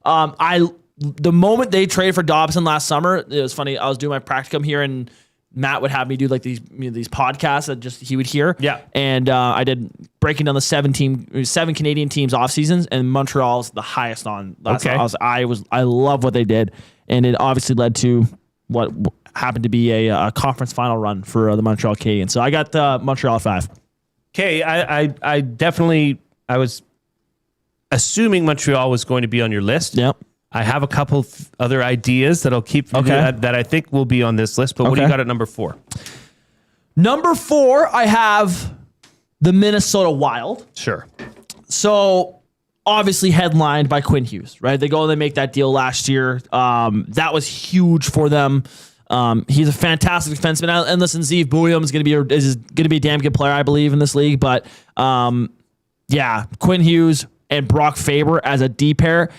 the moment they traded for Dobson last summer, it was funny. I was doing my practicum here, and Matt would have me do like these podcasts that just he would hear. Yeah. And I did breaking down the 7 Canadian teams off seasons, and Montreal's the highest on. Okay. I love what they did, and it obviously led to what happened to be a conference final run for the Montreal Canadiens. So I got Montreal 5. Okay, I definitely, I was assuming Montreal was going to be on your list. Yep. I have a couple other ideas that I'll keep that I think will be on this list, but what do you got at number 4? Number 4, I have the Minnesota Wild. Sure. So obviously headlined by Quinn Hughes, right? They go and they make that deal last year. That was huge for them. He's a fantastic defenseman. And listen, Zeev Bouillon is going to be a damn good player, I believe, in this league. But Quinn Hughes and Brock Faber as a D pair,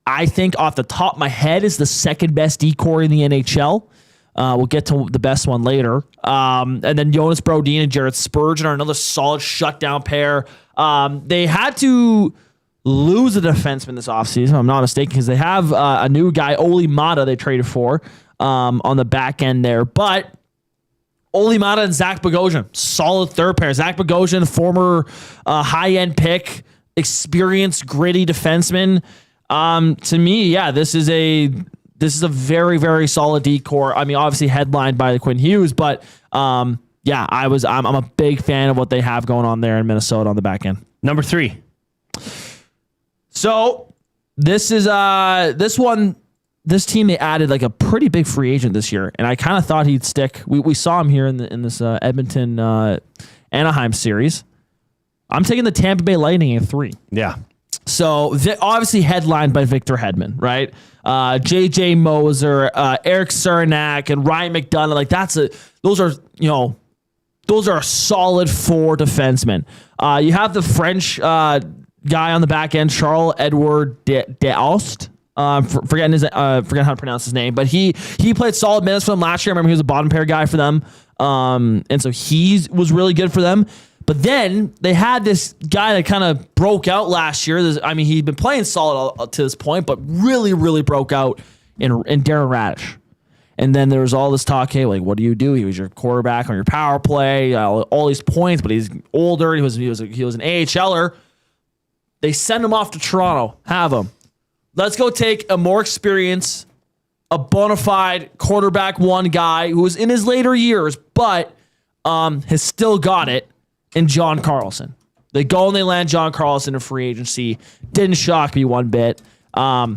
I think off the top of my head is the second best D core in the NHL. We'll get to the best one later. And then Jonas Brodin and Jared Spurgeon are another solid shutdown pair. They had to lose a defenseman this offseason, if I'm not mistaken, because they have a new guy, Oli Mata, they traded for on the back end there. But Oli Mata and Zach Bogosian, solid third pair. Zach Bogosian, former high-end pick, experienced, gritty defenseman. To me, this is a very, very solid D core. I mean, obviously headlined by the Quinn Hughes, but I'm a big fan of what they have going on there in Minnesota on the back end. Number 3. So this is this team, they added like a pretty big free agent this year, and I kind of thought he'd stick. We saw him here in this Edmonton Anaheim series. I'm taking the Tampa Bay Lightning at 3. Yeah. So obviously headlined by Victor Hedman, right? JJ Moser, Eric Cernak, and Ryan McDonough. Like those are a solid 4 defensemen. You have the French guy on the back end, Charles Edward Deaust. Forgetting how to pronounce his name, but he played solid minutes for them last year. I remember he was a bottom pair guy for them, and so he was really good for them. But then they had this guy that kind of broke out last year. He'd been playing solid to this point, but really, really broke out in Darren Radish. And then there was all this talk, hey, like, what do you do? He was your quarterback on your power play, all these points, but he's older. He was an AHLer. They send him off to Toronto. Have him. Let's go take a more experienced, a bona fide quarterback 1 guy who was in his later years, but has still got it. And John Carlson. They go and they land John Carlson in free agency. Didn't shock me one bit. I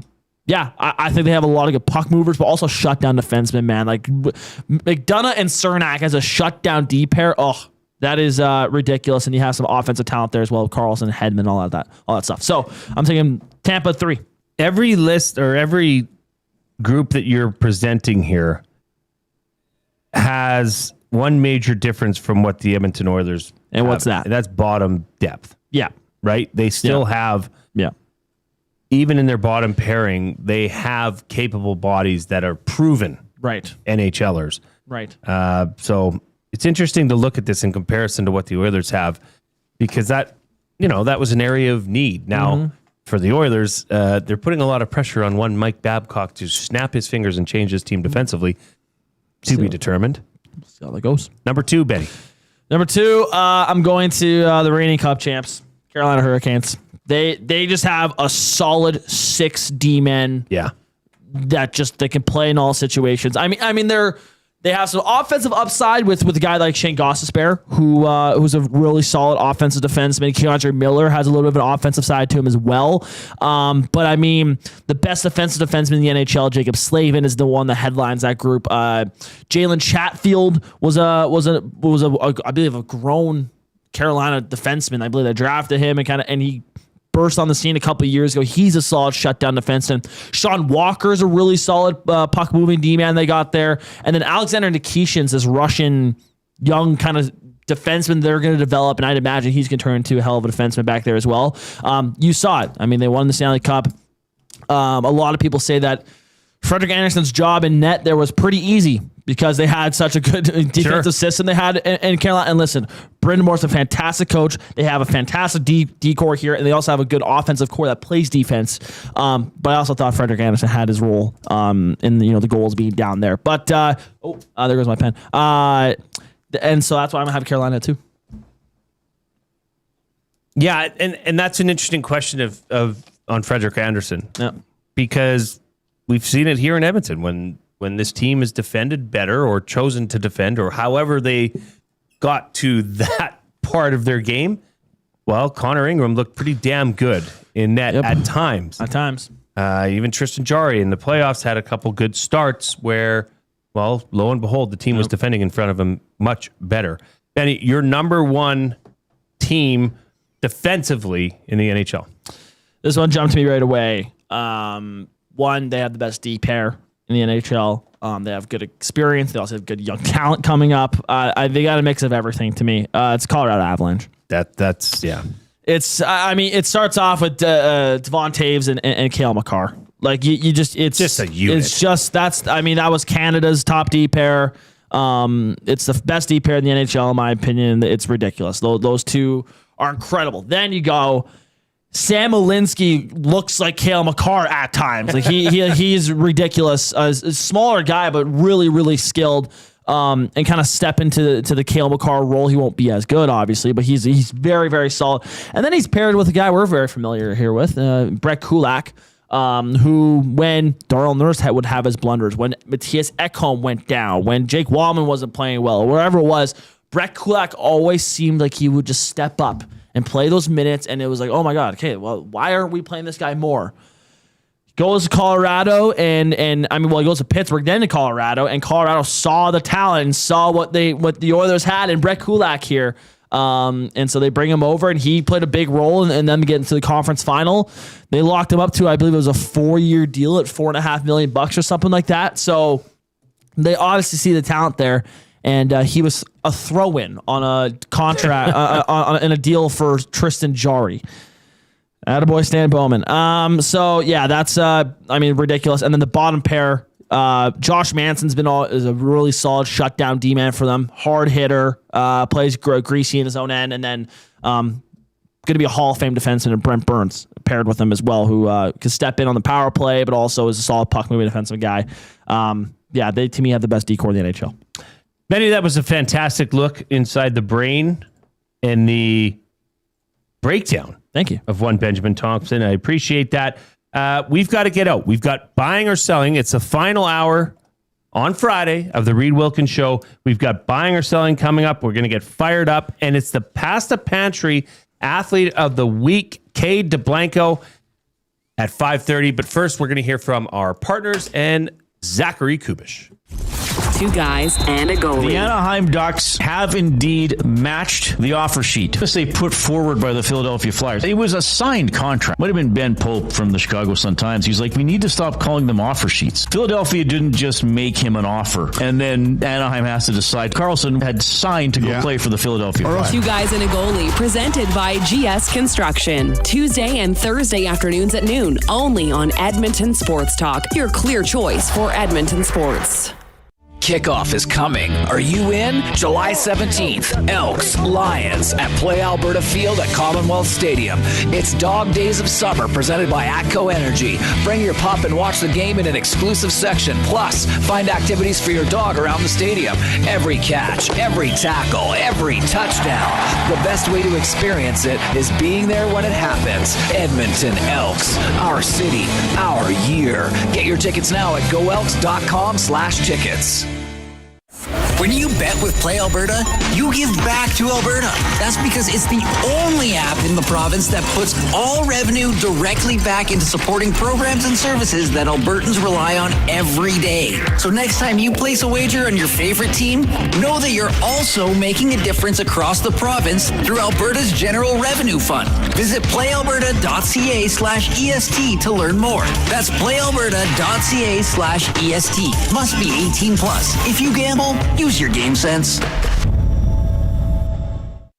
think they have a lot of good puck movers, but also shutdown defensemen, man. Like McDonough and Cernak as a shutdown D pair. Oh, that is ridiculous. And you have some offensive talent there as well. Carlson, Hedman, all that stuff. So I'm taking Tampa 3. Every list or every group that you're presenting here has one major difference from what the Edmonton Oilers and what's that? And that's bottom depth. Yeah. Right? They still have, even in their bottom pairing, they have capable bodies that are proven NHLers. Right. So it's interesting to look at this in comparison to what the Oilers have, because that was an area of need. Now, for the Oilers, they're putting a lot of pressure on one Mike Babcock to snap his fingers and change his team defensively. To be determined. See how that goes. Number 2, Benny. Number 2, I'm going to the reigning Cup champs, Carolina Hurricanes. They just have a solid 6 D-men. Yeah. That can play in all situations. I mean they have some offensive upside with a guy like Shane Gostisbehere, who's a really solid offensive defenseman. Keandre Miller has a little bit of an offensive side to him as well. But I mean, the best defensive defenseman in the NHL, Jacob Slavin, is the one that headlines that group. Jalen Chatfield was I believe a grown Carolina defenseman. I believe they drafted him and he burst on the scene a couple of years ago. He's a solid shutdown defenseman. Sean Walker is a really solid puck moving D-man they got there. And then Alexander Nikishin's this Russian young kind of defenseman they're going to develop, and I'd imagine he's going to turn into a hell of a defenseman back there as well. You saw it. I mean, they won the Stanley Cup. A lot of people say that Frederik Andersen's job in net there was pretty easy because they had such a good defensive system they had in Carolina. And listen, Brendan Moore's a fantastic coach. They have a fantastic D core here, and they also have a good offensive core that plays defense. But I also thought Frederik Andersen had his role in the goals being down there. But there goes my pen. And so that's why I'm gonna have Carolina too. Yeah, and that's an interesting question on Frederik Andersen. Yeah, because we've seen it here in Edmonton when this team is defended better or chosen to defend, or however they got to that part of their game, well, Connor Ingram looked pretty damn good in net at times. At times. Even Tristan Jarry in the playoffs had a couple good starts where, well, lo and behold, the team was defending in front of him much better. Benny, your number one team defensively in the NHL. This one jumped to me right away. One, they have the best D pair in the NHL. They have good experience. They also have good young talent coming up. They got a mix of everything to me. It's Colorado Avalanche. That's yeah. It's it starts off with Devon Taves and Cale Makar. Like it's just a unit. It's just that was Canada's top D pair. It's the best D pair in the NHL in my opinion. It's ridiculous. Those two are incredible. Then you go. Sam Olinsky looks like Cale Makar at times. Like he's ridiculous. A smaller guy, but really, really skilled. And kind of step into the Cale Makar role. He won't be as good, obviously, but he's very, very solid. And then he's paired with a guy we're very familiar here with, Brett Kulak, who when Darrell Nurse would have his blunders, when Matthias Ekholm went down, when Jake Wallman wasn't playing well, or whatever it was, Brett Kulak always seemed like he would just step up and play those minutes, and it was like, oh my God, okay, well, why aren't we playing this guy more? Goes to Colorado, and he goes to Pittsburgh, then to Colorado, and Colorado saw the talent and saw what the Oilers had in Brett Kulak here. And so they bring him over, and he played a big role in them getting to the conference final. They locked him up to, I believe it was a 4-year deal at $4.5 million or something like that. So they obviously see the talent there. And he was a throw-in on a contract in a deal for Tristan Jarry. Attaboy Stan Bowman. So yeah, that's ridiculous. And then the bottom pair, Josh Manson's is a really solid shutdown D-man for them. Hard hitter, plays greasy in his own end, and then going to be a Hall of Fame defenseman and Brent Burns paired with him as well, who can step in on the power play, but also is a solid puck-moving defensive guy. They to me have the best D-core in the NHL. Benny, that was a fantastic look inside the brain and the breakdown. Thank you. Of one Benjamin Thompson. I appreciate that. We've got to get out. We've got buying or selling. It's the final hour on Friday of the Reid Wilkins Show. We've got buying or selling coming up. We're going to get fired up. And it's the Pasta Pantry Athlete of the Week, Cade Dublanko, at 5:30. But first, we're going to hear from our partners and Zachary Kubish. Two guys and a goalie. The Anaheim Ducks have indeed matched the offer sheet they put forward by the Philadelphia Flyers. It was a signed contract. Might have been Ben Pope from the Chicago Sun-Times. He's like, we need to stop calling them offer sheets. Philadelphia didn't just make him an offer, and then Anaheim has to decide. Carlson had signed to go play for the Philadelphia Flyers. Two guys and a goalie, presented by GS Construction. Tuesday and Thursday afternoons at noon, only on Edmonton Sports Talk, your clear choice for Edmonton sports. Kickoff is coming. Are you in? July 17th, Elks, Lions at Play Alberta Field at Commonwealth Stadium. It's Dog Days of Summer presented by ATCO Energy. Bring your pup and watch the game in an exclusive section. Plus, find activities for your dog around the stadium. Every catch, every tackle, every touchdown. The best way to experience it is being there when it happens. Edmonton Elks, our city, our year. Get your tickets now at goelks.com/tickets. When you bet with Play Alberta, you give back to Alberta. That's because it's the only app in the province that puts all revenue directly back into supporting programs and services that Albertans rely on every day. So next time you place a wager on your favorite team, know that you're also making a difference across the province through Alberta's General Revenue Fund. Visit playalberta.ca/EST to learn more. That's playalberta.ca/EST. Must be 18 plus. If you gamble, use your game sense.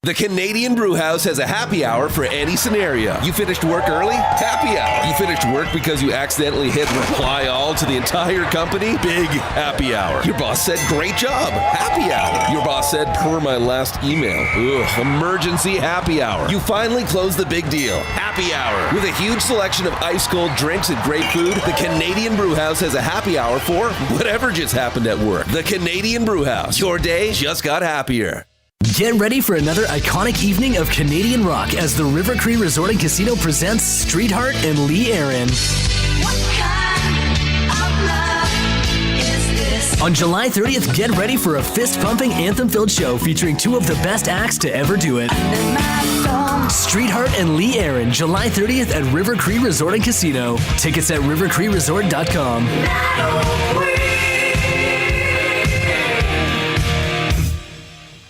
The Canadian Brewhouse has a happy hour for any scenario. You finished work early? Happy hour. You finished work because you accidentally hit reply all to the entire company? Big happy hour. Your boss said, great job. Happy hour. Your boss said, per my last email. Ugh, emergency happy hour. You finally closed the big deal. Happy hour. With a huge selection of ice cold drinks and great food, the Canadian Brewhouse has a happy hour for whatever just happened at work. The Canadian Brewhouse. Your day just got happier. Get ready for another iconic evening of Canadian rock as the River Cree Resort and Casino presents Streetheart and Lee Aaron. What kind of love is this? On July 30th, get ready for a fist-pumping, anthem-filled show featuring two of the best acts to ever do it. Streetheart and Lee Aaron, July 30th at River Cree Resort and Casino. Tickets at rivercreeresort.com.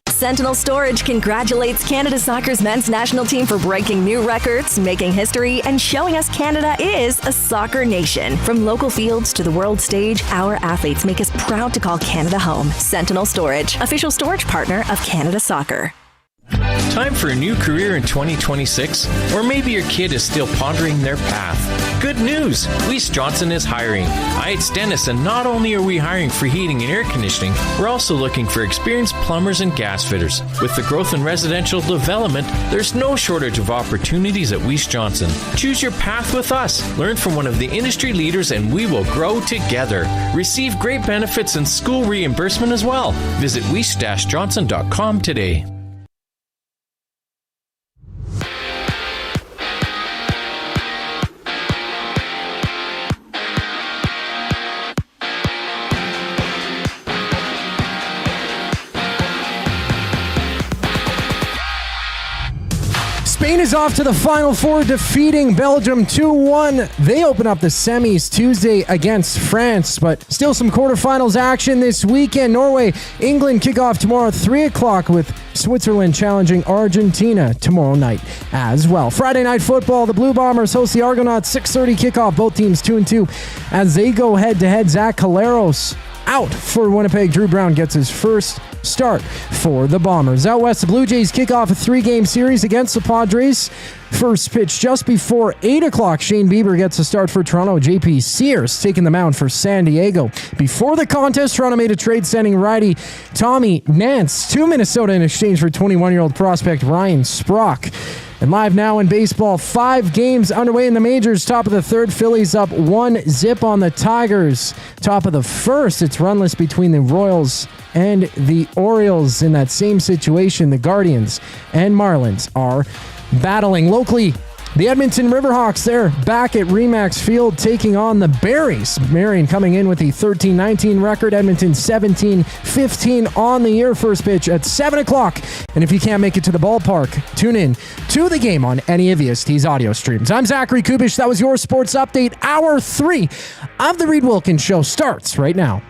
Sentinel Storage congratulates Canada Soccer's men's national team for breaking new records, making history, and showing us Canada is a soccer nation. From local fields to the world stage, our athletes make us proud to call Canada home. Sentinel Storage, official storage partner of Canada Soccer. Time for a new career in 2026? Or maybe your kid is still pondering their path. Good news! Weiss Johnson is hiring. I at Stennis, and not only are we hiring for heating and air conditioning, we're also looking for experienced plumbers and gas fitters. With the growth in residential development, there's no shortage of opportunities at Weiss Johnson. Choose your path with us. Learn from one of the industry leaders and we will grow together. Receive great benefits and school reimbursement as well. Visit weiss-johnson.com today. Spain is off to the Final Four, defeating Belgium 2-1. They open up the semis Tuesday against France, but still some quarterfinals action this weekend. Norway, England kick off tomorrow at 3 o'clock with Switzerland challenging Argentina tomorrow night as well. Friday night football, the Blue Bombers host the Argonauts, 6:30 kickoff, both teams 2-2 as they go head-to-head. Zach Caleros out for Winnipeg. Drew Brown gets his first start for the Bombers. Out west, the Blue Jays kick off a 3-game series against the Padres. First pitch just before 8 o'clock. Shane Bieber gets a start for Toronto. JP Sears taking the mound for San Diego. Before the contest, Toronto made a trade sending righty Tommy Nance to Minnesota in exchange for 21-year-old prospect Ryan Sprock. And live now in baseball, 5 games underway in the majors. Top of the third, Phillies up 1-0 on the Tigers. Top of the first, it's runless between the Royals and the Orioles. In that same situation, the Guardians and Marlins are battling. Locally, the Edmonton Riverhawks, they're back at Remax Field taking on the Berries. Marion coming in with the 13-19 record. Edmonton 17-15 on the year. First pitch at 7 o'clock. And if you can't make it to the ballpark, tune in to the game on any of EST's audio streams. I'm Zachary Kubish. That was your sports update. Hour 3 of the Reid Wilkins Show starts right now.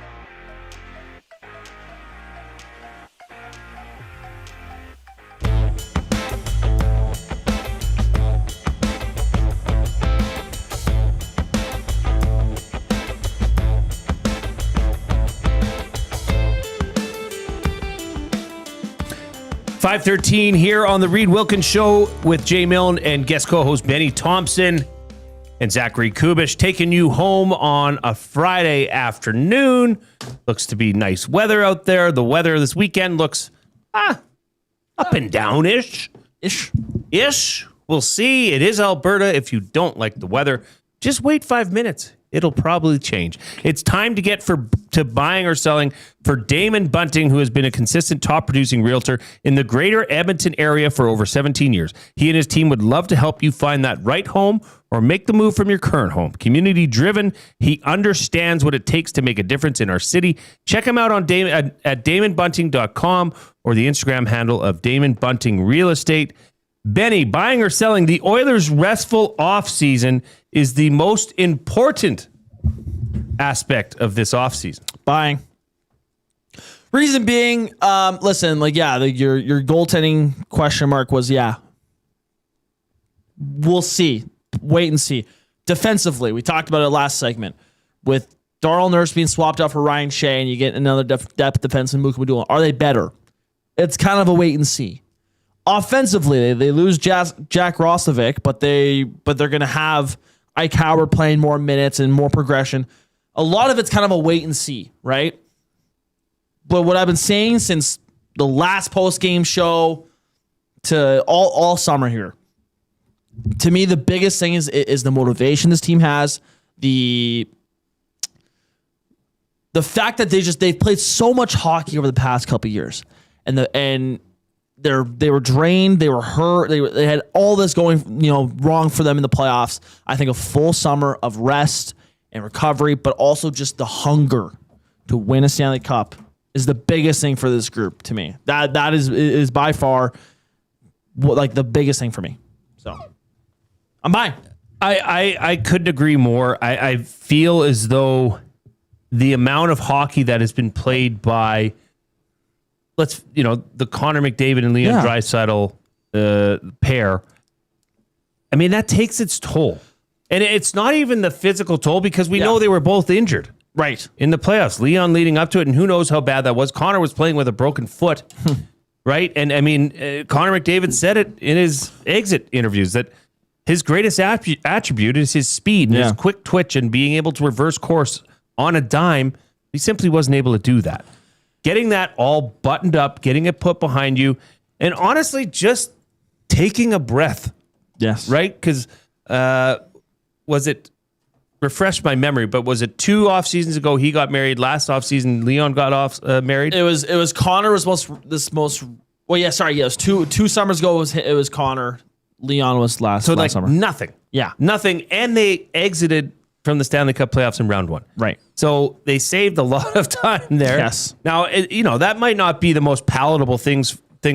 .513 here on the Reid Wilkins Show with Jay Milne and guest co-host Ben Thomson and Zachary Kubish, taking you home on a Friday afternoon. Looks to be nice weather out there. The weather this weekend looks up and down-ish. Ish. We'll see. It is Alberta. If you don't like the weather, just wait 5 minutes. It'll probably change. It's time to get to buying or selling for Damon Bunting, who has been a consistent top-producing realtor in the greater Edmonton area for over 17 years. He and his team would love to help you find that right home or make the move from your current home. Community-driven, he understands what it takes to make a difference in our city. Check him out on at DamonBunting.com or the Instagram handle of Damon Bunting Real Estate. Benny, buying or selling, the Oilers' restful offseason is the most important aspect of this offseason. Buying. Reason being, listen, your goaltending question mark was, we'll see. Wait and see. Defensively, we talked about it last segment. With Darryl Nurse being swapped out for Ryan Shea and you get another depth defenseman, Muka Madula, are they better? It's kind of a wait and see. Offensively, they lose Jack Roslovic, but they're going to have Ike Howard playing more minutes and more progression. A lot of it's kind of a wait and see, right? But what I've been saying since the last post-game show to all summer here, to me, the biggest thing is the motivation this team has, the fact that they've played so much hockey over the past couple of years, and they were drained, they were hurt, they had all this going wrong for them in the playoffs. I think a full summer of rest and recovery, but also just the hunger to win a Stanley Cup is the biggest thing for this group to me. That is by far like the biggest thing for me. So I'm buying. I couldn't agree more. I feel as though the amount of hockey that has been played by the Connor McDavid and Leon Draisaitl pair, I mean, that takes its toll. And it's not even the physical toll because we know they were both injured. Right. In the playoffs. Leon leading up to it, and who knows how bad that was. Connor was playing with a broken foot, right? And, I mean, Connor McDavid said it in his exit interviews that his greatest attribute is his speed and his quick twitch and being able to reverse course on a dime. He simply wasn't able to do that. Getting that all buttoned up, getting it put behind you, and honestly, just taking a breath. Yes. Right? Because was it, refresh my memory, but was it 2 off seasons ago he got married? Last off season Leon got married? It was Connor was it was two summers ago it was Connor. Leon was last summer. Nothing. Yeah. Nothing. And they exited from the Stanley Cup playoffs in round 1. Right. So they saved a lot of time there. Yes. Now, that might not be the most palatable thing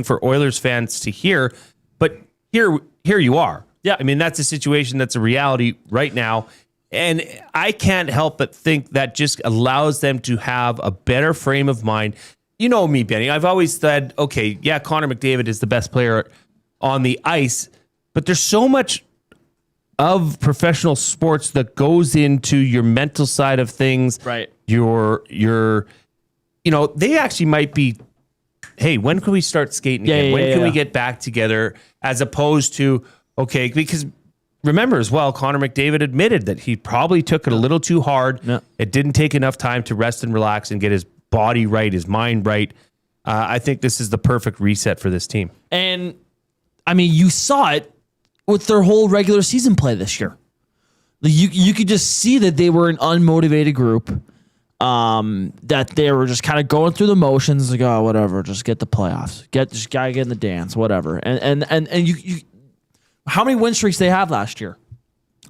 for Oilers fans to hear, but here you are. Yeah. I mean, that's a situation that's a reality right now. And I can't help but think that just allows them to have a better frame of mind. You know me, Benny. I've always said, okay, yeah, Connor McDavid is the best player on the ice, but there's so much of professional sports that goes into your mental side of things. Right. They actually might be, hey, when can we start skating again? When can we get back together? As opposed to, okay, because remember as well, Connor McDavid admitted that he probably took it a little too hard. Yeah. It didn't take enough time to rest and relax and get his body right, his mind right. I think this is the perfect reset for this team. And, I mean, you saw it with their whole regular season play this year. You could just see that they were an unmotivated group, that they were just kind of going through the motions, like, oh, whatever, just get the playoffs. Just gotta get in the dance, whatever. And you how many win streaks they have last year?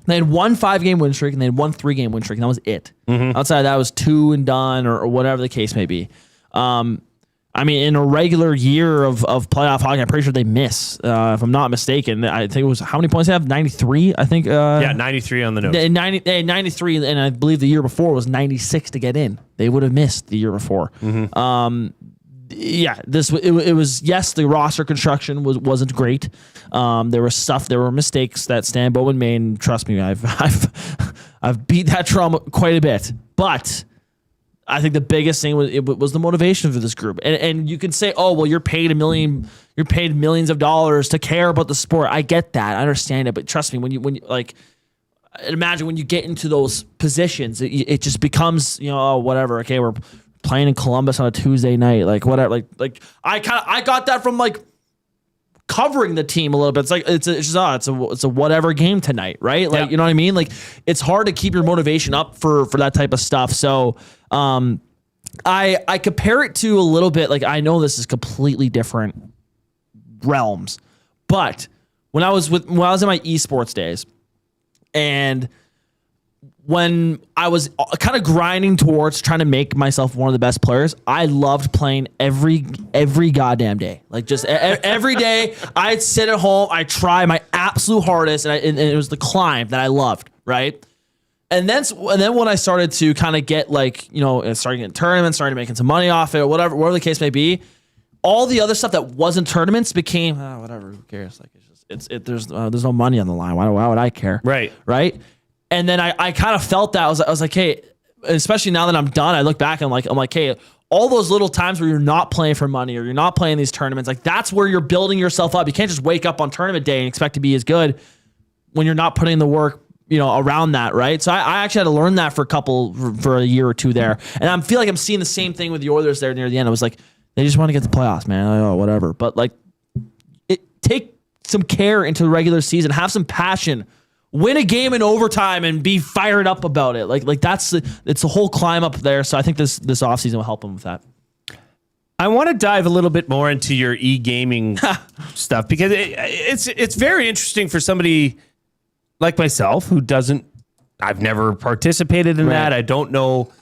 They had 1 5-game win streak and they had 1 3-game win streak, and that was it. Mm-hmm. Outside of that was 2 and done or whatever the case may be. I mean, in a regular year of playoff hockey, I'm pretty sure they miss. If I'm not mistaken, I think it was, how many points they have? 93, I think. 93 on the nose. They had 93, and I believe the year before was 96 to get in. They would have missed the year before. Mm-hmm. It was the roster construction wasn't great. There were mistakes that Stan Bowman made, and trust me, I've beat that drum quite a bit. But I think the biggest thing was the motivation for this group. And you can say, oh, well, you're paid millions of dollars to care about the sport. I get that. I understand it. But trust me, when you like, imagine when you get into those positions, it just becomes, oh, whatever. Okay, we're playing in Columbus on a Tuesday night. Like, whatever. Like I got that from like covering the team a little bit. It's like it's a whatever game tonight, right? Like, you know what I mean? Like, it's hard to keep your motivation up for that type of stuff. So I compare it to a little bit, like, I know this is completely different realms, but when I was in my esports days, and when I was kind of grinding towards trying to make myself one of the best players, I loved playing every goddamn day. Like, just every day I'd sit at home, I'd try my absolute hardest, and it was the climb that I loved, right? And then when I started to kind of get, like, starting getting tournaments, started making some money off it, whatever the case may be, all the other stuff that wasn't tournaments became, whatever, who cares? Like, there's no money on the line. Why would I care? Right. And then I kind of felt that I was like, hey, especially now that I'm done, I look back and I'm like, hey, all those little times where you're not playing for money or you're not playing these tournaments, like, that's where you're building yourself up. You can't just wake up on tournament day and expect to be as good when you're not putting the work, around that, right? So I actually had to learn that for a year or two there, and I feel like I'm seeing the same thing with the Oilers there near the end. I was like, they just want to get the playoffs, man. Oh, whatever. But like, take some care into the regular season, have some passion. Win a game in overtime and be fired up about it. Like it's a whole climb up there. So I think this offseason will help them with that. I want to dive a little bit more into your e-gaming stuff, because it's very interesting for somebody like myself who I've never participated in that. I don't know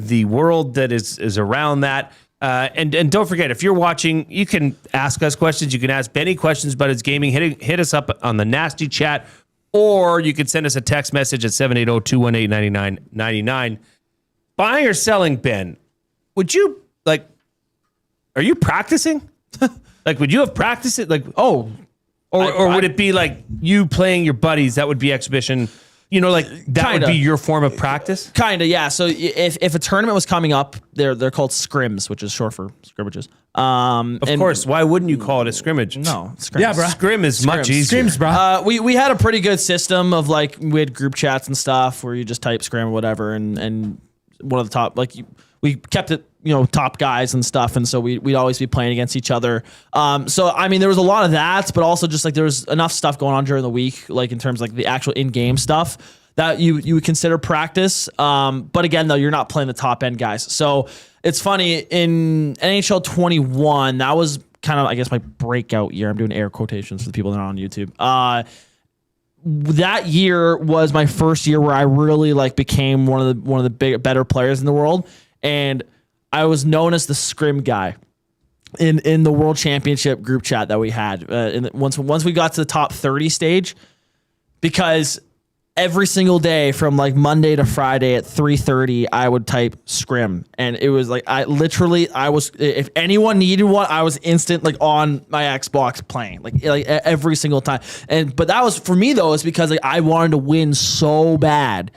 the world that is around that. And don't forget, if you're watching, you can ask us questions. You can ask Benny questions about his gaming. Hit us up on the Nasty Chat, or you can send us a text message at 780-218-9999. Buying or selling, Ben? Would you are you practicing? Would you have practiced it? Or would it be like you playing your buddies? That would be exhibition. That would be your form of practice? Kinda, yeah. So if a tournament was coming up, they're called scrims, which is short for scrimmages. Of course. Why wouldn't you call it a scrimmage? No, scrims. Yeah, bro. Scrim is much easier. Scrims, bro. We had a pretty good system of we had group chats and stuff where you just type scrim or whatever, and one of the top we kept it top guys and stuff, and so we'd always be playing against each other. So I mean there was a lot of that, but also just there was enough stuff going on during the week, in terms of the actual in-game stuff that you would consider practice. But again though, you're not playing the top end guys. So it's funny, in NHL 21, that was kind of I guess my breakout year. I'm doing air quotations for the people that are on YouTube. That year was my first year where I really became one of the better players in the world, and I was known as the scrim guy in the World Championship group chat that we had. Once we got to the top 30 stage, because every single day from Monday to Friday at 3:30, I would type scrim, and it was I was, if anyone needed one, I was instant on my Xbox playing every single time. But that was for me though, is because I wanted to win so bad,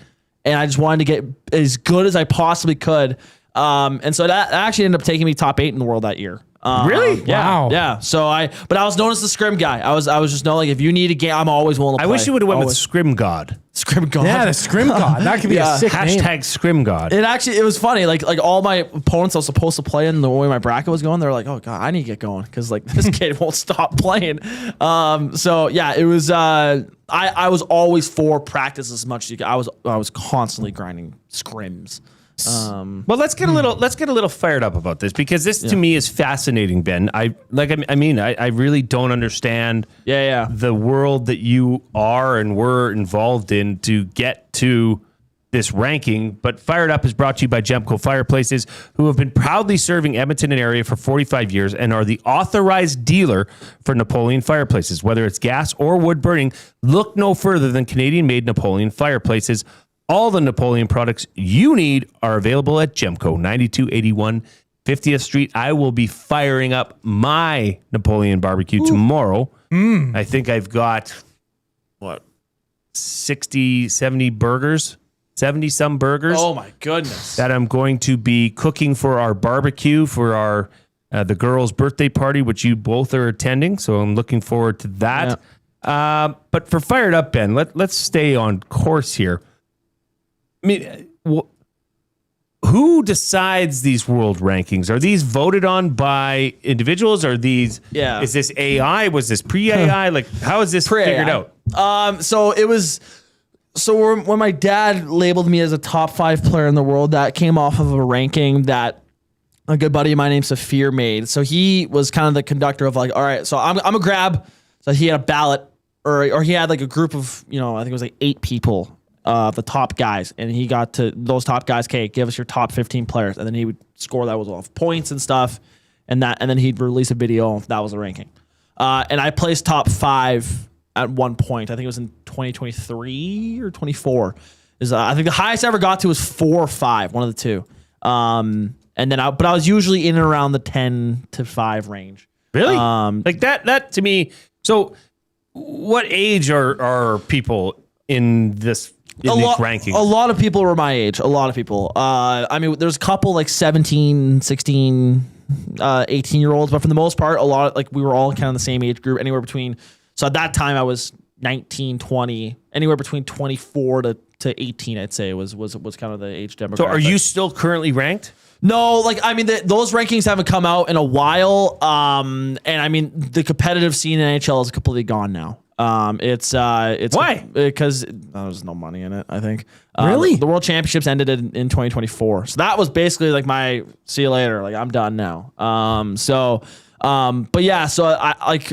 and I just wanted to get as good as I possibly could. And so that actually ended up taking me top 8 in the world that year. Really? Yeah. Wow. Yeah. So but I was known as the scrim guy. I was just known if you need a game, I'm always willing to play. I wish you would have went with Scrim God. Scrim God. Yeah, the scrim god. That could be a sick name. Hashtag Scrim God. It was funny. All my opponents I was supposed to play in, the way my bracket was going, they're like, oh God, I need to get going because this kid won't stop playing. So yeah, it was. I was always for practice as much as you could. I was constantly grinding scrims. Well, let's get a little fired up about this, because this to me is fascinating, Ben. I really don't understand the world that you are and were involved in to get to this ranking. But Fired Up is brought to you by Gemco Fireplaces, who have been proudly serving Edmonton and area for 45 years and are the authorized dealer for Napoleon fireplaces. Whether it's gas or wood burning, look no further than Canadian-made Napoleon fireplaces. All the Napoleon products you need are available at Gemco, 9281 50th Street. I will be firing up my Napoleon barbecue tomorrow. I think I've got, 60, 70 burgers? 70-some burgers. Oh, my goodness. That I'm going to be cooking for our barbecue, for our the girls' birthday party, which you both are attending. So I'm looking forward to that. Yeah. But for Fired Up, Ben, let's stay on course here. I mean, who decides these world rankings? Are these voted on by individuals? Are these? Yeah. Is this AI? Was this pre-AI? How is this figured out? So it was. So when my dad labeled me as a top 5 player in the world, that came off of a ranking that a good buddy of mine named Saphir made. So he was kind of the conductor of all right, so I'm a grab. So he had a ballot, or he had a group of I think it was 8 people. The top guys, and he got to those top guys. Okay, give us your top 15 players, and then he would score that was off points and stuff, and then he'd release a video. That was the ranking, and I placed top 5 at one point. I think it was in 2023 or 24. I think the highest I ever got to was 4 or 5, one of the two. And then I was usually in and around the 10 to 5 range. Really? That to me. So, what age are people in this? Rankings. A lot of people were my age. A lot of people. There's a couple 17, 16, 18-year-olds, but for the most part, a lot of we were all kind of the same age group, anywhere between. So at that time, I was 19, 20, anywhere between 24 to 18, I'd say was kind of the age demographic. So are you still currently ranked? No, those rankings haven't come out in a while. And the competitive scene in NHL is completely gone now. It's why? Because there's no money in it, I think. Really? The World Championships ended in 2024. So that was basically my see you later. I'm done now. But yeah, so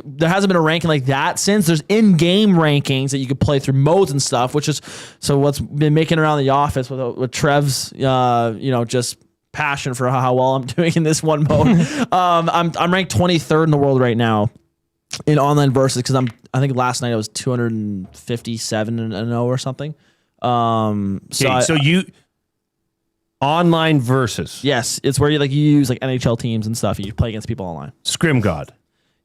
there hasn't been a ranking like that since. There's in-game rankings that you could play through modes and stuff, which is so what's been making around the office with Trev's, just passion for how well I'm doing in this one mode. I'm ranked 23rd in the world right now in online versus because I think last night I was 257-0 or something. So you online versus. Yes, it's where you use NHL teams and stuff. You play against people online. Scrim God.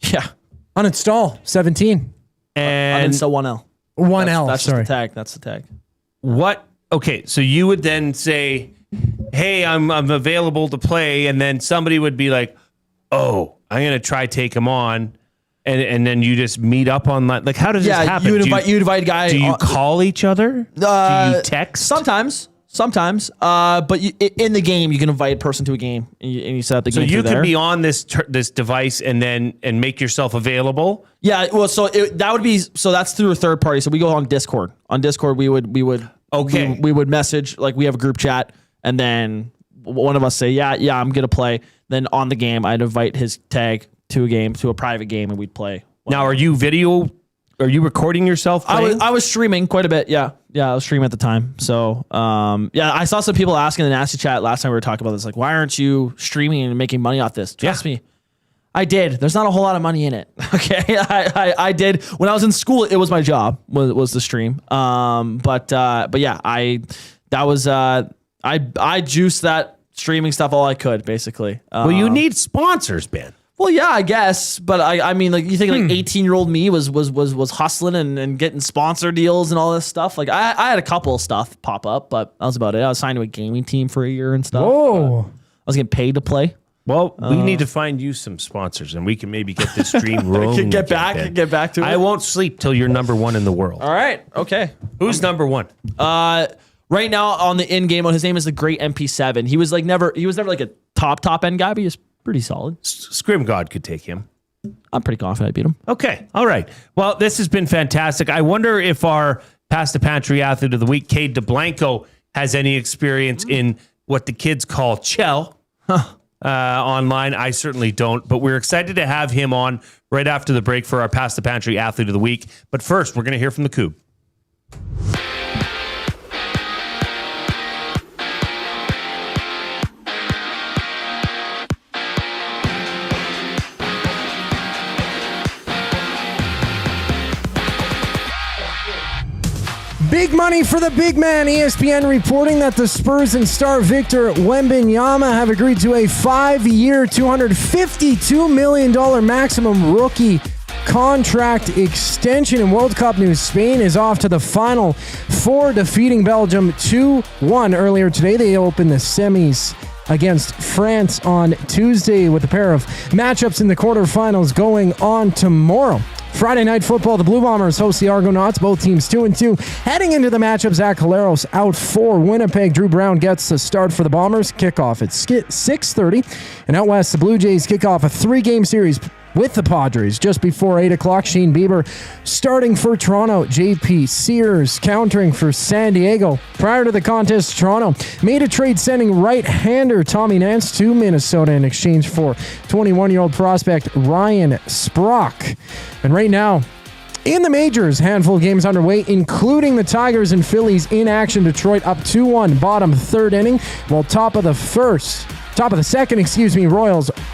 Yeah. Uninstall 17 and uninstall 1L. 1L. That's sorry. just the tag. That's the tag. What? Okay, so you would then say, "Hey, I'm available to play," and then somebody would be like, "Oh, I'm gonna try take him on." And then you just meet up online. Like, how does this happen? You invite a guy. Do you call each other? Do you text? Sometimes. But in the game, you can invite a person to a game, and you set up the game. So you could be on this device and make yourself available. Yeah. Well, that's through a third party. So we go on Discord. On Discord, we would message, we have a group chat, and then one of us say, yeah, I'm gonna play. Then on the game, I'd invite his tag to a private game, and we'd play. Now, are you recording yourself playing? I was streaming quite a bit. Yeah, I was streaming at the time. So, I saw some people asking in the Nasty Chat last time we were talking about this, like, why aren't you streaming and making money off this? Trust me, I did. There's not a whole lot of money in it. Okay, I did. When I was in school, it was my job was to stream. But yeah, I juiced that streaming stuff all I could, basically. Well, you need sponsors, Ben. Well, yeah, I guess, but I mean, you think 18-year-old me was hustling and getting sponsor deals and all this stuff. Like I had a couple of stuff pop up, but that was about it. I was signed to a gaming team for a year and stuff. Oh, I was getting paid to play. Well, we need to find you some sponsors, and we can maybe get this stream rolling. Get back to it. I won't sleep till you're number one in the world. All right, okay. Who's number one? Right now on the in game mode, his name is the Great MP7. He was never like a top end guy, but he was pretty solid. Scrim God could take him. I'm pretty confident I beat him. Okay. All right. Well, this has been fantastic. I wonder if our Pasta Pantry Athlete of the Week, Cade Dublanko, has any experience in what the kids call Chell online. I certainly don't, but we're excited to have him on right after the break for our Pasta Pantry Athlete of the Week. But first, we're going to hear from the Coupe. Big money for the big man. ESPN reporting that the Spurs and star Victor Wembanyama have agreed to a 5-year, $252 million maximum rookie contract extension. In World Cup news, Spain is off to the Final Four, defeating Belgium 2-1 earlier today. They opened the semis against France on Tuesday, with a pair of matchups in the quarterfinals going on tomorrow. Friday Night Football, the Blue Bombers host the Argonauts, both teams 2-2. Heading into the matchup, Zach Caleros out for Winnipeg. Drew Brown gets the start for the Bombers. Kickoff at 6:30. And out west, the Blue Jays kick off a 3-game series with the Padres just before 8 o'clock. Shane Bieber starting for Toronto. JP Sears countering for San Diego. Prior to the contest, Toronto made a trade sending right-hander Tommy Nance to Minnesota in exchange for 21-year-old prospect Ryan Sprock. And right now, in the majors, handful of games underway, including the Tigers and Phillies in action. Detroit up 2-1, bottom third inning, while top of the second,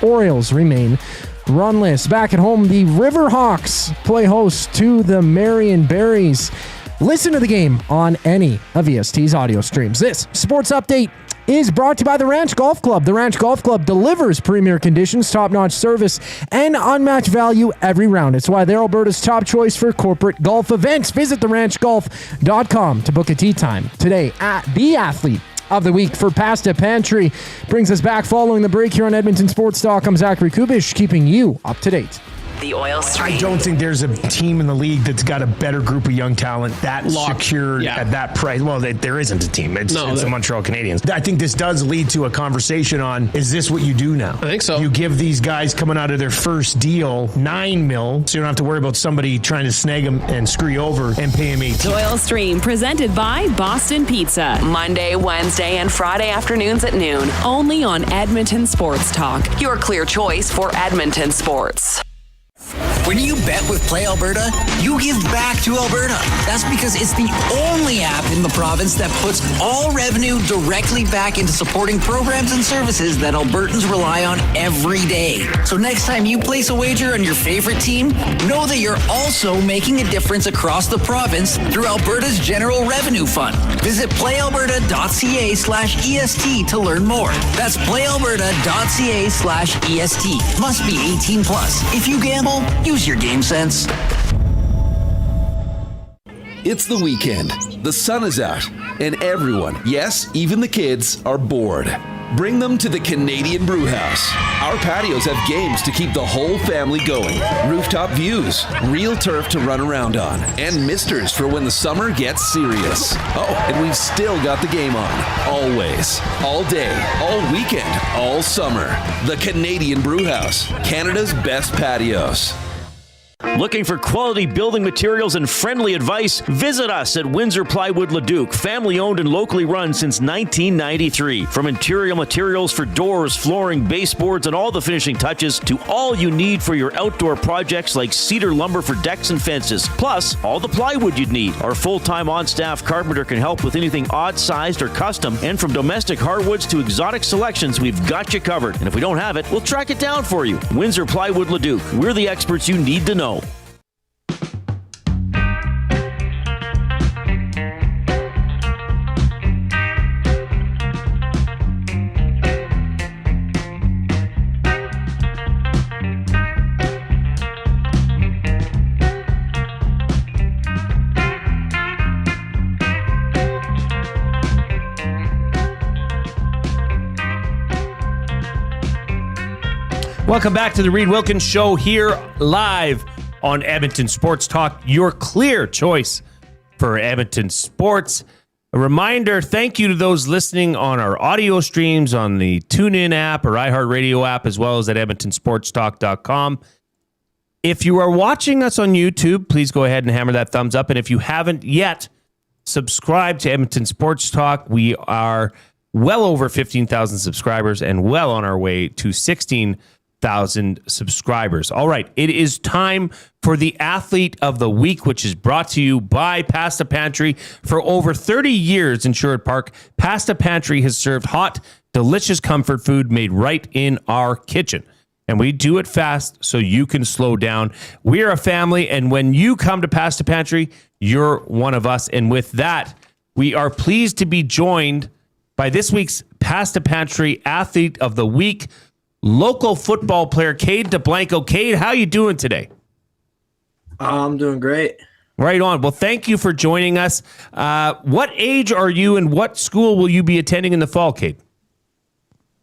Orioles remain runless. Back at home, the Riverhawks play host to the Marion Berries. Listen to the game on any of EST's audio streams. This sports update is brought to you by the Ranch Golf Club. The Ranch Golf Club delivers premier conditions, top-notch service, and unmatched value every round. It's why they're Alberta's top choice for corporate golf events. Visit theranchgolf.com to book a tee time today at the Athlete of the Week for Pasta Pantry. Brings us back following the break here on Edmonton Sports Talk. I'm Zachary Kubish, keeping you up to date. The oil stream. I don't think there's a team in the league that's got a better group of young talent that's secured at that price. Well, there isn't a team. It's the Montreal Canadiens. I think this does lead to a conversation on, is this what you do now? I think so. You give these guys coming out of their first deal $9 million, so you don't have to worry about somebody trying to snag them and screw you over and pay them 18. The oil stream presented by Boston Pizza. Monday, Wednesday, and Friday afternoons at noon. Only on Edmonton Sports Talk. Your clear choice for Edmonton sports. When you bet with Play Alberta, you give back to Alberta. That's because it's the only app in the province that puts all revenue directly back into supporting programs and services that Albertans rely on every day. So next time you place a wager on your favorite team, know that you're also making a difference across the province through Alberta's General Revenue Fund. Visit playalberta.ca/EST to learn more. That's playalberta.ca/EST. Must be 18 plus. If you gamble, use your game sense. It's the weekend. The sun is out, and everyone, yes, even the kids, are bored. Bring them to the Canadian Brewhouse. Our patios have games to keep the whole family going. Rooftop views, real turf to run around on, and misters for when the summer gets serious. Oh, and we've still got the game on. Always. All day. All weekend. All summer. The Canadian Brewhouse. Canada's best patios. Looking for quality building materials and friendly advice? Visit us at Windsor Plywood Leduc, family owned and locally run since 1993. From interior materials for doors, flooring, baseboards, and all the finishing touches to all you need for your outdoor projects like cedar lumber for decks and fences. Plus, all the plywood you'd need. Our full-time on-staff carpenter can help with anything odd-sized or custom. And from domestic hardwoods to exotic selections, we've got you covered. And if we don't have it, we'll track it down for you. Windsor Plywood Leduc. We're the experts you need to know. Welcome back to the Reid Wilkins Show here live on Edmonton Sports Talk, your clear choice for Edmonton sports. A reminder, thank you to those listening on our audio streams on the TuneIn app or iHeartRadio app, as well as at edmontonsportstalk.com. If you are watching us on YouTube, please go ahead and hammer that thumbs up. And if you haven't yet, subscribe to Edmonton Sports Talk. We are well over 15,000 subscribers and well on our way to 16,000 subscribers. All right, it is time for the Athlete of the Week, which is brought to you by Pasta Pantry. For over 30 years in Sherwood Park, Pasta Pantry has served hot, delicious comfort food made right in our kitchen. And we do it fast so you can slow down. We are a family, and when you come to Pasta Pantry, you're one of us. And with that, we are pleased to be joined by this week's Pasta Pantry Athlete of the Week, local football player Cade Dublanko. Cade, how you doing today? I'm doing great. Right on. Well, thank you for joining us. What age are you and what school will you be attending in the fall, Cade?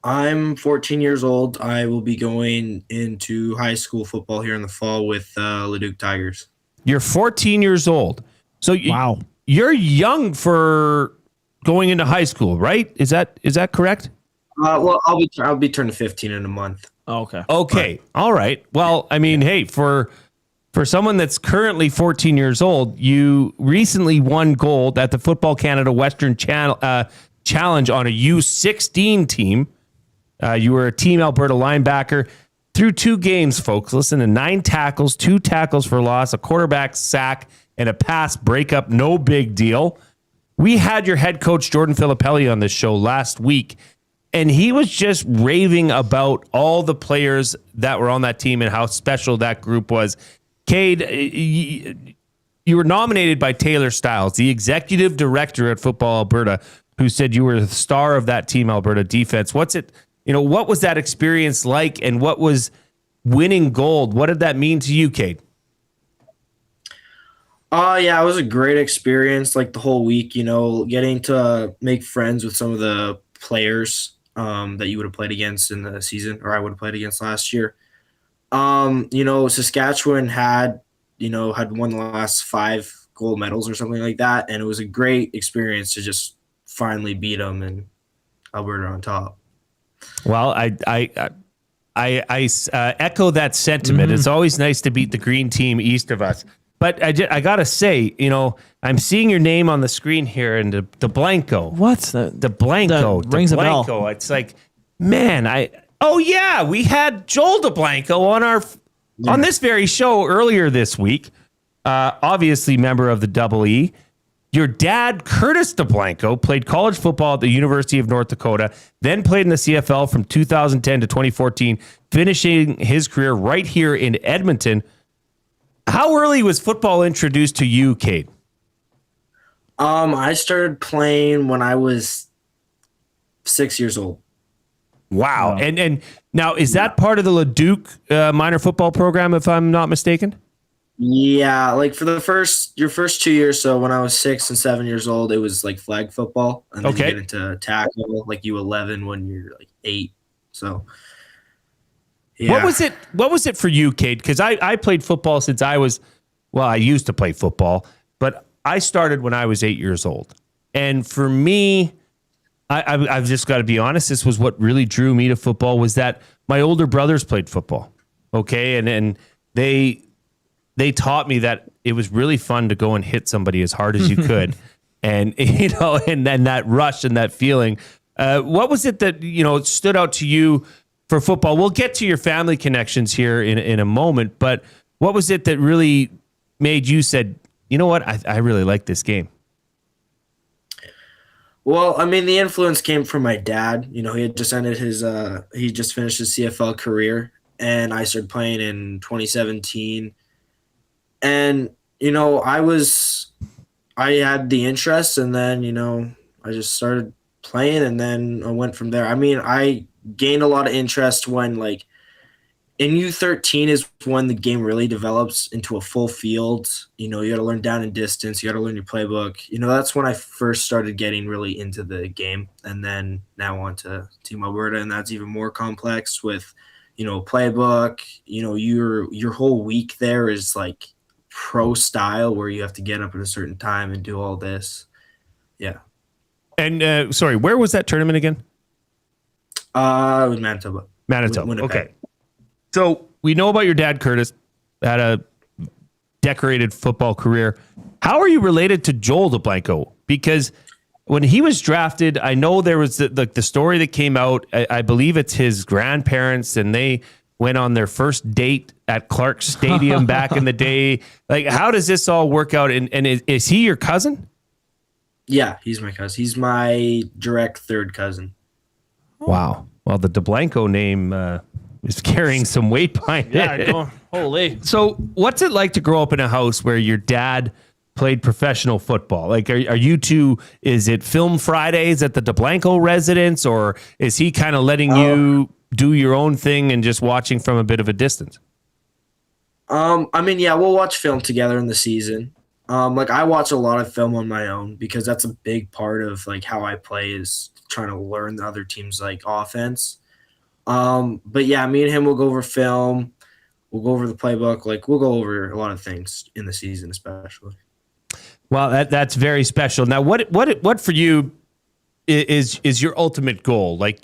I'm 14 years old. I will be going into high school football here in the fall with Leduc Tigers. You're 14 years old. So wow. You're young for going into high school, right? Is that correct? Well, I'll be turning 15 in a month. Okay. Okay. All right. Well, I mean, hey, for someone that's currently 14 years old, you recently won gold at the Football Canada Western Challenge on a U16 team. You were a Team Alberta linebacker through 2 games, folks. Listen to 9 tackles, 2 tackles for loss, a quarterback sack, and a pass breakup. No big deal. We had your head coach, Jordan Filippelli, on this show last week, and he was just raving about all the players that were on that team and how special that group was. Cade, you were nominated by Taylor Stiles, the executive director at Football Alberta, who said you were the star of that Team Alberta defense. What was that experience like, and what was winning gold? What did that mean to you, Cade? Yeah, it was a great experience, like the whole week, getting to make friends with some of the players that you would have played against in the season, or I would have played against last year. Saskatchewan had won the last 5 gold medals or something like that, and it was a great experience to just finally beat them and Alberta on top. Well, I echo that sentiment. It's always nice to beat the green team east of us. But I gotta say, I'm seeing your name on the screen here, and Dublanko. What's that? Dublanko. That rings a bell. It's like, man, we had Joel Dublanko on this very show earlier this week. Obviously, member of the Double E. Your dad, Curtis Dublanko, played college football at the University of North Dakota, then played in the CFL from 2010 to 2014, finishing his career right here in Edmonton. How early was football introduced to you, Cade? I started playing when I was 6 years old. Wow. And now, is that part of the Leduc minor football program, if I'm not mistaken? Yeah, like for your first 2 years, so when I was 6 and 7 years old, it was like flag football, and then you get into tackle like U11 when you're like 8. So, yeah. What was it for you, Cade? Because I played football since I used to play football, but I started when I was 8 years old, and for me, I've just got to be honest. This was what really drew me to football, was that my older brothers played football. Okay, and they taught me that it was really fun to go and hit somebody as hard as you could. And then that rush and that feeling. What was it that, stood out to you for football? We'll get to your family connections here in a moment, but what was it that really made you said, you know what, I really like this game? Well, I mean, the influence came from my dad. He had just he just finished his CFL career, and I started playing in 2017. And, I had the interest, and then, I just started playing, and then I went from there. I mean, I gained a lot of interest when, like, in U13 is when the game really develops into a full field. You got to learn down and distance. You got to learn your playbook. That's when I first started getting really into the game. And then now on to Team Alberta, and that's even more complex with, playbook. Your whole week there is like pro style, where you have to get up at a certain time and do all this. Yeah. And sorry, where was that tournament again? It was Manitoba. Winnipeg. Okay. So we know about your dad, Curtis, had a decorated football career. How are you related to Joel Dublanko? Because when he was drafted, I know there was the story that came out. I believe it's his grandparents, and they went on their first date at Clark Stadium back in the day. Like, how does this all work out? And is he your cousin? Yeah, he's my cousin. He's my direct third cousin. Wow. Well, the Dublanko name is carrying some weight behind it. Holy. So what's it like to grow up in a house where your dad played professional football? Like, are you two, is it film Fridays at the Dublanko residence, or is he kind of letting you do your own thing and just watching from a bit of a distance? I mean, yeah, we'll watch film together in the season. Like, I watch a lot of film on my own, because that's a big part of like how I play, is trying to learn the other team's like offense. But yeah, me and him will go over film. We'll go over the playbook. Like, we'll go over a lot of things in the season, especially. Well, that's very special. Now, what for you is your ultimate goal? Like,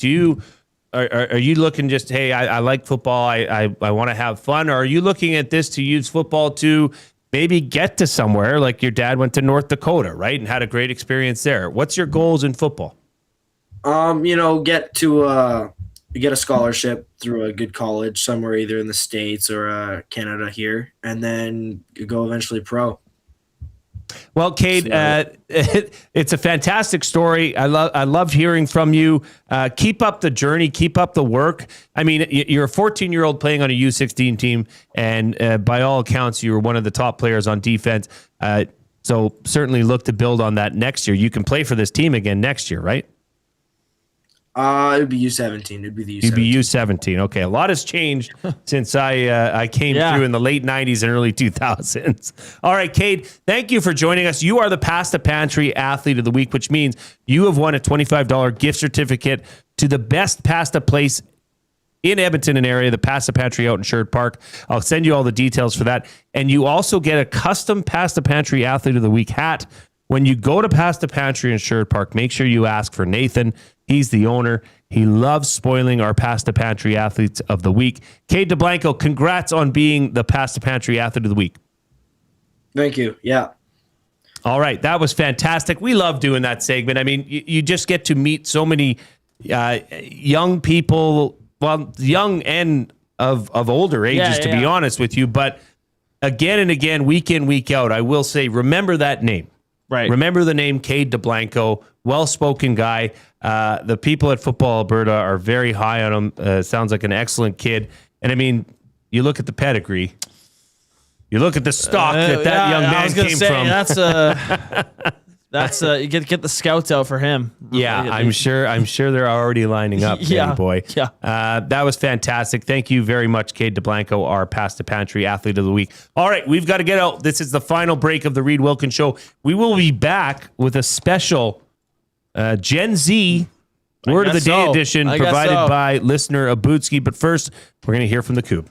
are you looking just, hey, I like football, I want to have fun, or are you looking at this to use football to maybe get to somewhere? Like your dad went to North Dakota, right, and had a great experience there. What's your goals in football? Get a scholarship through a good college somewhere, either in the States or Canada here, and then go eventually pro. Well, Cade, it's a fantastic story. I loved hearing from you. Keep up the journey. Keep up the work. I mean, you're a 14-year-old playing on a U16 team, and by all accounts, you were one of the top players on defense. So certainly look to build on that next year. You can play for this team again next year, right? It would be U17. It'd be the U17. You'd be U17. Okay, a lot has changed since I came through in the late 90s and early 2000s. All right, Cade, thank you for joining us. You are the Pasta Pantry Athlete of the Week, which means you have won a $25 gift certificate to the best pasta place in Edmonton and area, the Pasta Pantry out in Sherwood Park. I'll send you all the details for that. And you also get a custom Pasta Pantry Athlete of the Week hat. When you go to Pasta Pantry in Sherwood Park, make sure you ask for Nathan. He's the owner. He loves spoiling our Pasta Pantry Athletes of the Week. Cade Dublanko, congrats on being the Pasta Pantry Athlete of the Week. Thank you. Yeah. All right. That was fantastic. We love doing that segment. I mean, you just get to meet so many young people, well, young and of older ages, to be honest with you. But again and again, week in, week out, I will say, remember that name. Right. Remember the name Cade Dublanko, well-spoken guy. The people at Football Alberta are very high on him. Sounds like an excellent kid. And I mean, you look at the pedigree. You look at the stock that young man came from. That's you get the scouts out for him. Yeah, I'm sure they're already lining up. Yeah, boy. Yeah. That was fantastic. Thank you very much, Cade Dublanko, our Pasta Pantry Athlete of the Week. All right, we've got to get out. This is the final break of the Reid Wilkins Show. We will be back with a special Gen Z Word of the Day edition provided by listener Abutsky. But first, we're going to hear from the Coop.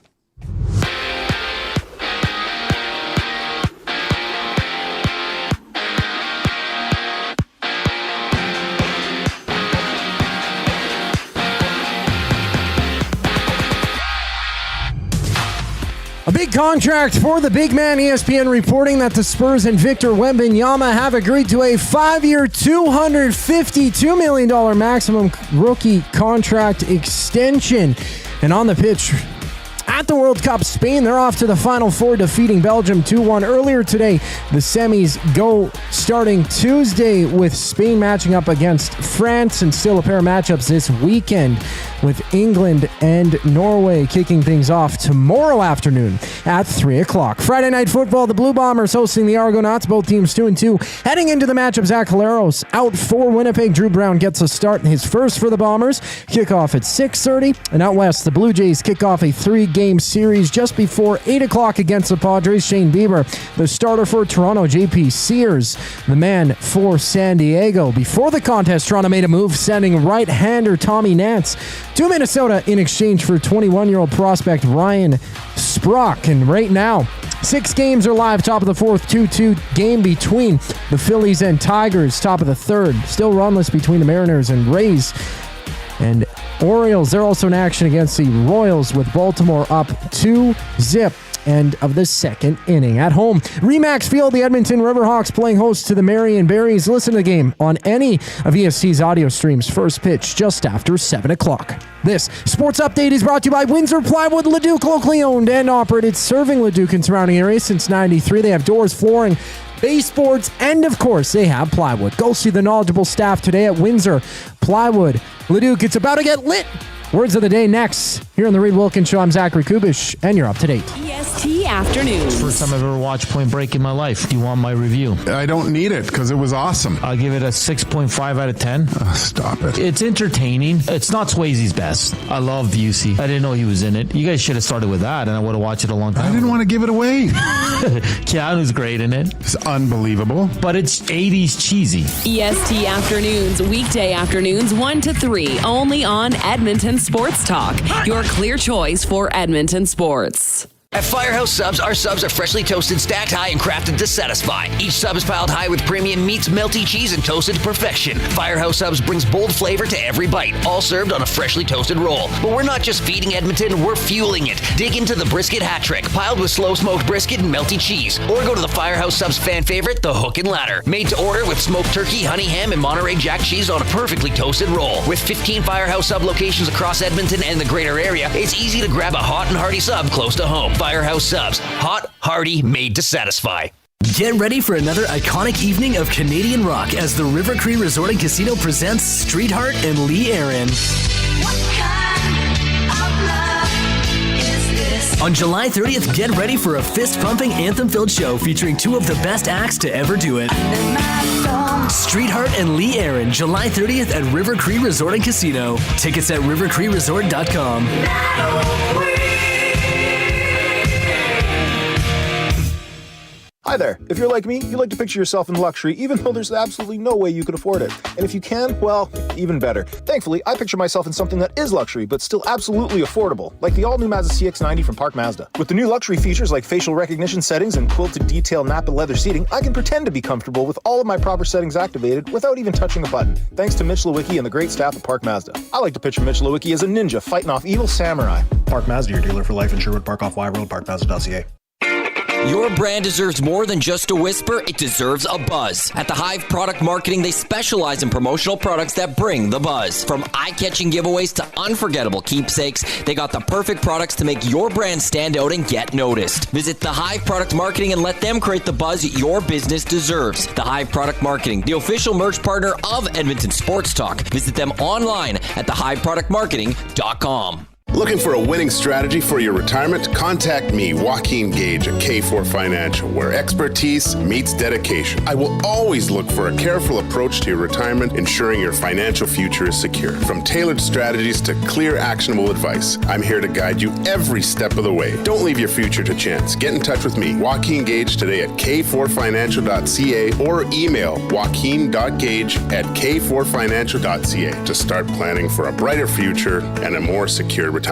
A big contract for the big man. ESPN reporting that the Spurs and Victor Wembanyama have agreed to a 5-year, $252 million maximum rookie contract extension. And on the pitch at the World Cup, Spain, they're off to the Final Four, defeating Belgium 2-1 earlier today. The semis go starting Tuesday with Spain matching up against France, and still a pair of matchups this weekend with England and Norway kicking things off tomorrow afternoon at 3 o'clock. Friday Night Football, the Blue Bombers hosting the Argonauts, both teams 2-2. Heading into the matchup, Zach Caleros out for Winnipeg. Drew Brown gets a start, his first for the Bombers. Kickoff at 6:30. And out west, the Blue Jays kick off a 3-game series just before 8 o'clock against the Padres. Shane Bieber, the starter for Toronto. JP Sears, the man for San Diego. Before the contest, Toronto made a move, sending right-hander Tommy Nance to Minnesota in exchange for 21-year-old prospect Ryan Sprock. And right now, 6 games are live. Top of the 4th, 2-2 game between the Phillies and Tigers. Top of the 3rd, still runless between the Mariners and Rays. And Orioles, they're also in action against the Royals, with Baltimore up 2-0. End of the second inning. At home, Remax Field, the Edmonton Riverhawks playing host to the Marion Berries. Listen to the game on any of ESC's audio streams. First pitch just after 7 o'clock. This sports update is brought to you by Windsor Plywood, Leduc, locally owned and operated, serving Leduc and surrounding areas since '93. They have doors, flooring, baseboards, and of course, they have plywood. Go see the knowledgeable staff today at Windsor Plywood, Leduc. It's about to get lit. Words of the day next. Here on the Reid Wilkins Show, I'm Zachary Kubish, and you're up to date. EST Afternoons. First time I've ever watched Point Break in my life. Do you want my review? I don't need it because it was awesome. I'll give it a 6.5 out of 10. Stop it. It's entertaining. It's not Swayze's best. I love Busey. I didn't know he was in it. You guys should have started with that, and I would have watched it a long time I didn't want to give it away. Keanu's great in it. It's unbelievable. But it's 80s cheesy. EST Afternoons, weekday afternoons 1 to 3, only on Edmonton Sports Talk. Your clear choice for Edmonton sports. At Firehouse Subs, our subs are freshly toasted, stacked high, and crafted to satisfy. Each sub is piled high with premium meats, melty cheese, and toasted to perfection. Firehouse Subs brings bold flavor to every bite, all served on a freshly toasted roll. But we're not just feeding Edmonton, we're fueling it. Dig into the brisket hat trick, piled with slow-smoked brisket and melty cheese. Or go to the Firehouse Subs fan favorite, the Hook and Ladder. Made to order with smoked turkey, honey ham, and Monterey Jack cheese on a perfectly toasted roll. With 15 Firehouse Sub locations across Edmonton and the greater area, it's easy to grab a hot and hearty sub close to home. Firehouse Subs. Hot, hearty, made to satisfy. Get ready for another iconic evening of Canadian rock as the River Cree Resort and Casino presents Streetheart and Lee Aaron. On July 30th, get ready for a fist-pumping, anthem-filled show featuring 2 of the best acts to ever do it. Streetheart and Lee Aaron, July 30th at River Cree Resort and Casino. Tickets at rivercreeresort.com. Hi there. If you're like me, you like to picture yourself in luxury even though there's absolutely no way you could afford it. And if you can, well, even better. Thankfully, I picture myself in something that is luxury but still absolutely affordable, like the all-new Mazda CX-90 from Park Mazda. With the new luxury features like facial recognition settings and quilted detail Napa leather seating, I can pretend to be comfortable with all of my proper settings activated without even touching a button, thanks to Mitch Lewicki and the great staff at Park Mazda. I like to picture Mitch Lewicki as a ninja fighting off evil samurai. Park Mazda, your dealer for life in Sherwood Park off Y Road, parkmazda.ca. Your brand deserves more than just a whisper, it deserves a buzz. At the Hive Product Marketing, they specialize in promotional products that bring the buzz. From eye-catching giveaways to unforgettable keepsakes, they got the perfect products to make your brand stand out and get noticed. Visit the Hive Product Marketing and let them create the buzz your business deserves. The Hive Product Marketing, the official merch partner of Edmonton Sports Talk. Visit them online at thehiveproductmarketing.com. Looking for a winning strategy for your retirement? Contact me, Joaquin Gage at K4 Financial, where expertise meets dedication. I will always look for a careful approach to your retirement, ensuring your financial future is secure. From tailored strategies to clear, actionable advice, I'm here to guide you every step of the way. Don't leave your future to chance. Get in touch with me, Joaquin Gage, today at k4financial.ca or email joaquin.gage@k4financial.ca to start planning for a brighter future and a more secure retirement.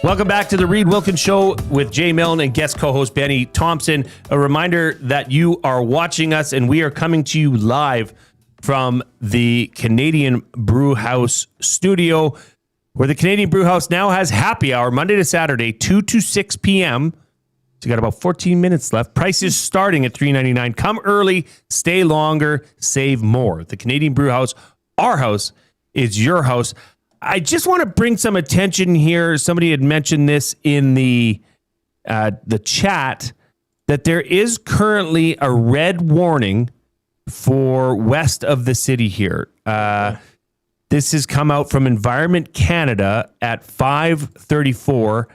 Welcome back to the Reid Wilkins Show with Jay Milne and guest co-host Ben Thomson. A reminder that you are watching us and we are coming to you live from the Canadian Brew House studio, where the Canadian Brew House now has happy hour Monday to Saturday, 2 to 6 p.m. So you got about 14 minutes left. Prices starting at $3.99. Come early, stay longer, save more. The Canadian Brew House, our house, is your house. I just want to bring some attention here. Somebody had mentioned this in the chat, that there is currently a red warning for west of the city here. This has come out from Environment Canada at 5:34.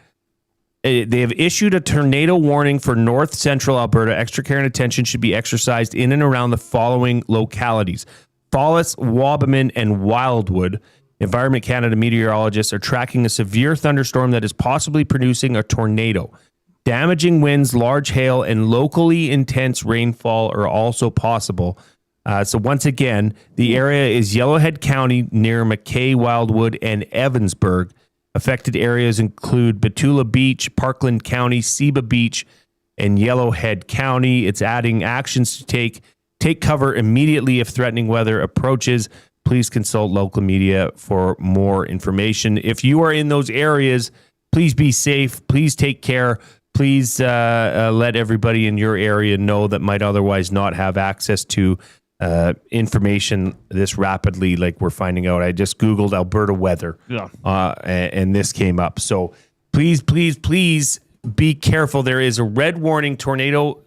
They have issued a tornado warning for north central Alberta. Extra care and attention should be exercised in and around the following localities: Fallis, Wabamun, and Wildwood. Environment Canada meteorologists are tracking a severe thunderstorm that is possibly producing a tornado. Damaging winds, large hail, and locally intense rainfall are also possible. So once again, the area is Yellowhead County near McKay, Wildwood, and Evansburg. Affected areas include Betula Beach, Parkland County, Seba Beach, and Yellowhead County. It's adding actions to take cover immediately if threatening weather approaches. Please consult local media for more information. If you are in those areas, please be safe. Please take care. Please let everybody in your area know that might otherwise not have access to information this rapidly, like we're finding out. I just Googled Alberta weather, and this came up. So please be careful. There is a red warning tornado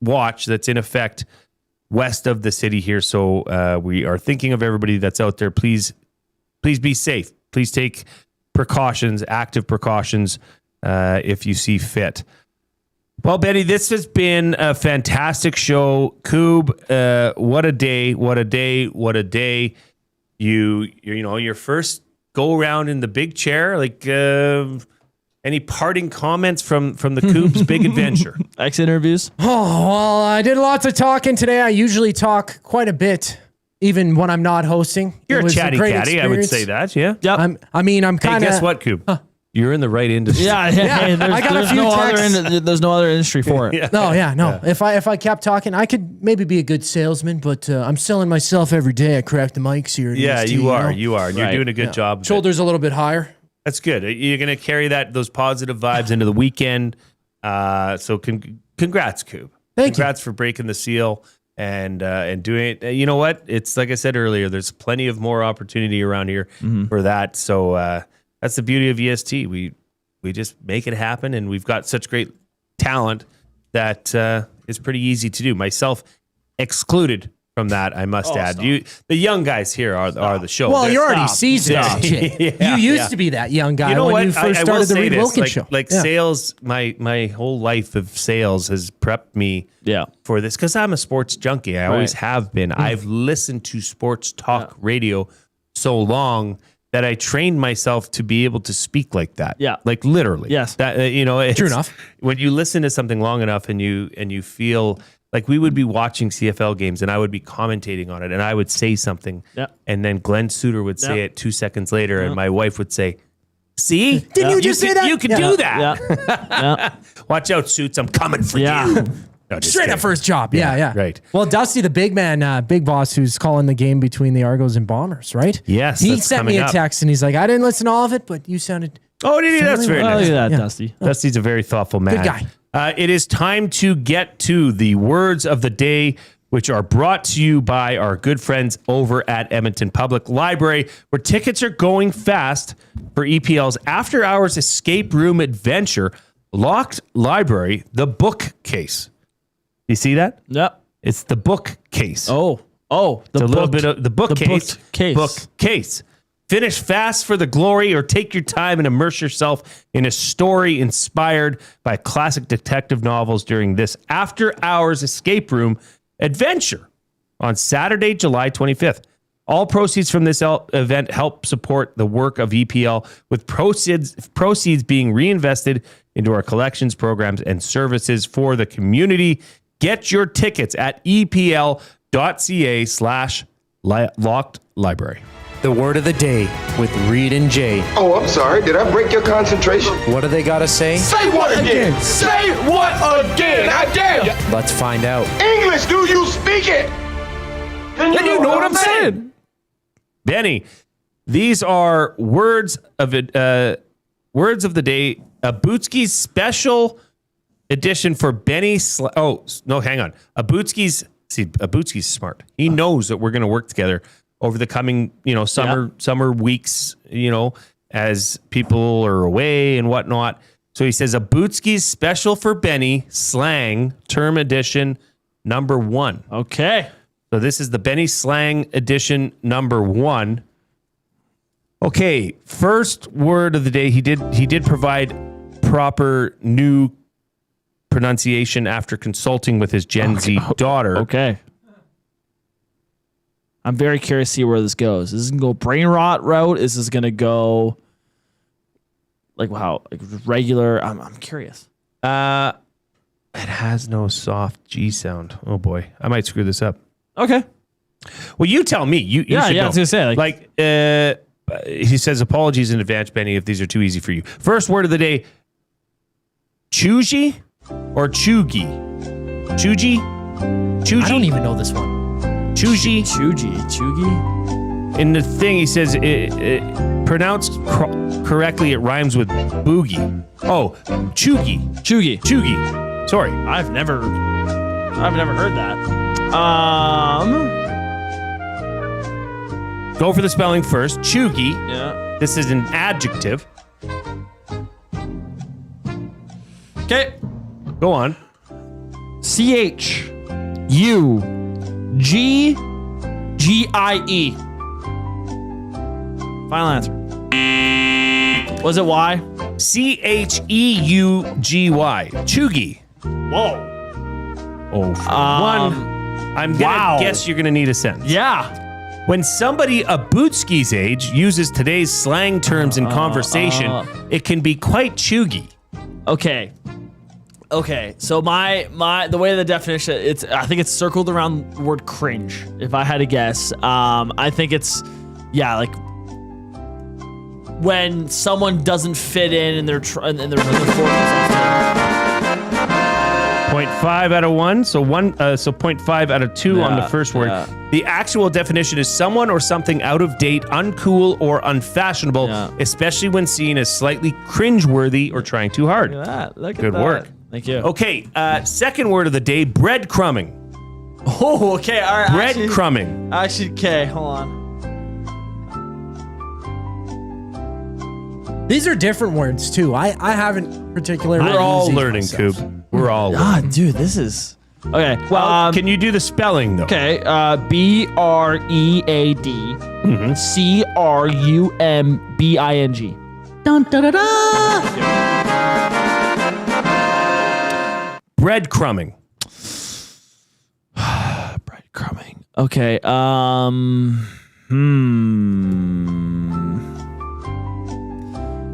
watch that's in effect west of the city here. So we are thinking of everybody that's out there. Please be safe. Please take precautions, active precautions, if you see fit. Well, Benny, this has been a fantastic show. Coob, what a day, what a day, what a day. You know, your first go around in the big chair, like any parting comments from the Coob's big adventure? Exit interviews? Oh, well, I did lots of talking today. I usually talk quite a bit, even when I'm not hosting. You're a chatty catty, I would say that, yeah. Yep. I'm kind of... Hey, guess what, Coob? You're in the right industry. Yeah. I got a few texts. There's no other industry for it. No. If I kept talking, I could maybe be a good salesman, but I'm selling myself every day. I crack the mics here. Yeah, EST, you are. know? And you're doing a good job. Shoulders a little bit higher. That's good. You're going to carry those positive vibes into the weekend. So congrats, Coob. Congrats for breaking the seal and doing it. You know what? It's like I said earlier, there's plenty of more opportunity around here for that. So that's the beauty of EST. We just make it happen, and we've got such great talent that it's pretty easy to do. Myself excluded from that, I must add. The young guys here are the show. Well, They're- you're already seasoned. Yeah, you used yeah. to be that young guy You know when what? you first I will started the say Reid this, Wilkins show. Yeah. Sales, my whole life of sales has prepped me for this because I'm a sports junkie. I always have been. I've listened to sports talk radio so long that I trained myself to be able to speak like that. Yeah. Like literally. Yes. That it's, True enough. When you listen to something long enough and you feel like we would be watching CFL games and I would be commentating on it and I would say something and then Glenn Suter would say it 2 seconds later and my wife would say, "See? Didn't you just say that? You could do that." Watch out, Suits. I'm coming for you. No, just Straight kidding. up first job. Yeah. Right. Well, Dusty, the big man, big boss who's calling the game between the Argos and Bombers, right? Yes, He that's sent me coming a up. text and he's like, I didn't listen to all of it, but you sounded... Oh, did he? That's very nice. Look at that, Dusty. Dusty's a very thoughtful man. Good guy. It is time to get to the words of the day, which are brought to you by our good friends over at Edmonton Public Library, where tickets are going fast for EPL's after-hours escape room adventure, Locked Library, the bookcase. You see that? Yep. It's the bookcase. Oh, It's a little bit of the bookcase. bookcase. Bookcase. Finish fast for the glory or take your time and immerse yourself in a story inspired by classic detective novels during this after-hours escape room adventure on Saturday, July 25th. All proceeds from this event help support the work of EPL, with proceeds being reinvested into our collections, programs, and services for the community. Get your tickets at epl.ca/locked library. The word of the day with Reid and Jay. Oh, I'm sorry. Did I break your concentration? What do they got to say? Say what again? Say what again? I dare you. Let's find out. English, do you speak it? Then you know what I'm saying. Benny, these are words of the day. A Bootski's special edition for Benny. Hang on. A Bootski's smart. He knows that we're going to work together over the coming, summer weeks, as people are away and whatnot. So he says a Bootski's special for Benny slang term edition number 1. Okay. So this is the Benny slang edition number 1. Okay, first word of the day. He did provide proper new pronunciation after consulting with his Gen Z daughter. Okay. I'm very curious to see where this goes. Is this going to go brain rot route? Is this going to go regular? I'm curious. It has no soft G sound. Oh boy, I might screw this up. Okay. Well, you tell me. You should know. I was going to say. He says, apologies in advance, Benny, if these are too easy for you. First word of the day, choogy or choogy? Choogy? Choogy? I don't even know this one. Choogy? Choogy? In the thing, he says, pronounced correctly, it rhymes with boogie. Oh, choogy. Choogy. Sorry. I've never heard that. Go for the spelling first. Choogy. Yeah. This is an adjective. Okay. Go on. CHUGGIE. Final answer. Was it Y? CHEUGY. Choogy. Whoa. Oh, for one. I'm going to guess you're going to need a sentence. Yeah. When somebody a Bootski's age uses today's slang terms in conversation, it can be quite chuggy. Okay. So the way the definition I think it's circled around the word cringe. If I had to guess, I think it's like when someone doesn't fit in and they're forcing themselves. 0.5 out of 1, so 0.5 out of 2 on the first word. Yeah. The actual definition is someone or something out of date, uncool, or unfashionable, especially when seen as slightly cringeworthy or trying too hard. Look at that. Look at Good that. work. Thank you. Okay, second word of the day, breadcrumbing. Oh, okay. All right. Breadcrumbing. Actually, okay. Hold on. These are different words too. I haven't particularly. We're all learning, Coop. We're all learning. Dude, this is. Okay. Well, can you do the spelling though? Okay. BREAD CRUMBING. Dun, da, da, da. Breadcrumbing. Breadcrumbing. Okay.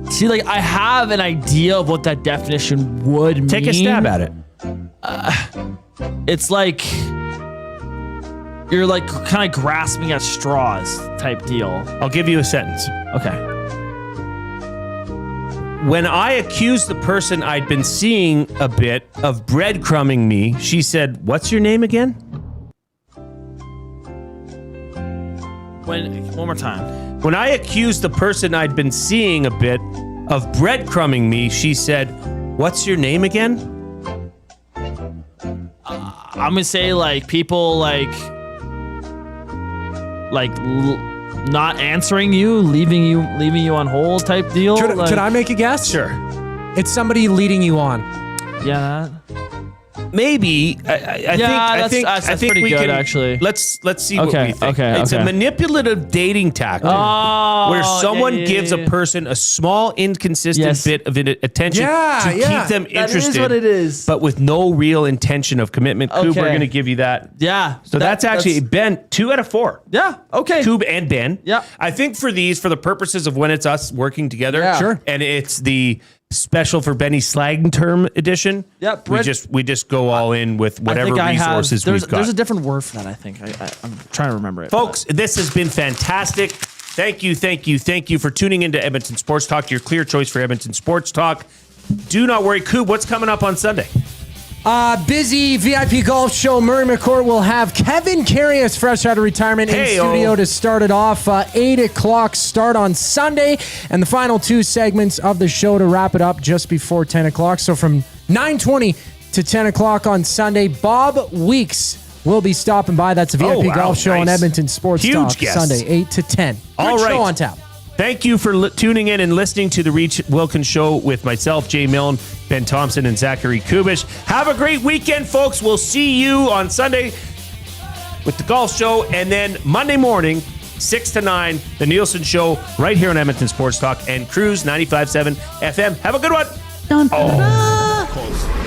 See, like, I have an idea of what that definition would mean. Take a stab at it. It's like you're like kind of grasping at straws type deal. I'll give you a sentence. Okay. When I accused the person I'd been seeing a bit of breadcrumbing me, she said, "What's your name again?" One more time. When I accused the person I'd been seeing a bit of breadcrumbing me, she said, "What's your name again?" I'm gonna say like people like not answering you, leaving you on hold type deal. Could I make a guess? Sure. It's somebody leading you on. Yeah. Maybe. I think pretty we good, can, actually. Let's see what we think. Okay. It's a manipulative dating tactic where someone gives a person a small, inconsistent bit of attention to keep them interested. That is what it is. But with no real intention of commitment. Koob, Okay. we're going to give you that. Yeah. So that's actually Ben, 2 out of 4. Yeah. Okay. Koob and Ben. Yeah. I think for the purposes of when it's us working together, Sure. and it's the special for Benny Slang Term edition. Yep. We just go all in with whatever resources we've got. There's a different word for that, I think. I'm trying to remember it. Folks, this has been fantastic. Thank you for tuning into Edmonton Sports Talk, your clear choice for Edmonton Sports Talk. Do not worry, Koob, what's coming up on Sunday? Busy VIP golf show. Murray McCourt will have Kevin Carius fresh out of retirement in studio to start it off. 8 o'clock start on Sunday, and the final 2 segments of the show to wrap it up just before 10 o'clock. So from 9:20 to 10 o'clock on Sunday, Bob Weeks will be stopping by. That's a VIP golf show on Edmonton Sports Talk. Guest. Sunday, 8 to 10. All right. Show on tap. Thank you for tuning in and listening to the Reid Wilkins Show with myself, Jay Milne, Ben Thomson, and Zachary Kubish. Have a great weekend, folks. We'll see you on Sunday with the golf show, and then Monday morning, 6 to 9, the Nielsen Show right here on Edmonton Sports Talk and Cruise 95.7 FM. Have a good one. Dun, da, da, da. Close.